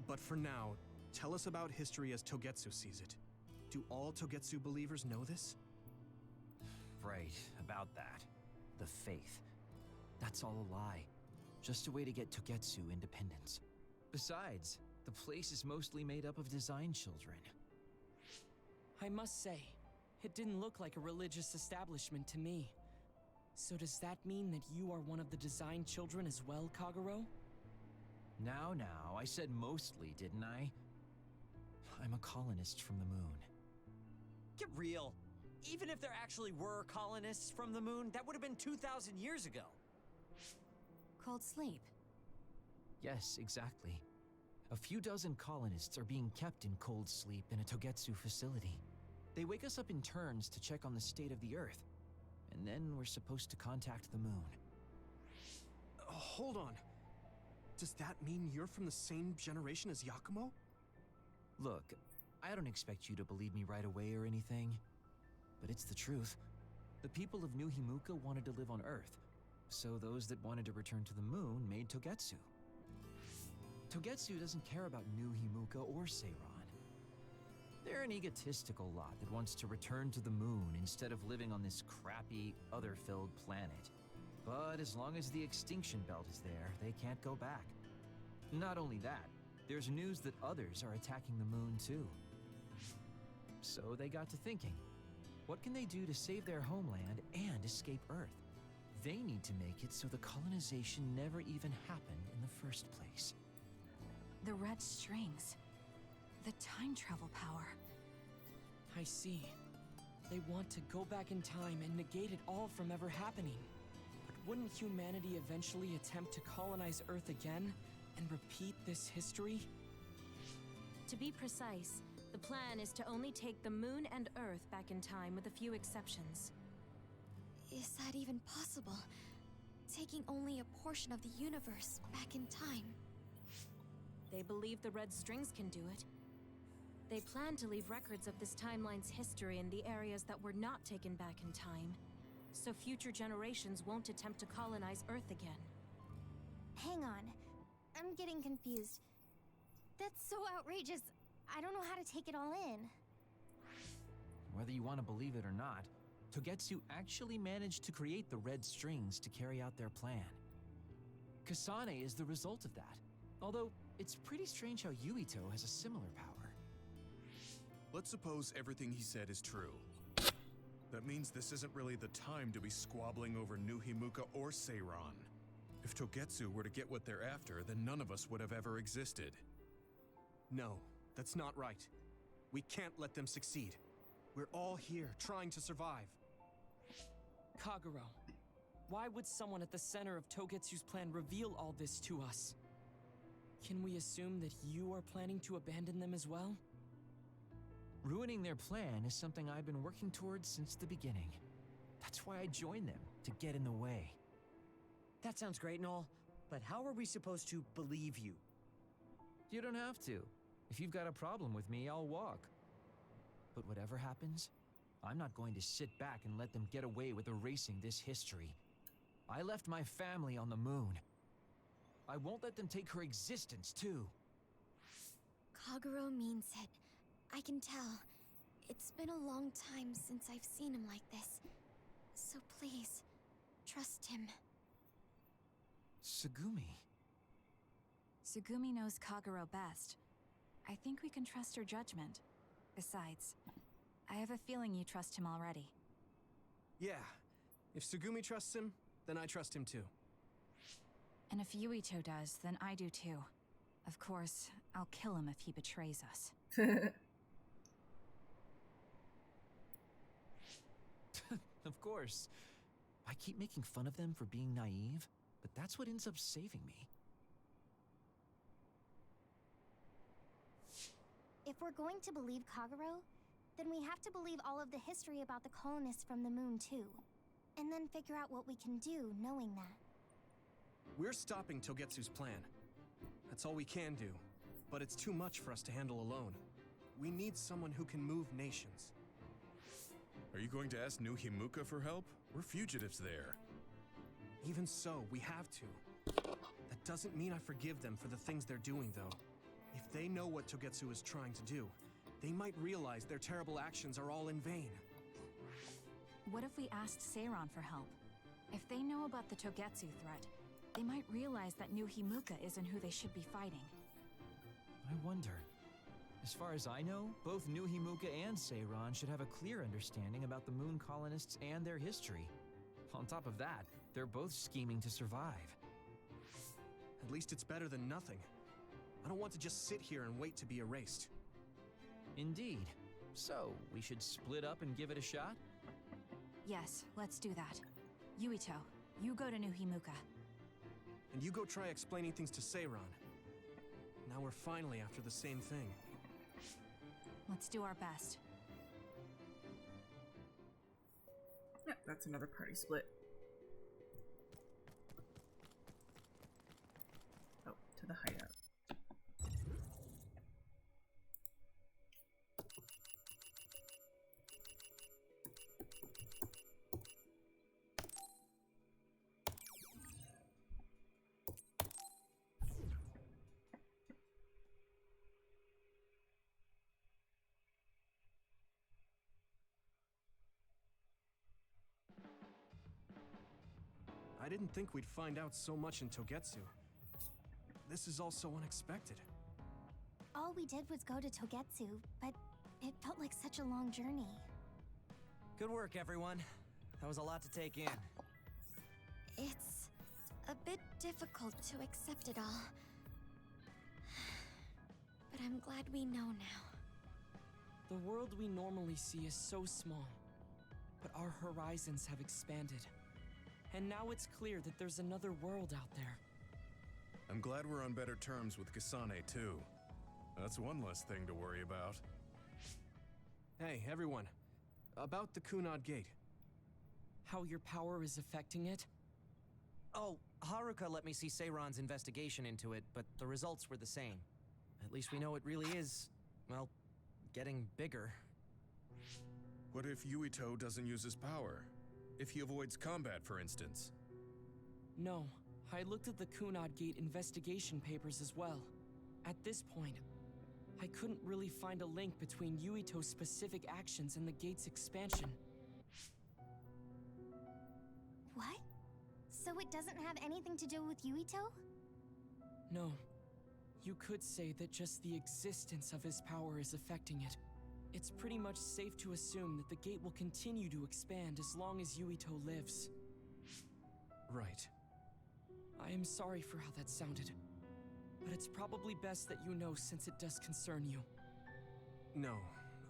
But for now, tell us about history as Togetsu sees it. Do all Togetsu believers know this? Right, about that. The faith. That's all a lie. Just a way to get Togetsu independence. Besides, the place is mostly made up of design children. I must say, it didn't look like a religious establishment to me. So does that mean that you are one of the design children as well, Kagero? Now, I said mostly, didn't I? I'm a colonist from the moon. Get real. Even if there actually were colonists from the moon, that would have been 2,000 years ago. Cold sleep. Yes, exactly. A few dozen colonists are being kept in cold sleep in a Togetsu facility. They wake us up in turns to check on the state of the Earth, and then we're supposed to contact the moon. Hold on. Does that mean you're from the same generation as Yakumo? Look, I don't expect you to believe me right away or anything, but it's the truth. The people of New Himuka wanted to live on Earth, so those that wanted to return to the moon made Togetsu. Togetsu doesn't care about New Himuka or Seiran. They're an egotistical lot that wants to return to the moon instead of living on this crappy, other-filled planet. But as long as the extinction belt is there, they can't go back. Not only that, there's news that others are attacking the moon too. So they got to thinking, what can they do to save their homeland and escape Earth? They need to make it so the colonization never even happened in the first place. The red strings. The time travel power. I see. They want to go back in time and negate it all from ever happening. But wouldn't humanity eventually attempt to colonize Earth again and repeat this history? To be precise, the plan is to only take the moon and Earth back in time with a few exceptions. Is that even possible? Taking only a portion of the universe back in time. They believe the red strings can do it. They plan to leave records of this timeline's history in the areas that were not taken back in time, so future generations won't attempt to colonize Earth again. Hang on. I'm getting confused. That's so outrageous. I don't know how to take it all in. Whether you want to believe it or not, Togetsu actually managed to create the red strings to carry out their plan. Kasane is the result of that, although it's pretty strange how Yuito has a similar power. Let's suppose everything he said is true. That means this isn't really the time to be squabbling over New Himuka or Seiran. If Togetsu were to get what they're after, then none of us would have ever existed. No, that's not right. We can't let them succeed. We're all here trying to survive. Kagero, why would someone at the center of Togetsu's plan reveal all this to us? Can we assume that you are planning to abandon them as well? Ruining their plan is something I've been working towards since the beginning. That's why I joined them, to get in the way. That sounds great and all, but how are we supposed to believe you? You don't have to. If you've got a problem with me, I'll walk. But whatever happens, I'm not going to sit back and let them get away with erasing this history. I left my family on the moon. I won't let them take her existence, too. Kagero means it. I can tell. It's been a long time since I've seen him like this. So please, trust him. Tsugumi. Tsugumi knows Kagero best. I think we can trust her judgment. Besides, I have a feeling you trust him already. Yeah. If Tsugumi trusts him, then I trust him too. And if Yuito does, then I do too. Of course, I'll kill him if he betrays us. Of course. I keep making fun of them for being naive, but that's what ends up saving me. If we're going to believe Kagero, then we have to believe all of the history about the colonists from the moon too. And then figure out what we can do knowing that. We're stopping Togetsu's plan. That's all we can do. But it's too much for us to handle alone. We need someone who can move nations. Are you going to ask New Himuka for help? We're fugitives there. Even so, we have to. That doesn't mean I forgive them for the things they're doing, though. If they know what Togetsu is trying to do, They might realize their terrible actions are all in vain. What if we asked Seiron for help? If they know about the Togetsu threat, they might realize that New Himuka isn't who they should be fighting. I wonder. As far as I know, both New Himuka and Seiron should have a clear understanding about the Moon colonists and their history. On top of that, they're both scheming to survive. At least it's better than nothing. I don't want to just sit here and wait to be erased. Indeed. So, we should split up and give it a shot? Yes, let's do that. Yuito, you go to New Himuka. And you go try explaining things to Seiron. Now we're finally after the same thing. Let's do our best. Yep, that's another party split. Oh, to the hideout. I didn't think we'd find out so much in Togetsu. This is all so unexpected. All we did was go to Togetsu, but it felt like such a long journey. Good work, everyone. That was a lot to take in. It's a bit difficult to accept it all. But I'm glad we know now. The world we normally see is so small, but our horizons have expanded. And now it's clear that there's another world out there. I'm glad we're on better terms with Kasane, too. That's one less thing to worry about. Hey, everyone. About the Kunad Gate. How your power is affecting it? Oh, Haruka let me see Seiron's investigation into it, but the results were the same. At least we know it really is, well, getting bigger. What if Yuito doesn't use his power? If he avoids combat, for instance? No, I looked at the Kunad Gate investigation papers as well. At this point, I couldn't really find a link between Yuito's specific actions and the gate's expansion. What? So it doesn't have anything to do with Yuito? No. You could say that just the existence of his power is affecting it. It's pretty much safe to assume that the gate will continue to expand as long as Yuito lives. Right. I am sorry for how that sounded, but it's probably best that you know since it does concern you. No,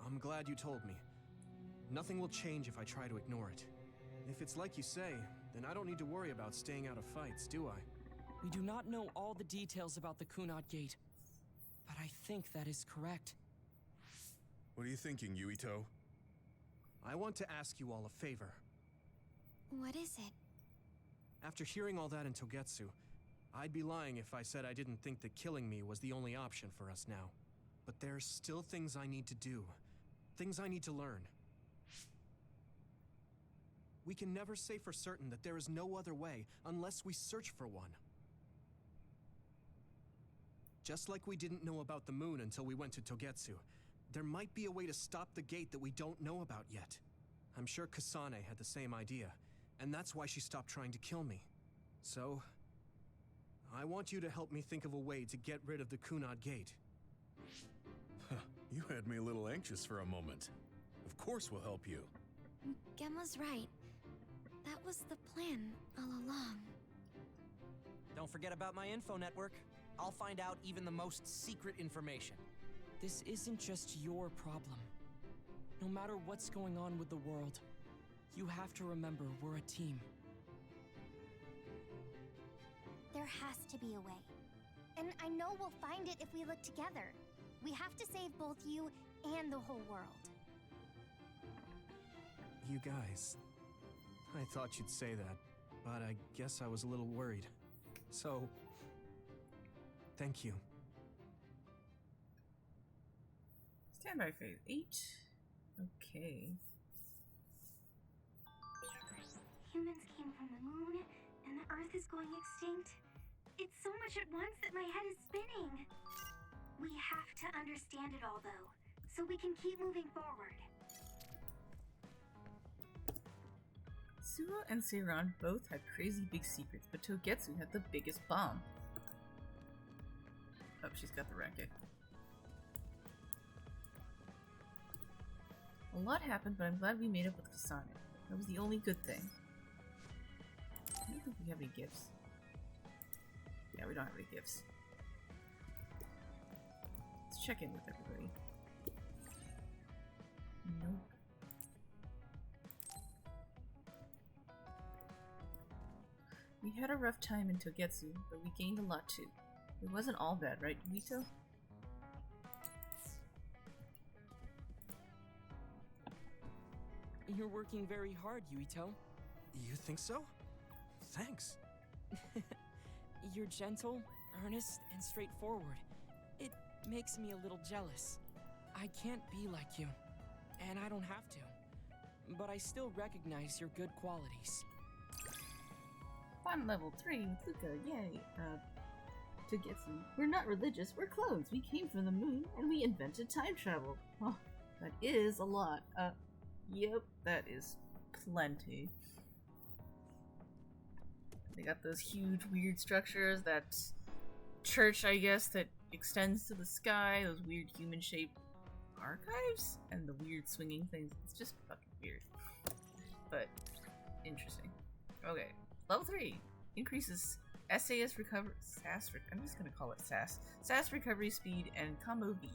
I'm glad you told me. Nothing will change if I try to ignore it. If it's like you say, then I don't need to worry about staying out of fights, do I? We do not know all the details about the Kunad Gate, but I think that is correct. What are you thinking, Yuito? I want to ask you all a favor. What is it? After hearing all that in Togetsu, I'd be lying if I said I didn't think that killing me was the only option for us now. But there's still things I need to do. Things I need to learn. We can never say for certain that there is no other way unless we search for one. Just like we didn't know about the moon until we went to Togetsu, there might be a way to stop the gate that we don't know about yet. I'm sure Kasane had the same idea, and that's why she stopped trying to kill me. So, I want you to help me think of a way to get rid of the Kunad Gate. You had me a little anxious for a moment. Of course we'll help you. Gemma's right. That was the plan all along. Don't forget about my info network. I'll find out even the most secret information. This isn't just your problem. No matter what's going on with the world, you have to remember we're a team. There has to be a way. And I know we'll find it if we look together. We have to save both you and the whole world. You guys... I thought you'd say that, but I guess I was a little worried. So... thank you. Standby phase 8. Okay. Humans came from the moon, and the Earth is going extinct. It's so much at once that my head is spinning. We have to understand it all, though, so we can keep moving forward. Suo and Seiran both had crazy big secrets, but Togetsu had the biggest bomb. Oh, she's got the racket. A lot happened, but I'm glad we made up with Kasane. That was the only good thing. I don't think we have any gifts. Yeah, we don't have any gifts. Let's check in with everybody. Nope. We had a rough time in Togetsu, but we gained a lot too. It wasn't all bad, right, Yuito? You're working very hard, Yuito. You think so? Thanks. You're gentle, earnest, and straightforward. It makes me a little jealous. I can't be like you, and I don't have to. But I still recognize your good qualities. Fun level 3 with Luca, yay! Togetsu. We're not religious, we're clones. We came from the moon, and we invented time travel. Oh, that is a lot. Yep, that is plenty. They got those huge, weird structures, that church, I guess, that extends to the sky, those weird human-shaped archives, and the weird swinging things. It's just fucking weird. But, interesting. Okay, level 3 increases SAS recovery. I'm just gonna call it SAS. SAS recovery speed and combo V.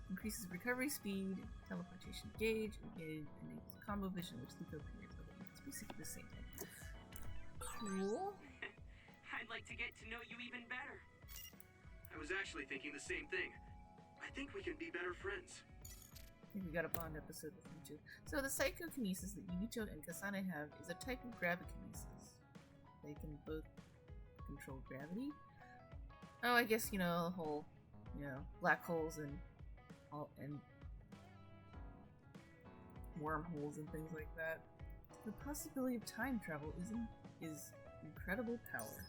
Increases recovery speed, teleportation gauge, and enables combo vision, which Luca appears. Okay, it's basically the same thing. Cool. I'd like to get to know you even better. I was actually thinking the same thing. I think we can be better friends. I think we got a Bond episode with you too. So the psychokinesis that Yuito and Kasane have is a type of gravikinesis. They can both control gravity. Oh, I guess, you know, the whole, you know, black holes and wormholes and things like that. The possibility of time travel is incredible power.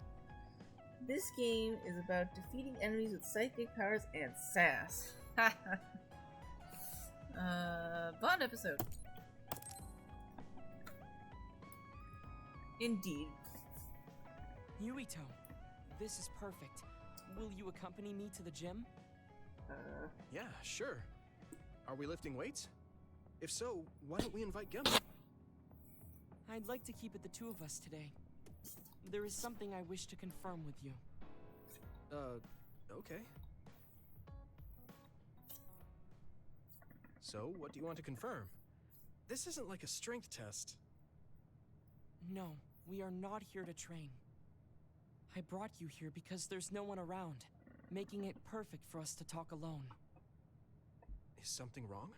This game is about defeating enemies with psychic powers and sass. Bond episode. Indeed. Yuito, this is perfect. Will you accompany me to the gym? Yeah, sure. Are we lifting weights? If so, why don't we invite Gemma? I'd like to keep it the two of us today. There is something I wish to confirm with you. Okay. So, what do you want to confirm? This isn't like a strength test. No, we are not here to train. I brought you here because there's no one around, making it perfect for us to talk alone. Is something wrong?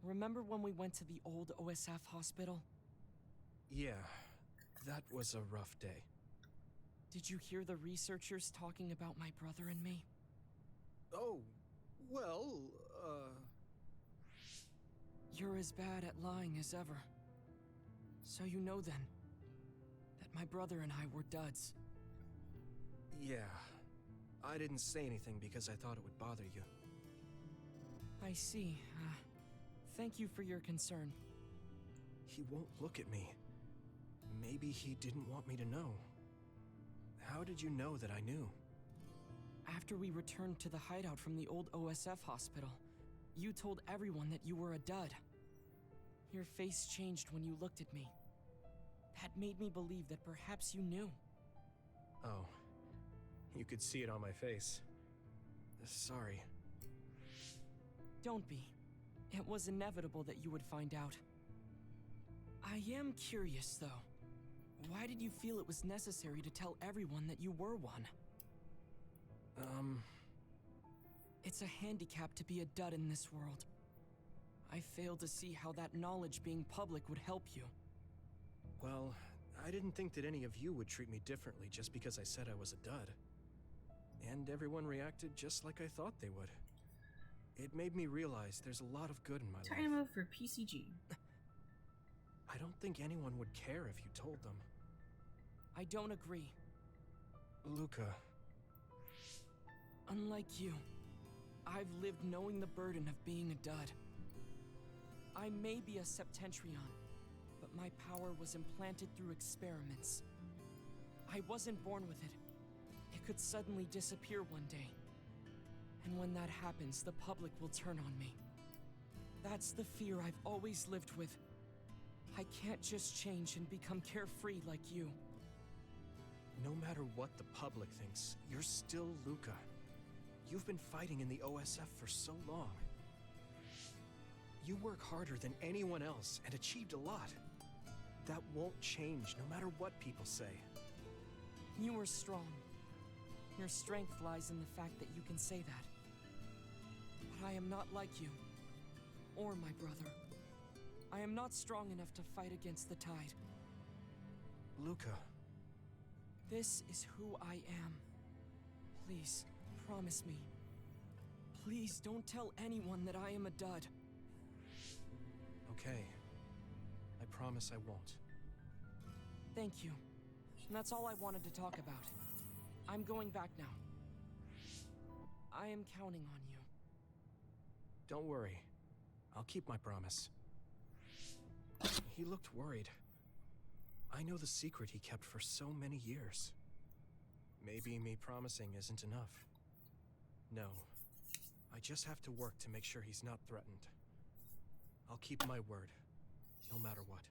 Remember when we went to the old OSF hospital? Yeah, that was a rough day. Did you hear the researchers talking about my brother and me? Oh, well, You're as bad at lying as ever. So you know then, that my brother and I were duds. Yeah. I didn't say anything because I thought it would bother you. I see. Thank you for your concern. He won't look at me. Maybe he didn't want me to know. How did you know that I knew? After we returned to the hideout from the old OSF hospital, you told everyone that you were a dud. Your face changed when you looked at me. That made me believe that perhaps you knew. Oh. You could see it on my face. Sorry. Don't be. It was inevitable that you would find out. I am curious, though. Why did you feel it was necessary to tell everyone that you were one? It's a handicap to be a dud in this world. I fail to see how that knowledge being public would help you. Well, I didn't think that any of you would treat me differently just because I said I was a dud. And everyone reacted just like I thought they would. It made me realize there's a lot of good in my life. Time for PCG. I don't think anyone would care if you told them. I don't agree. Luca. Unlike you, I've lived knowing the burden of being a dud. I may be a Septentrion, but my power was implanted through experiments. I wasn't born with it. It could suddenly disappear one day. And when that happens, the public will turn on me. That's the fear I've always lived with. I can't just change and become carefree like you. No matter what the public thinks, you're still Luca. You've been fighting in the OSF for so long. You work harder than anyone else and achieved a lot. That won't change no matter what people say. You are strong. Your strength lies in the fact that you can say that. But I am not like you, or my brother. I am not strong enough to fight against the tide. Luca. This is who I am. Please, promise me. Please don't tell anyone that I am a dud. Okay. I promise I won't. Thank you. And that's all I wanted to talk about. I'm going back now. I am counting on you. Don't worry. I'll keep my promise. He looked worried. I know the secret he kept for so many years. Maybe me promising isn't enough. No. I just have to work to make sure he's not threatened. I'll keep my word, no matter what.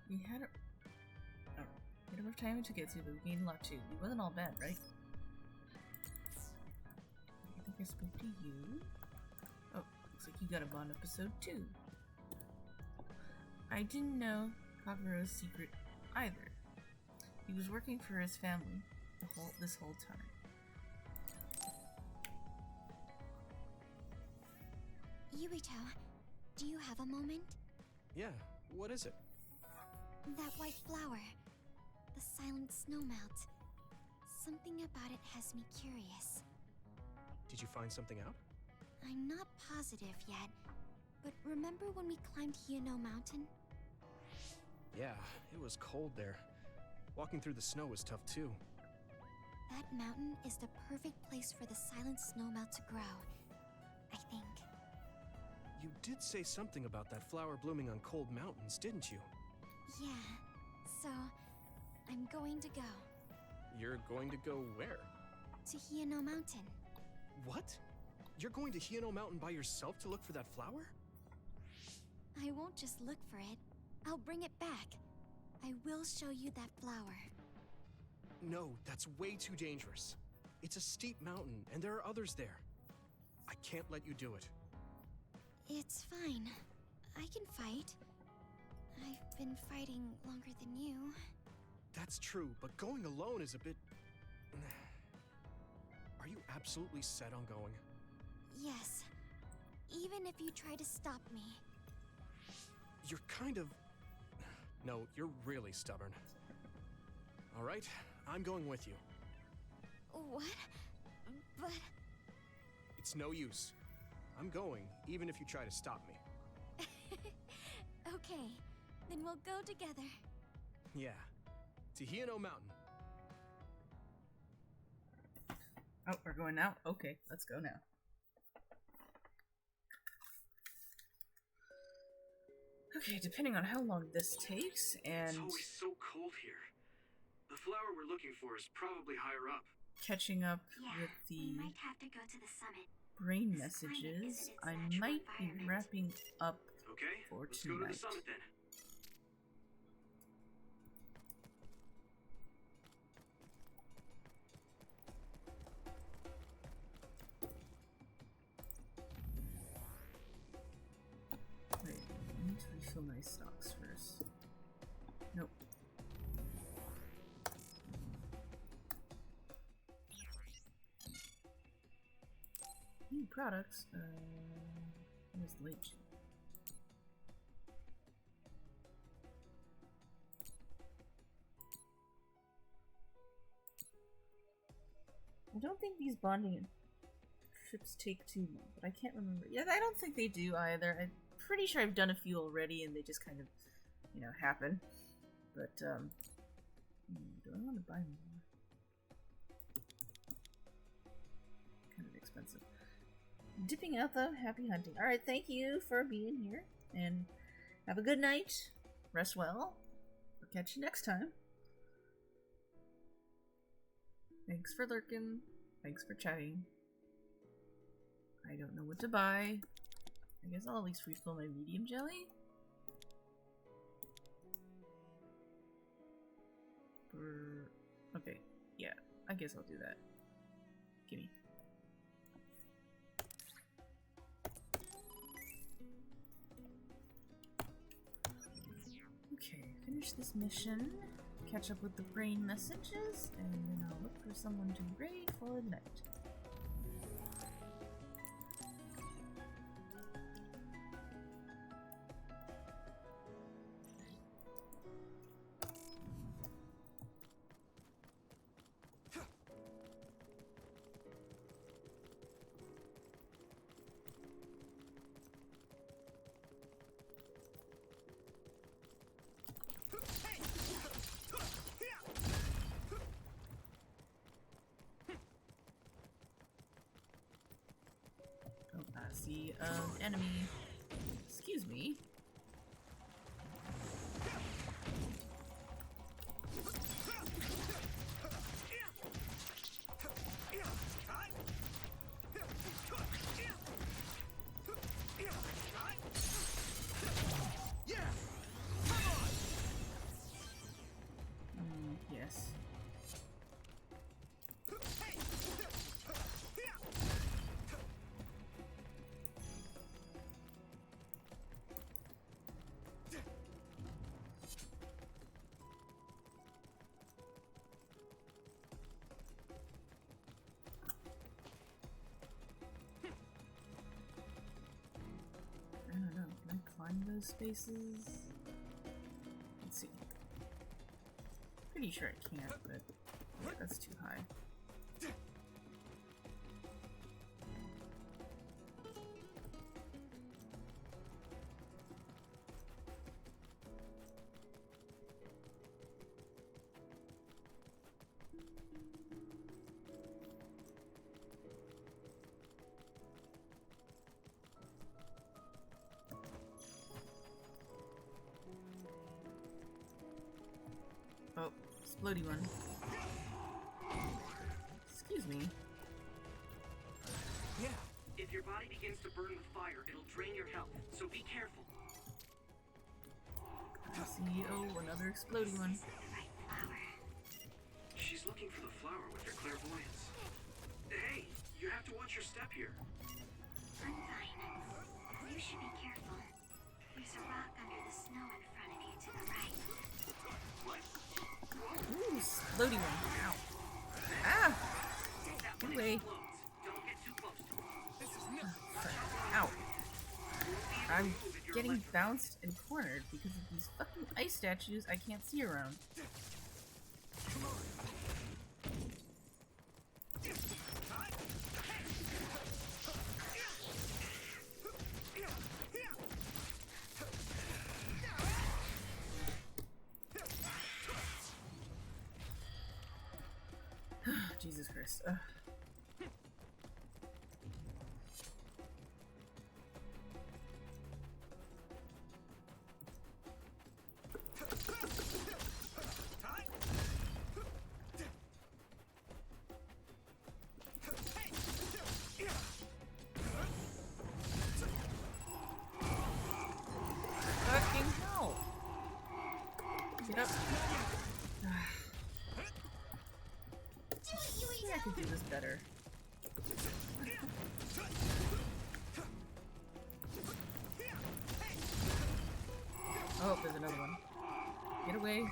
We had a bit of time to get through, but we gained a lot too. It wasn't all bad, right? I think I spoke to you. Oh, looks like you got a Bond episode too. I didn't know Kagero's secret either. He was working for his family this whole time. Yuito, do you have a moment? Yeah, what is it? That white flower. The silent snowmelt. Something about it has me curious. Did you find something out? I'm not positive yet, but remember when we climbed Hino Mountain? Yeah, it was cold there. Walking through the snow was tough too. That mountain is the perfect place for the silent snowmelt to grow, I think. You did say something about that flower blooming on cold mountains, didn't you? Yeah, so I'm going to go. You're going to go where? To Hino Mountain. What? You're going to Hino Mountain by yourself to look for that flower? I won't just look for it. I'll bring it back. I will show you that flower. No, that's way too dangerous. It's a steep mountain, and there are others there. I can't let you do it. It's fine. I can fight. I've been fighting longer than you. That's true, but going alone is a bit... Are you absolutely set on going? Yes. Even if you try to stop me. You're kind of... No, you're really stubborn. All right, I'm going with you. What? But... It's no use. I'm going, even if you try to stop me. Okay, then we'll go together. Yeah, to Hino Mountain. Oh, we're going now? Okay, let's go now. Okay, depending on how long this takes, and... It's always so cold here. The flower we're looking for is probably higher up. Catching up with we the might have to go to the summit. brain messages, I might be wrapping up Okay, for let's tonight. go to the summit then. Wait, I need to refill my stocks first. Nope. New products. Where's the late? I don't think these bonding trips take too long, but I can't remember. Yeah, I don't think they do either. I'm pretty sure I've done a few already and they just kind of, you know, happen. But, do I want to buy more? Kind of expensive. Dipping out though, happy hunting. Alright, thank you for being here, and have a good night. Rest well. I'll catch you next time. Thanks for lurking. Thanks for chatting. I don't know what to buy. I guess I'll at least refill my medium jelly. Okay, yeah, I guess I'll do that. Gimme. Okay, finish this mission, catch up with the brain messages, and then I'll look for someone to raid for the night. See, enemy. Excuse me. Yes. I don't know, can I climb those spaces? Let's see. Pretty sure I can't, but yeah, that's too high. Oh, explodey one. Excuse me. Yeah. If your body begins to burn with fire, it'll drain your health, so be careful. I see. Oh, another explodey one. She's looking for the flower with her clairvoyance. Hey, you have to watch your step here. I'm fine. You should be careful. There's a rock under the snow in front of you to the right. Ooh, explodey one. Ow. Ah! Get away. Ow. I'm getting bounced and cornered because of these fucking ice statues I can't see around. Jesus Christ. Ugh. Fucking hell! Get up. I could do this better. Oh, there's another one. Get away.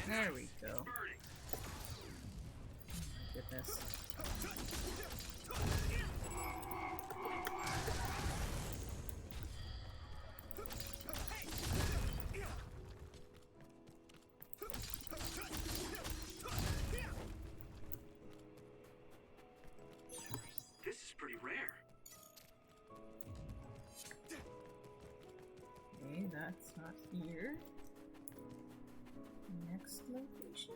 There we go. Oh my goodness. that's not here. Next location?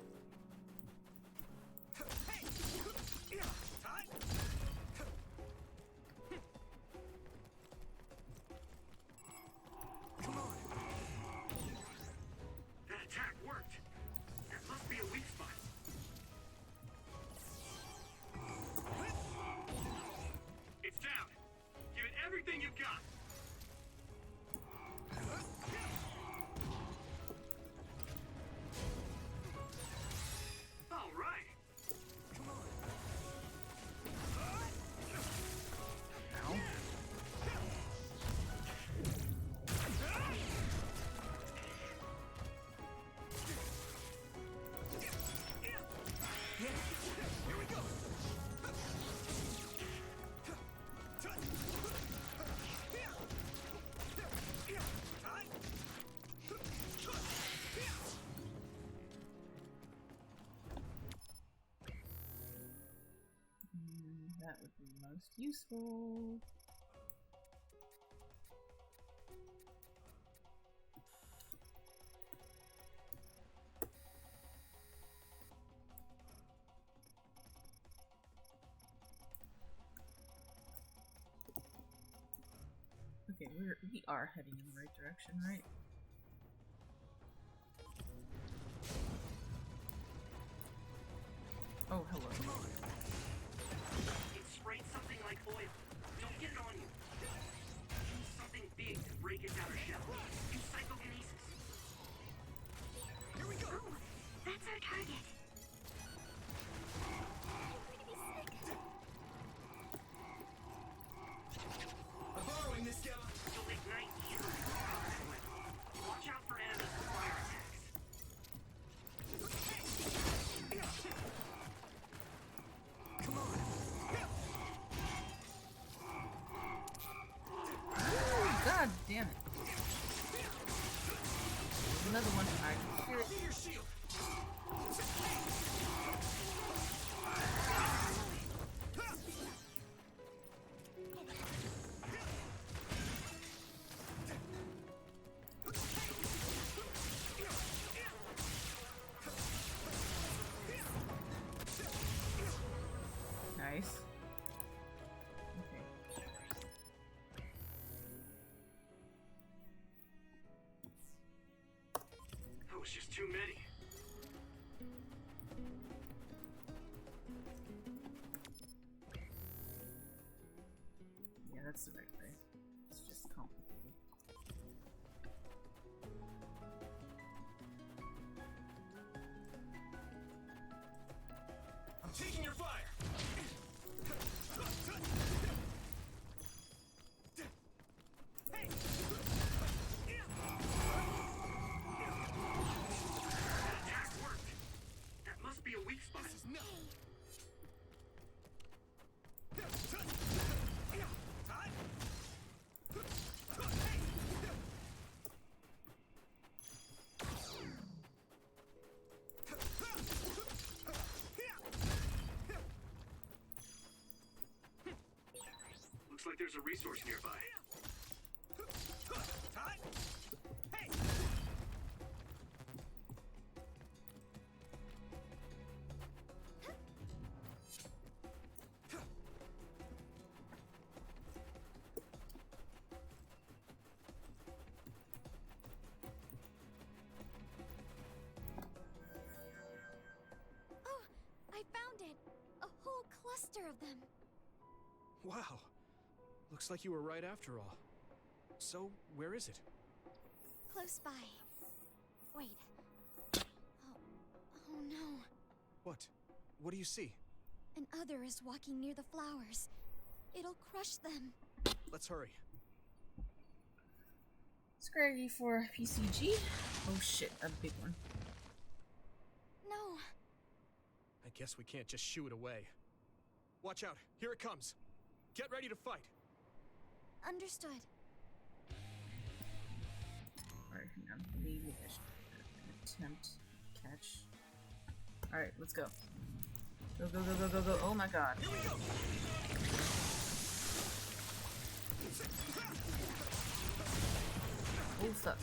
Come on. That attack worked. That must be a weak spot. It's down. Give it everything you've got. All right. Come on. Ow. Here we go. That would be most useful. Okay, we are heading in the right direction, right? Oh, hello. It sprayed something like oil. Don't get it on you. Use something big to break its outer shell. Use psychokinesis. Here we go. Oh, that's our target. I'm borrowing this guy. You'll ignite easily. Watch out for enemies with fire attacks. Come on. Ooh, God damn it. Another one. I can hear it. Your shield. Nice. Okay. That was just too many. Yeah, that's the right way. It's just complicated. I'm taking your fire. Hey. That attack worked. That must be a weak spot. This is nothing. Looks like there's a resource nearby. Hey. Oh, I found it! A whole cluster of them. Wow. Looks like you were right after all. So, where is it? Close by. Wait. Oh no. What? What do you see? An other is walking near the flowers. It'll crush them. Let's hurry. Scraggy for PCG. Oh shit, a big one. No. I guess we can't just shoo it away. Watch out. Here it comes. Get ready to fight. Understood. Alright, hang on. Maybe I should attempt to catch. Alright, let's go. Go, go, go, go, go, go. Oh my god. Here we go. Oof. fuck?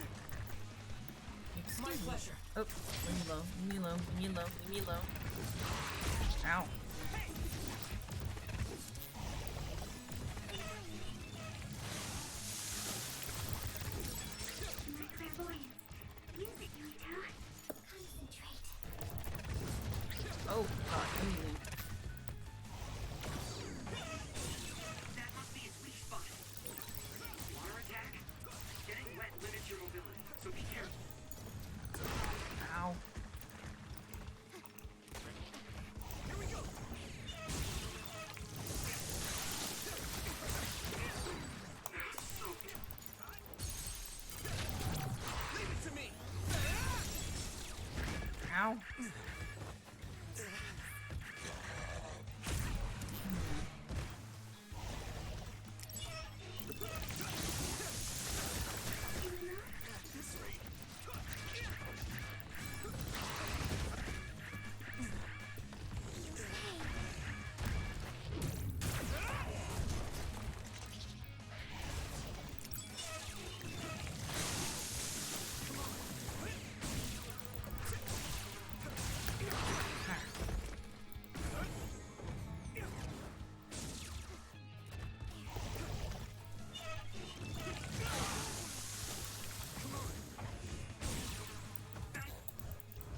Excuse My me. pleasure. Oh, leave me low, leave me low, leave me low, leave me low. Ow. Oh, God, easy. That must be its weak spot. Water attack? Getting wet limits your mobility, so be careful. Ow. Here we go. Leave it to me. Ow.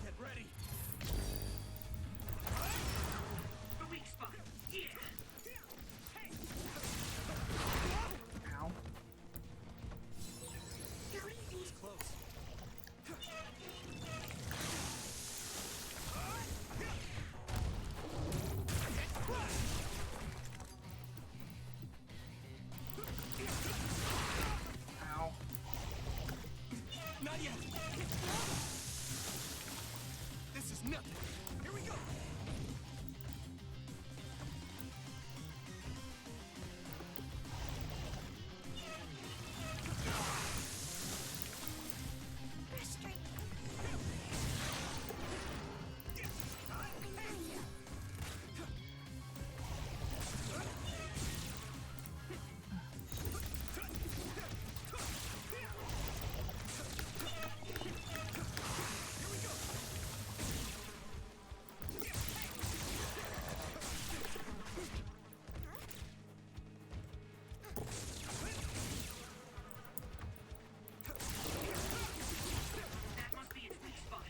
Get ready. The weak spot. Yeah. Ow. It's close. Ow. Not yet. This is nothing. Here we go. That must be its weak spot.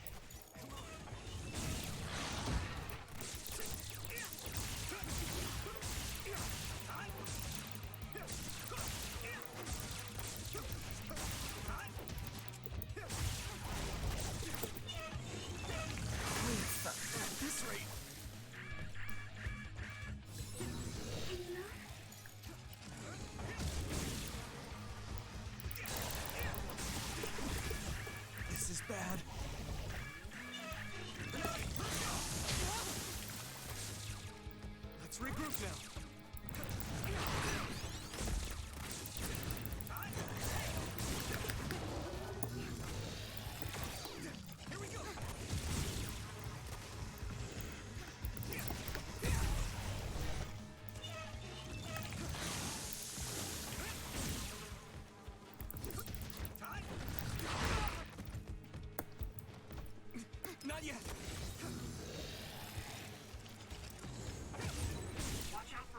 At this rate. This is bad. Let's regroup now. Here we go. Not yet. Watch out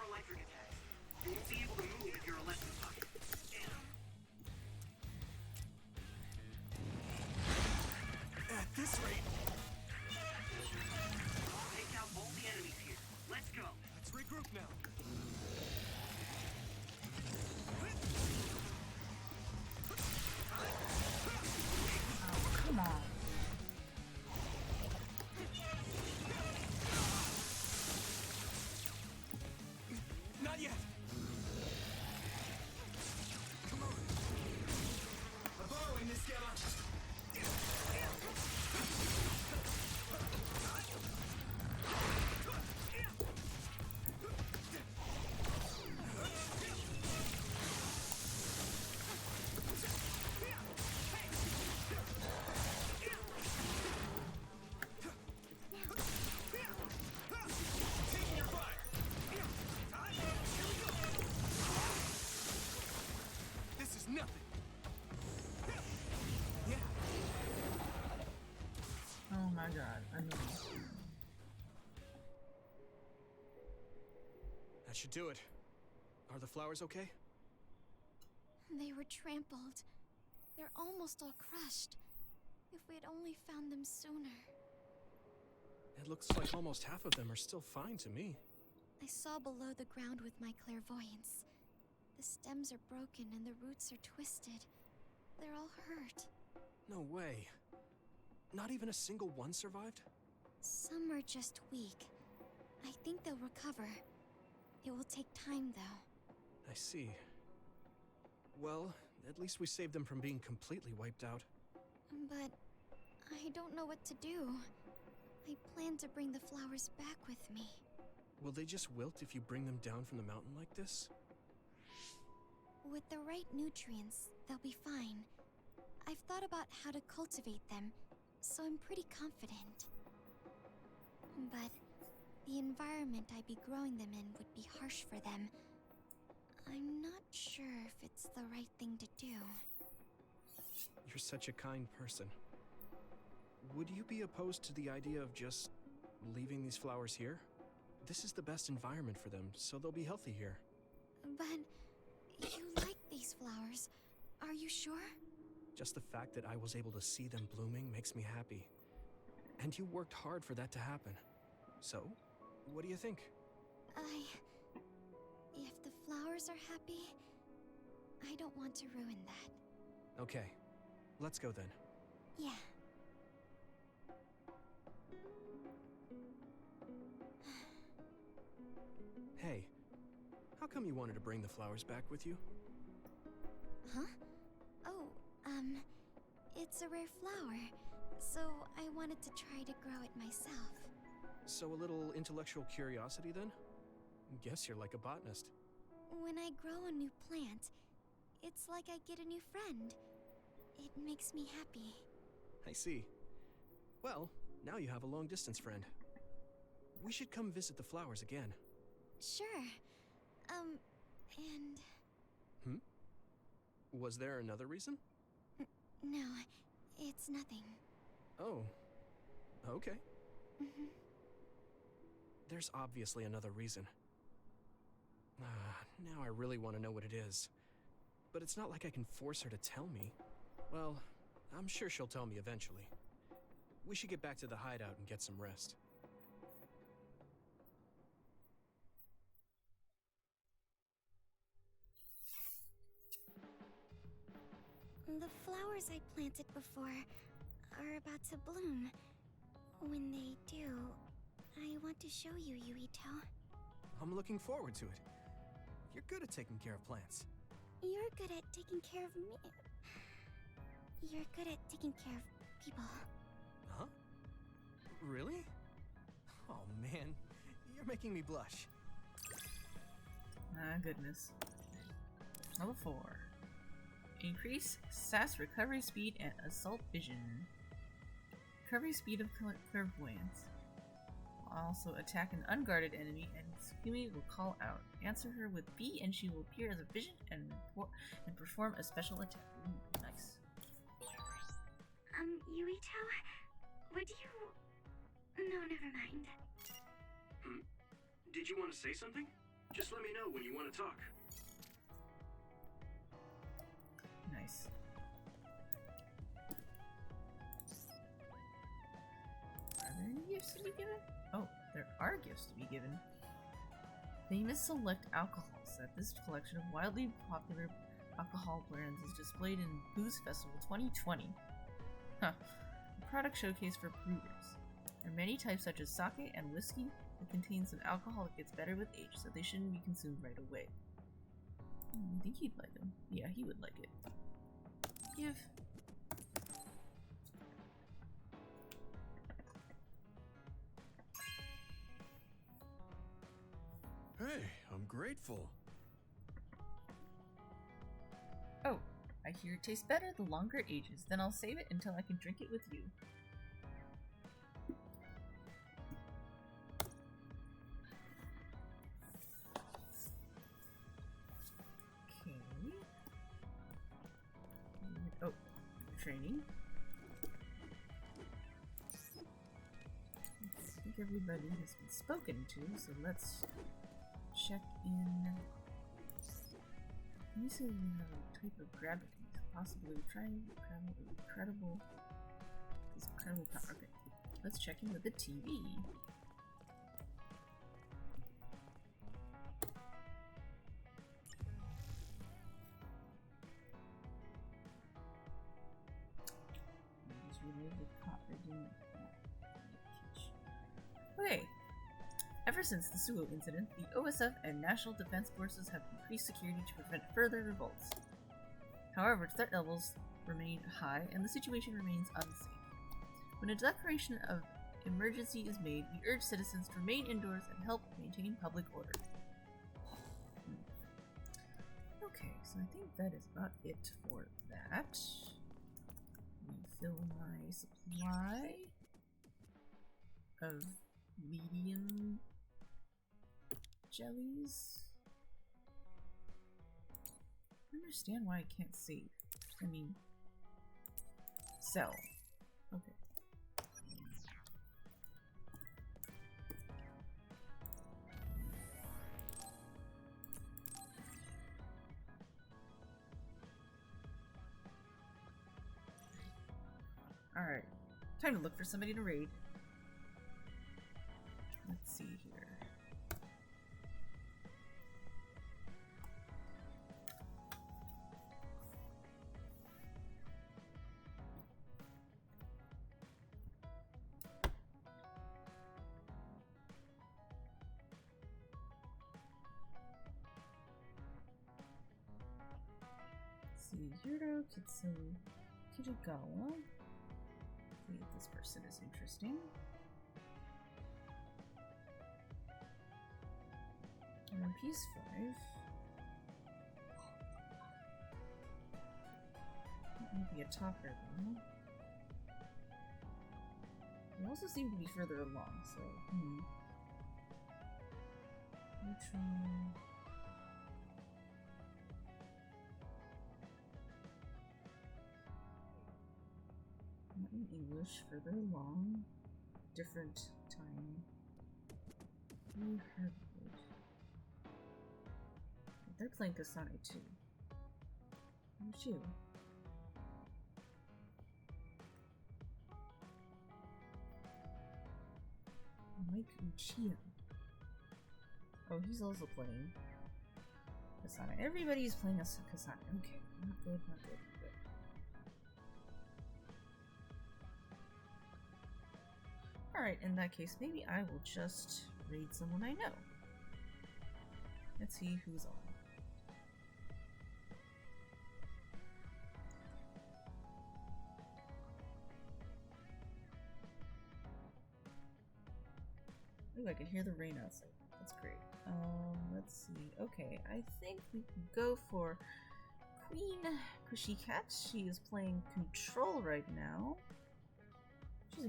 should do it. Are the flowers okay? They were trampled. They're almost all crushed. If we'd only found them sooner. It looks like almost half of them are still fine to me. I saw below the ground with my clairvoyance. The stems are broken and the roots are twisted. They're all hurt. No way. Not even a single one survived? Some are just weak. I think they'll recover. It will take time, though. I see. Well, at least we saved them from being completely wiped out. But I don't know what to do. I plan to bring the flowers back with me. Will they just wilt if you bring them down from the mountain like this? With the right nutrients, they'll be fine. I've thought about how to cultivate them, so I'm pretty confident. But the environment I'd be growing them in would be harsh for them. I'm not sure if it's the right thing to do. You're such a kind person. Would you be opposed to the idea of just leaving these flowers here? This is the best environment for them, so they'll be healthy here. But you like these flowers, are you sure? Just the fact that I was able to see them blooming makes me happy. And you worked hard for that to happen. So, what do you think? If the flowers are happy, I don't want to ruin that. Okay, let's go then. Yeah. Hey, how come you wanted to bring the flowers back with you? Huh? Oh, it's a rare flower, so I wanted to try to grow it myself. So a little intellectual curiosity then? Guess you're like a botanist. When I grow a new plant, it's like I get a new friend. It makes me happy. I see. Well, now you have a long-distance friend. We should come visit the flowers again. Sure. And... Was there another reason? No, it's nothing. Oh, okay. There's obviously another reason. Now I really want to know what it is. But it's not like I can force her to tell me. Well, I'm sure she'll tell me eventually. We should get back to the hideout and get some rest. The flowers I planted before are about to bloom. When they do, I want to show you, Yuito. I'm looking forward to it. You're good at taking care of plants. You're good at taking care of me. You're good at taking care of people. Huh? Really? Oh man, you're making me blush. Ah, goodness. Level 4. Increase SAS recovery speed and assault vision. Recovery speed of clairvoyance. Also attack an unguarded enemy and Tsukumi will call out. Answer her with B and she will appear as a vision and perform a special attack. Ooh, nice. Yuito, would you... No, never mind. Did you want to say something? Just let me know when you want to talk. Nice. Are there any gifts to be given? Oh, there are gifts to be given. Famous select alcohols. At this collection of wildly popular alcohol brands is displayed in Booze Festival 2020. Huh. A product showcase for brewers. There are many types such as sake and whiskey that contain some alcohol that gets better with age, so they shouldn't be consumed right away. I think he'd like them. Yeah, he would like it. Give. Hey, I'm grateful. Oh, I hear it tastes better the longer it ages. Then I'll save it until I can drink it with you. Okay. Oh, training. I think everybody has been spoken to, so let's check in. Let me see if we have a type of gravity. Possibly try incredible power. Okay. Let's check in with the TV. Just remove the cot. Okay. Ever since the Suo incident, the OSF and National Defense Forces have increased security to prevent further revolts. However, threat levels remain high and the situation remains unsafe. When a declaration of emergency is made, we urge citizens to remain indoors and help maintain public order. Okay, so I think that is about it for that. Refill my supply of medium jellies. I don't understand why I can't save. I mean, sell. Okay. Alright. Time to look for somebody to raid. Let's see here. Yuro Kitsu Kitagawa. See if this person is interesting. And piece 5. Maybe a talker though. They also seem to be further along, so Neutron. In English, further along, different time. They're playing Kasane too. Who's you? Mike Uchiha. Oh, he's also playing Kasane. Everybody's playing a Kasane. Okay, not good, not good. Alright, in that case, maybe I will just raid someone I know. Let's see who's on. Ooh, I can hear the rain outside. That's great. Let's see. Okay, I think we can go for Queen Pussycat. She is playing Control right now. She's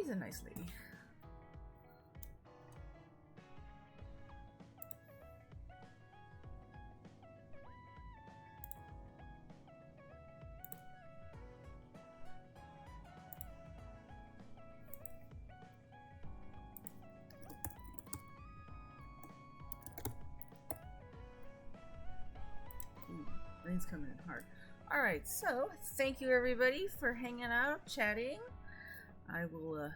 a nice lady. Ooh, rain's coming in hard. Alright, so thank you everybody for hanging out, chatting. I will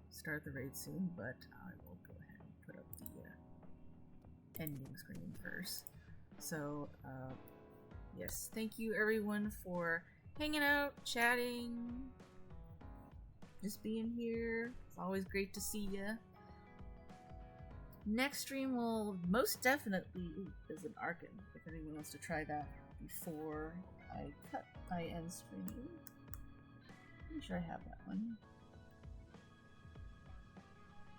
start the raid soon, but I will go ahead and put up the ending screen first. So, yes, thank you everyone for hanging out, chatting, just being here. It's always great to see you. Next stream will most definitely is an Arkham, if anyone wants to try that before I cut my end stream. Pretty sure I have that one.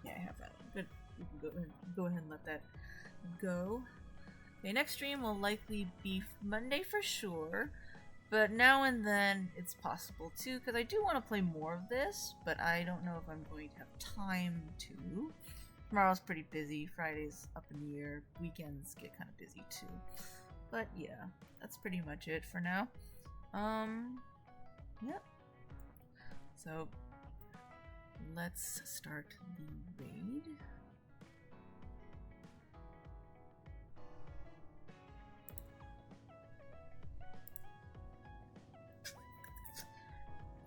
Yeah, I have that one. Good. We can go ahead and let that go. Okay, next stream will likely be Monday for sure, but now and then it's possible too, because I do want to play more of this, but I don't know if I'm going to have time to. Tomorrow's pretty busy, Friday's up in the air, weekends get kind of busy too. But yeah, that's pretty much it for now. Yep. So, let's start the raid.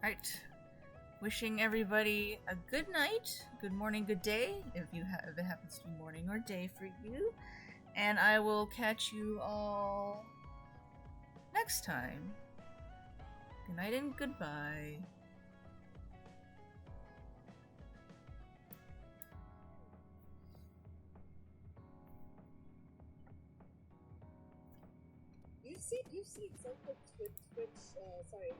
Right. Wishing everybody a good night, good morning, good day, if it happens to be morning or day for you. And I will catch you all next time. Good night and goodbye. You've seen some Twitch, sorry,